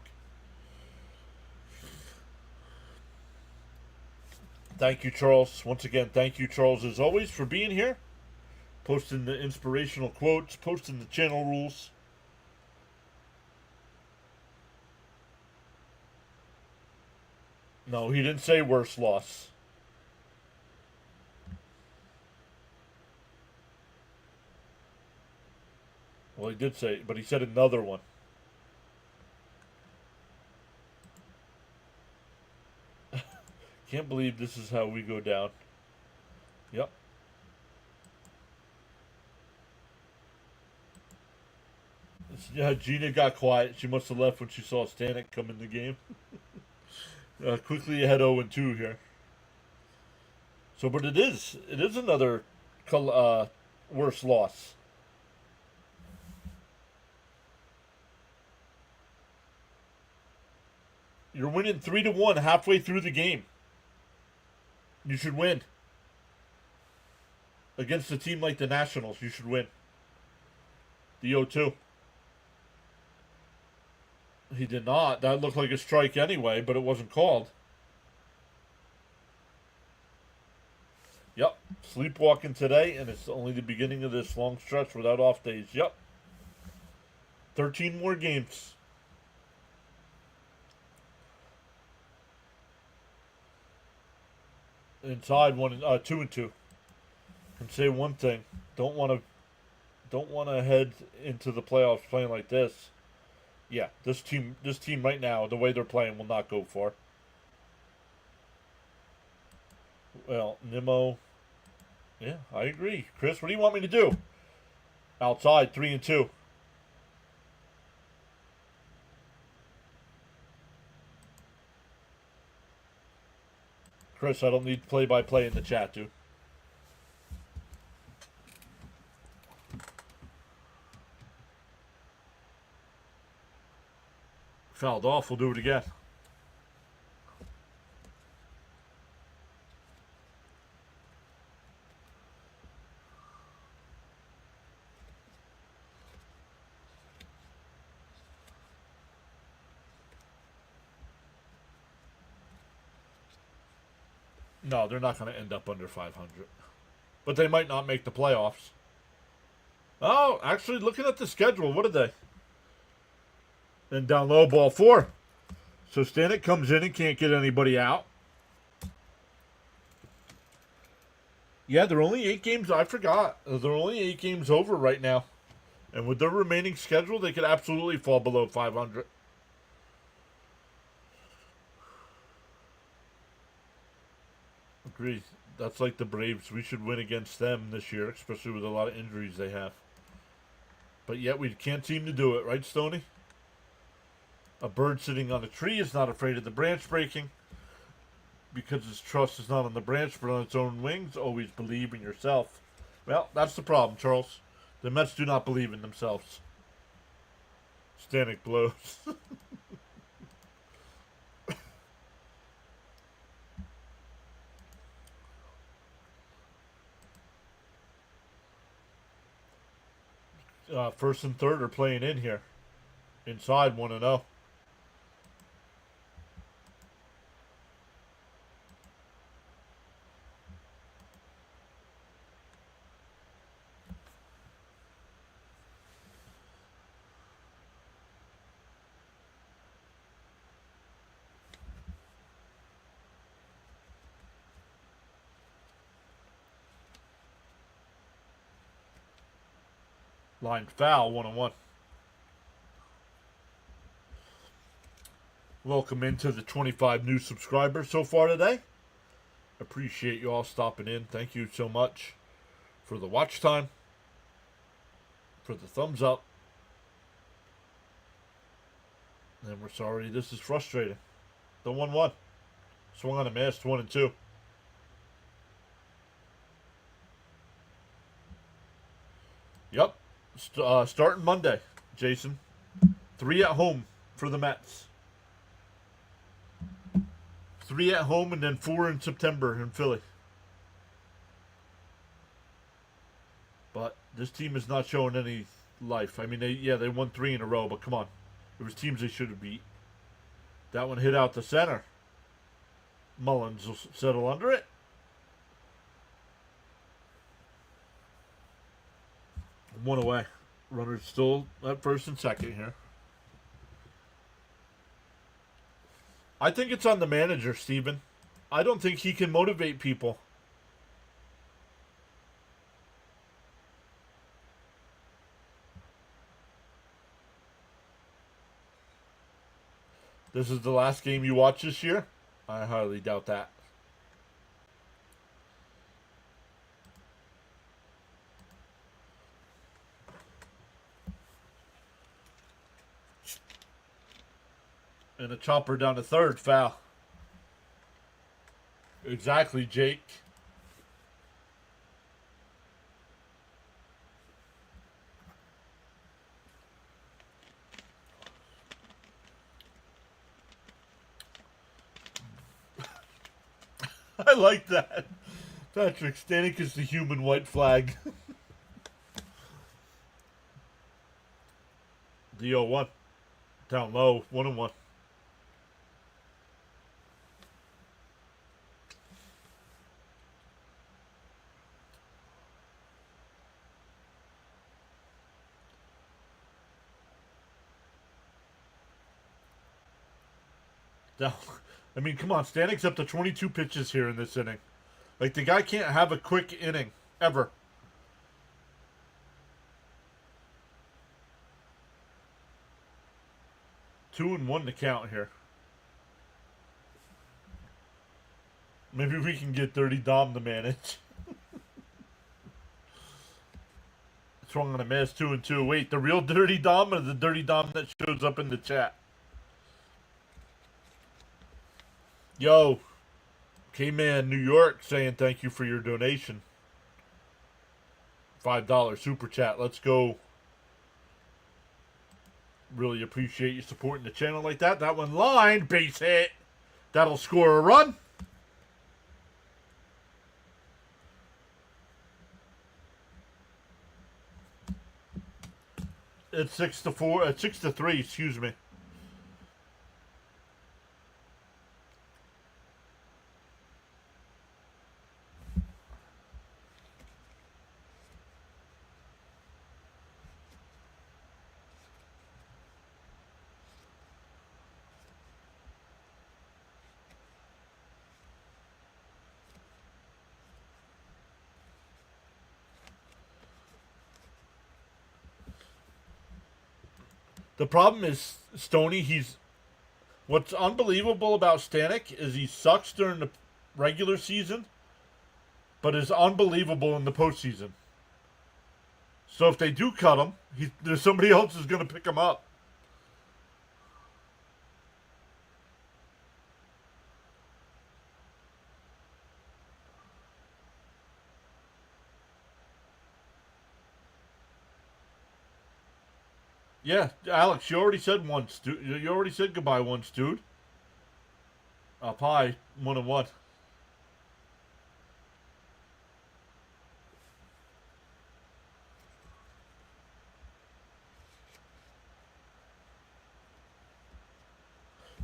Thank you, Charles. Once again, thank you, Charles, as always, for being here. Posting the inspirational quotes. Posting the channel rules. No, he didn't say worse loss. Well, he did say, but he said another one. Can't believe this is how we go down. Yep. Yeah, Gina got quiet. She must have left when she saw Stanek come in the game. Quickly ahead 0-2 here. So, but it is another worse loss. You're winning 3-1 halfway through the game. You should win. Against a team like the Nationals, you should win. The 0-2. He did not. That looked like a strike anyway, but it wasn't called. Yep. Sleepwalking today, and it's only the beginning of this long stretch without off days. Yep. 13 more games. Inside 2-2. And say one thing: don't want to head into the playoffs playing like this. Yeah, this team right now, the way they're playing, will not go far. Well, Nimmo, yeah, I agree. Chris, what do you want me to do? Outside, 3-2. Chris, I don't need play-by-play in the chat, dude. Fouled off. We'll do it again. No, they're not going to end up under 500. But they might not make the playoffs. Oh, actually, looking at the schedule, what are they? And down low, ball 4. So Stanek comes in and can't get anybody out. Yeah, they're only 8 games. I forgot. They're only 8 games over right now. And with their remaining schedule, they could absolutely fall below 500. Agreed. That's like the Braves. We should win against them this year, especially with a lot of injuries they have. But yet we can't seem to do it, right, Stoney? A bird sitting on a tree is not afraid of the branch breaking because its trust is not on the branch but on its own wings. Always believe in yourself. Well, that's the problem, Charles. The Mets do not believe in themselves. Stanek blows. First and third are playing in here. Inside 1-0. Line foul, 1-1. Welcome into the 25 new subscribers so far today. Appreciate you all stopping in. Thank you so much for the watch time, for the thumbs up. And we're sorry this is frustrating. The 1-1. Swung on a miss, 1-2. Yep. Starting Monday, Jason. 3 at home for the Mets. 3 at home and then 4 in September in Philly. But this team is not showing any life. I mean, they won 3 in a row, but come on. It was teams they should have beat. That one hit out the center. Mullins will settle under it. One away. Runners still at first and second here. I think it's on the manager, Steven. I don't think he can motivate people. This is the last game you watch this year? I highly doubt that. And a chopper down to third, foul. Exactly, Jake. I like that. Patrick, Stanek is the human white flag. The 0-1. Down low, 1-1. No. I mean, come on. Stanek's up to 22 pitches here in this inning. Like, the guy can't have a quick inning ever. Two and one to count here. Maybe we can get Dirty Dom to manage. Swung on a miss, 2 and 2. Wait, the real Dirty Dom or the Dirty Dom that shows up in the chat? Yo, K-Man New York saying thank you for your donation. $5 super chat. Let's go. Really appreciate you supporting the channel like that. That one line, base hit. That'll score a run. It's 6-4. 6-3. Excuse me. The problem is Stoney. What's unbelievable about Stanek is he sucks during the regular season, but is unbelievable in the postseason. So if they do cut him, there's somebody else who's going to pick him up. Yeah, Alex, you already said once, dude. You already said goodbye once, dude. Up high, 1 and 1.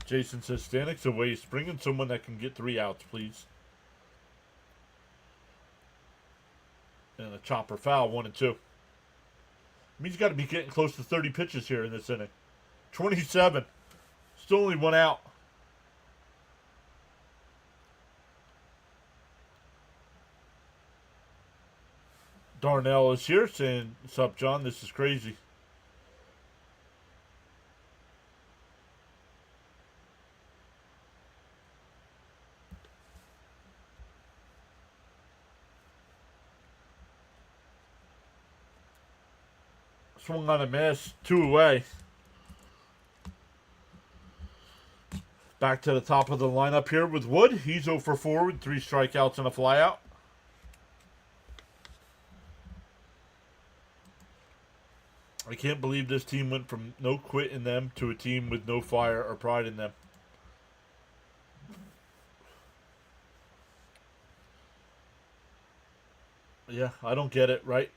Jason says Stanek's a waste. Bring in someone that can get 3 outs, please. And a chopper foul, 1 and 2. I mean, he's got to be getting close to 30 pitches here in this inning. 27. Still only 1 out. Darnell is here saying, "What's up, John? This is crazy." Swung on a miss. 2 away. Back to the top of the lineup here with Wood. He's 0 for 4 with 3 strikeouts and a flyout. I can't believe this team went from no quit in them to a team with no fire or pride in them. Yeah, I don't get it, right?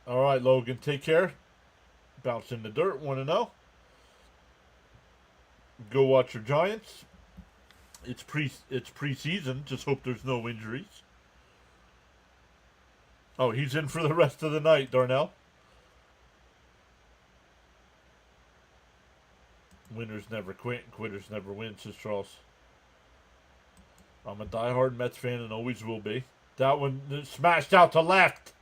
All right, Logan, take care. Bounce in the dirt, 1-0. Go watch your Giants. It's preseason. Just hope there's no injuries. Oh, he's in for the rest of the night, Darnell. Winners never quit and quitters never win, says Charles. I'm a diehard Mets fan and always will be. That one smashed out to left.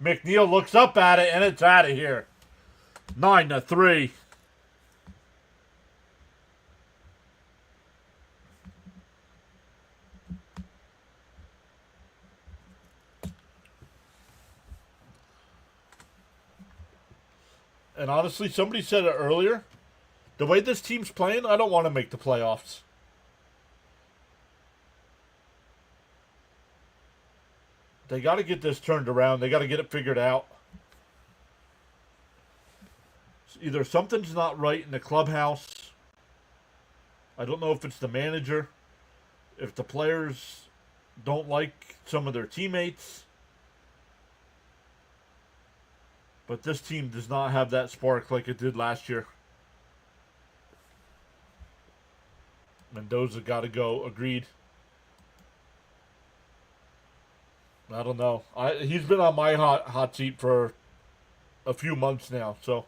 McNeil looks up at it and it's out of here. 9-3. And honestly, somebody said it earlier. The way this team's playing, I don't want to make the playoffs. They got to get this turned around. They got to get it figured out. Either something's not right in the clubhouse. I don't know if it's the manager. If the players don't like some of their teammates. But this team does not have that spark like it did last year. Mendoza got to go. Agreed. I don't know. He's been on my hot seat for a few months now, so.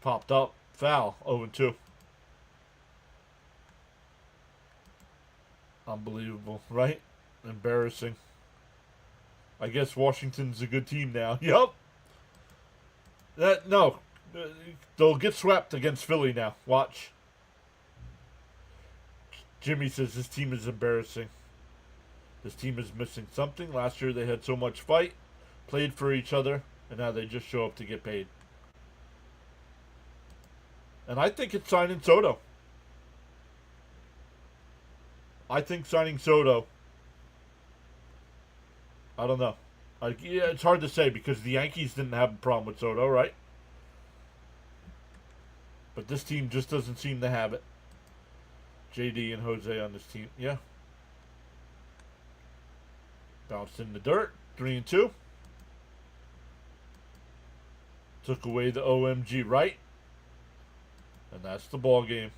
Popped up. Foul. 0-2. Unbelievable, right? Embarrassing. I guess Washington's a good team now. Yup. No. They'll get swept against Philly now. Watch. Jimmy says this team is embarrassing. This team is missing something. Last year they had so much fight, played for each other, and now they just show up to get paid. And I think it's signing Soto. I think signing Soto. I don't know. Yeah, it's hard to say because the Yankees didn't have a problem with Soto, right? But this team just doesn't seem to have it. JD and Jose on this team. Yeah. Bounced in the dirt. 3-2. Took away the OMG right. And that's the ball game.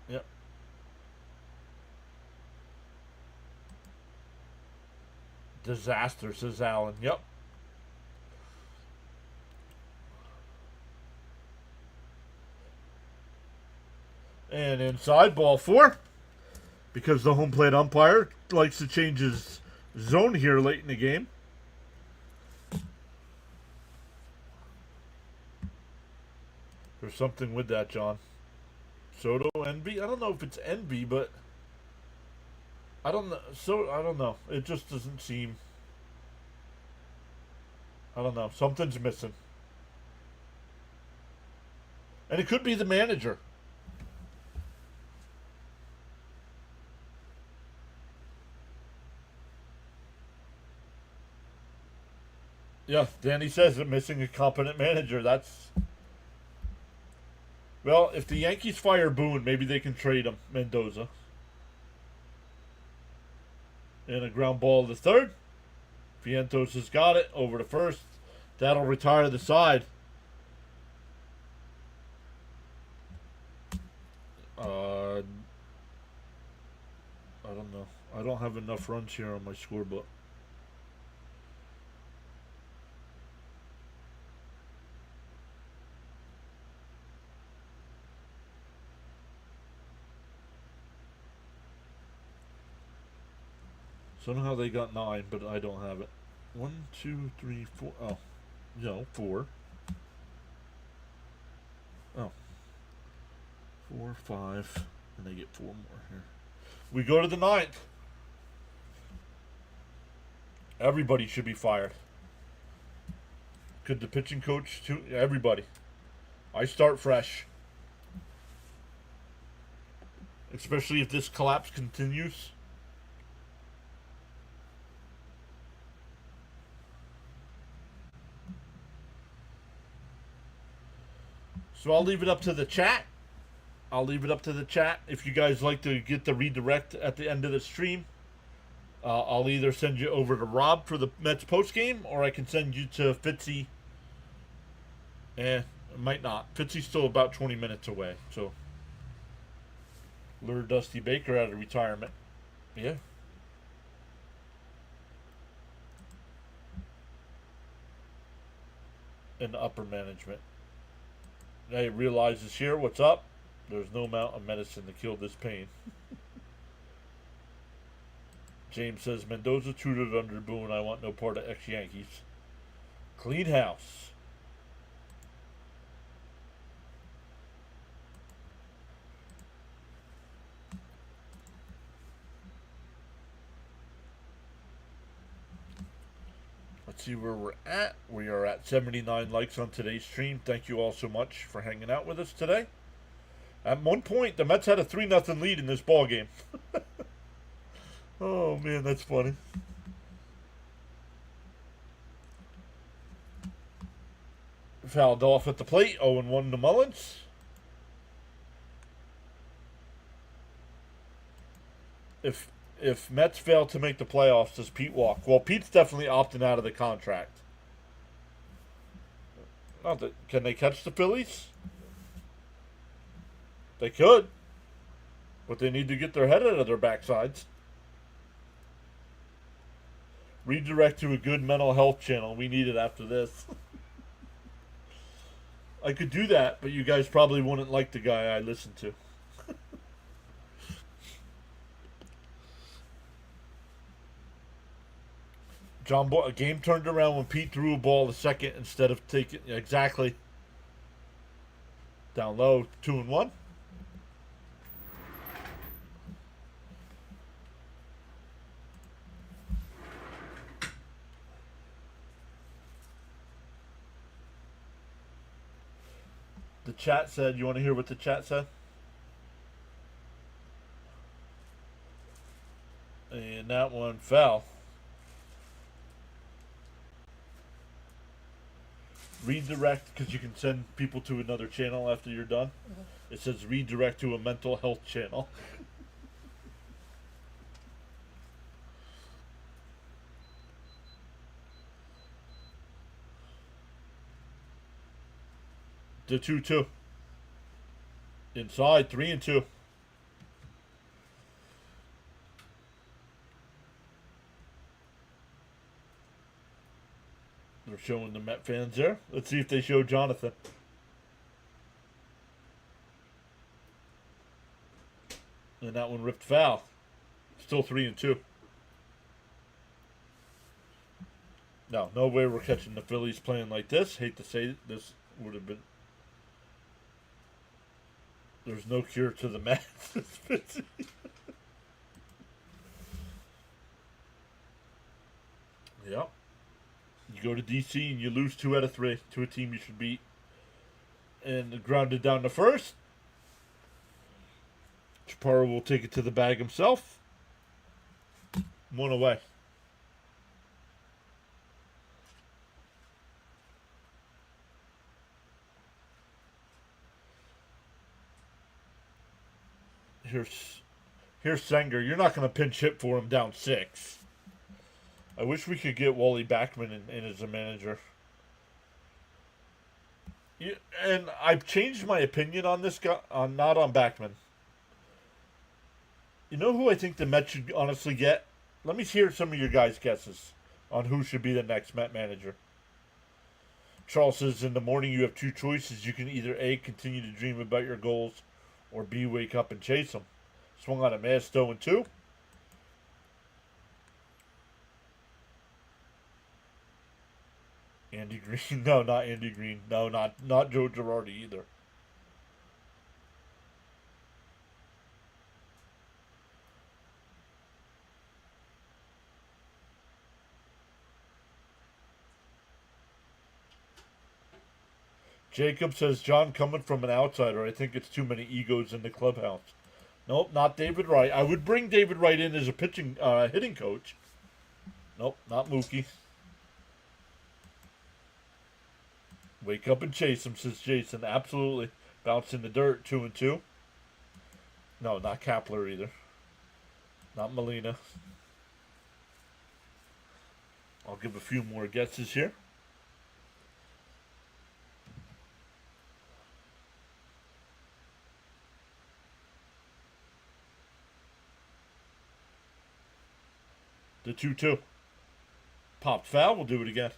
Yep. Disaster, says Allen. Yep. And inside, ball 4. Because the home plate umpire likes to change his zone here late in the game. There's something with that, John. Soto envy? I don't know if it's envy, but I don't know. I don't know. It just doesn't seem. I don't know. Something's missing. And it could be the manager. Yeah, Danny says it, missing a competent manager. That's. Well, if the Yankees fire Boone, maybe they can trade him, Mendoza. And a ground ball to third. Vientos has got it over to first. That'll retire the side. I don't know. I don't have enough runs here on my scorebook. Somehow they got 9, but I don't have it. 1, 2, 3, 4. Oh, no, 4. Oh, 4, 5, and they get 4 more here. We go to the 9th. Everybody should be fired. Could the pitching coach too? Everybody. I start fresh. Especially if this collapse continues. So I'll leave it up to the chat. If you guys like to get the redirect at the end of the stream, I'll either send you over to Rob for the Mets postgame, or I can send you to Fitzy. It might not. Fitzy's still about 20 minutes away, so lure Dusty Baker out of retirement. Yeah. And upper management. Now he realizes here, what's up? There's no amount of medicine to kill this pain. James says, Mendoza tutored under Boone. I want no part of ex-Yankees. Clean house. Let's see where we're at. We are at 79 likes on today's stream. Thank you all so much for hanging out with us today. At one point, the Mets had a 3-0 lead in this ball game. Oh, man, that's funny. Fouled off at the plate. 0-1 to Mullins. If Mets fail to make the playoffs, does Pete walk? Well, Pete's definitely opting out of the contract. Not that, can they catch the Phillies? They could. But they need to get their head out of their backsides. Redirect to a good mental health channel. We need it after this. I could do that, but you guys probably wouldn't like the guy I listen to. John Boy, a game turned around when Pete threw a ball a second instead of taking exactly down low, 2-1. The chat said, you want to hear what the chat said? And that one fell. Redirect, because you can send people to another channel after you're done. It says redirect to a mental health channel. The 2-2. Inside, 3-2. They're showing the Met fans there. Let's see if they show Jonathan. And that one ripped foul. Still 3-2. No way we're catching the Phillies playing like this. Hate to say it, this would have been. There's no cure to the Mets. Yep. You go to DC and you lose 2 out of 3 to a team you should beat. And grounded down to first. Chaparro will take it to the bag himself. 1 away. Here's Sanger. You're not going to pinch hit for him down 6. I wish we could get Wally Backman in as a manager. And I've changed my opinion on this guy, not on Backman. You know who I think the Mets should honestly get? Let me hear some of your guys' guesses on who should be the next Met manager. Charles says, in the morning you have 2 choices. You can either A, continue to dream about your goals, or B, wake up and chase them. Swung on a miss, 0-2. Andy Green. No, not Andy Green. No, not Joe Girardi either. Jacob says, John, coming from an outsider, I think it's too many egos in the clubhouse. Nope, not David Wright. I would bring David Wright in as a hitting coach. Nope, not Mookie. Wake up and chase him, says Jason. Absolutely. Bounce in the dirt, 2-2. No, not Kapler either. Not Molina. I'll give a few more guesses here. The 2-2. Popped foul. We'll do it again.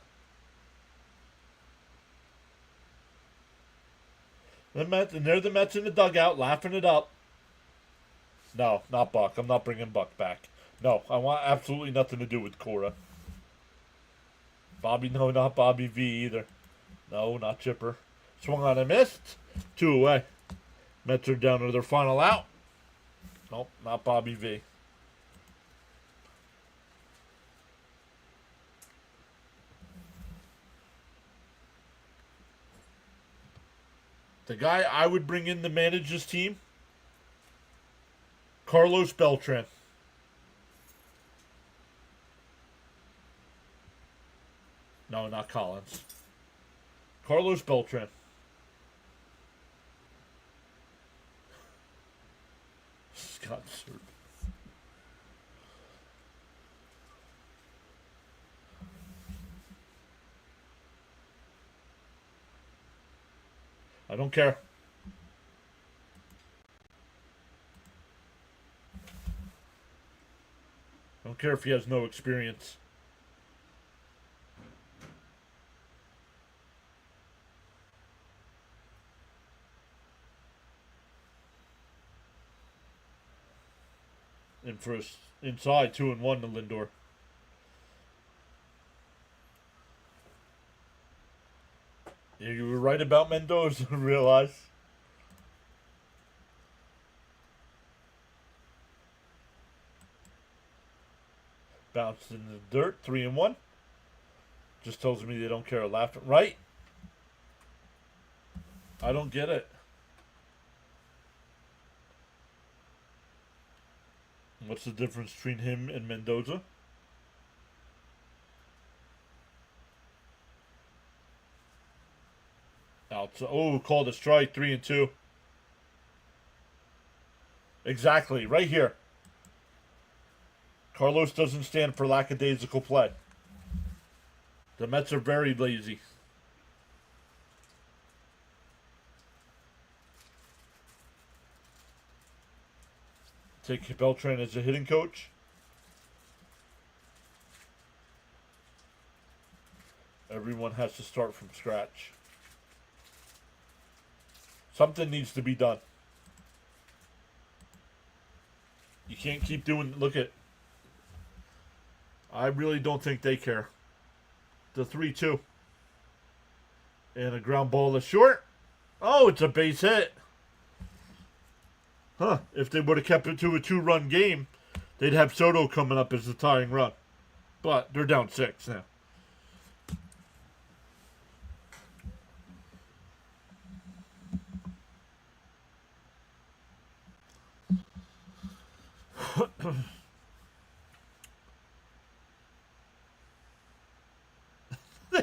The Mets, and they're the Mets in the dugout, laughing it up. No, not Buck. I'm not bringing Buck back. No, I want absolutely nothing to do with Cora. Bobby, no, not Bobby V either. No, not Chipper. Swung on and missed. 2 away. Mets are down to their final out. Nope, not Bobby V. The guy I would bring in to manage this team, Carlos Beltran. No, not Collins. Carlos Beltran. Scott Serb. I don't care. I don't care if he has no experience. And for inside 2-1 to Lindor. You were right about Mendoza, I realize. Bounced in the dirt, 3-1. Just tells me they don't care. Laughing, right? I don't get it. What's the difference between him and Mendoza? Outside. Oh, called a strike, 3-2. Exactly, right here. Carlos doesn't stand for lackadaisical play. The Mets are very lazy. Take Beltran as a hitting coach. Everyone has to start from scratch. Something needs to be done. You can't keep doing... Look at... I really don't think they care. The 3-2. And a ground ball to short. Oh, it's a base hit. Huh. If they would have kept it to a 2-run game, they'd have Soto coming up as the tying run. But they're down 6 now.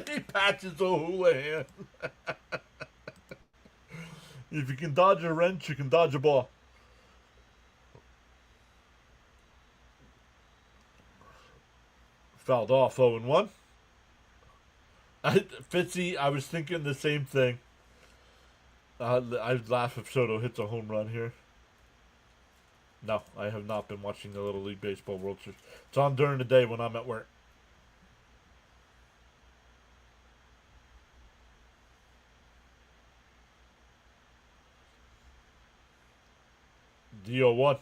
He patches O'Houlihan. If you can dodge a wrench, you can dodge a ball. Fouled off, 0-1. Fitzy, I was thinking the same thing. I'd laugh if Soto hits a home run here. No, I have not been watching the Little League Baseball World Series. It's on during the day when I'm at work. DO1.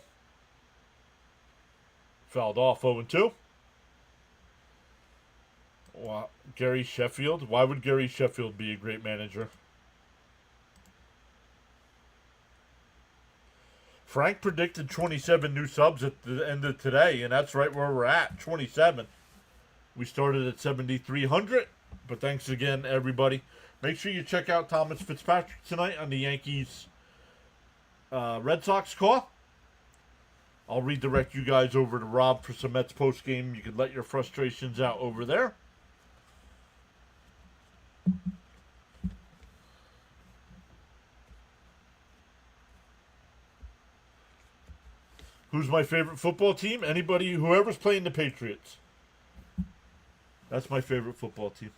Fouled off, 0-2. Wow. Gary Sheffield. Why would Gary Sheffield be a great manager? Frank predicted 27 new subs at the end of today, and that's right where we're at, 27. We started at 7,300, but thanks again, everybody. Make sure you check out Thomas Fitzpatrick tonight on the Yankees Red Sox call. I'll redirect you guys over to Rob for some Mets post game. You can let your frustrations out over there. Who's my favorite football team? Anybody, whoever's playing the Patriots. That's my favorite football team.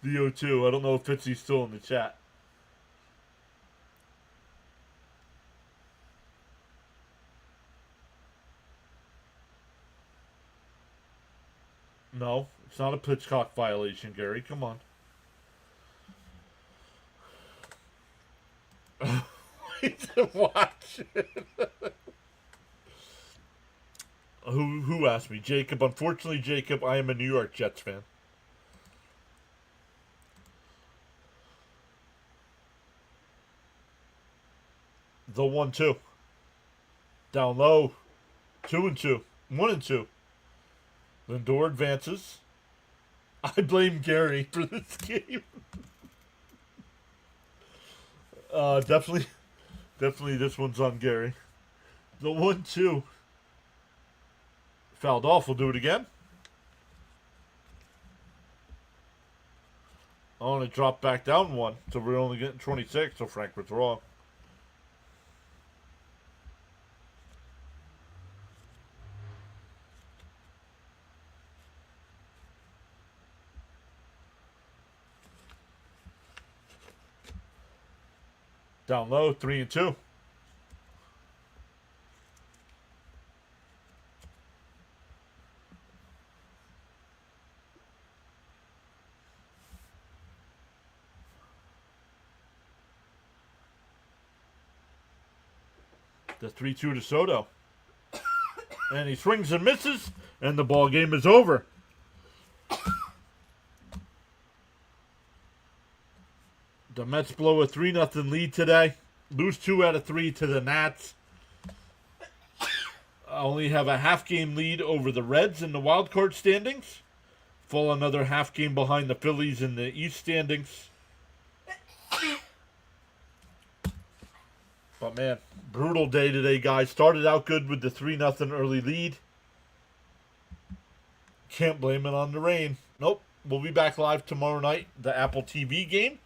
DO2. I don't know if Fitzy's still in the chat. No, it's not a pitch clock violation, Gary. Come on. Watch it. Who asked me? Jacob. Unfortunately, Jacob, I am a New York Jets fan. The 1-2. Down low. 2-2. 1-2. Lindor advances. I blame Gary for this game. Definitely this one's on Gary. The 1-2. Fouled off. We'll do it again. Oh, and it dropped back down 1. So we're only getting 26. So Frank was wrong. Down low, 3-2. The 3-2 to Soto. And he swings and misses, and the ball game is over. The Mets blow a 3-0 lead today. Lose 2 out of 3 to the Nats. Only have a half-game lead over the Reds in the wild card standings. Fall another half game behind the Phillies in the East standings. But man, brutal day today, guys. Started out good with the 3-0 early lead. Can't blame it on the rain. Nope. We'll be back live tomorrow night, the Apple TV game.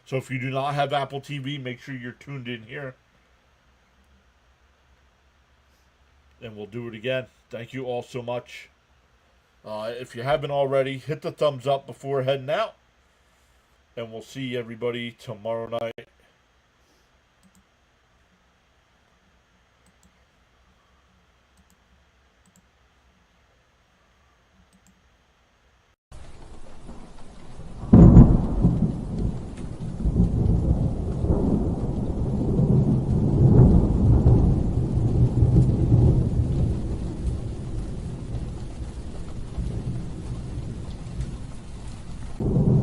So if you do not have Apple TV, make sure you're tuned in here. And we'll do it again. Thank you all so much. If you haven't already, hit the thumbs up before heading out. And we'll see everybody tomorrow night. You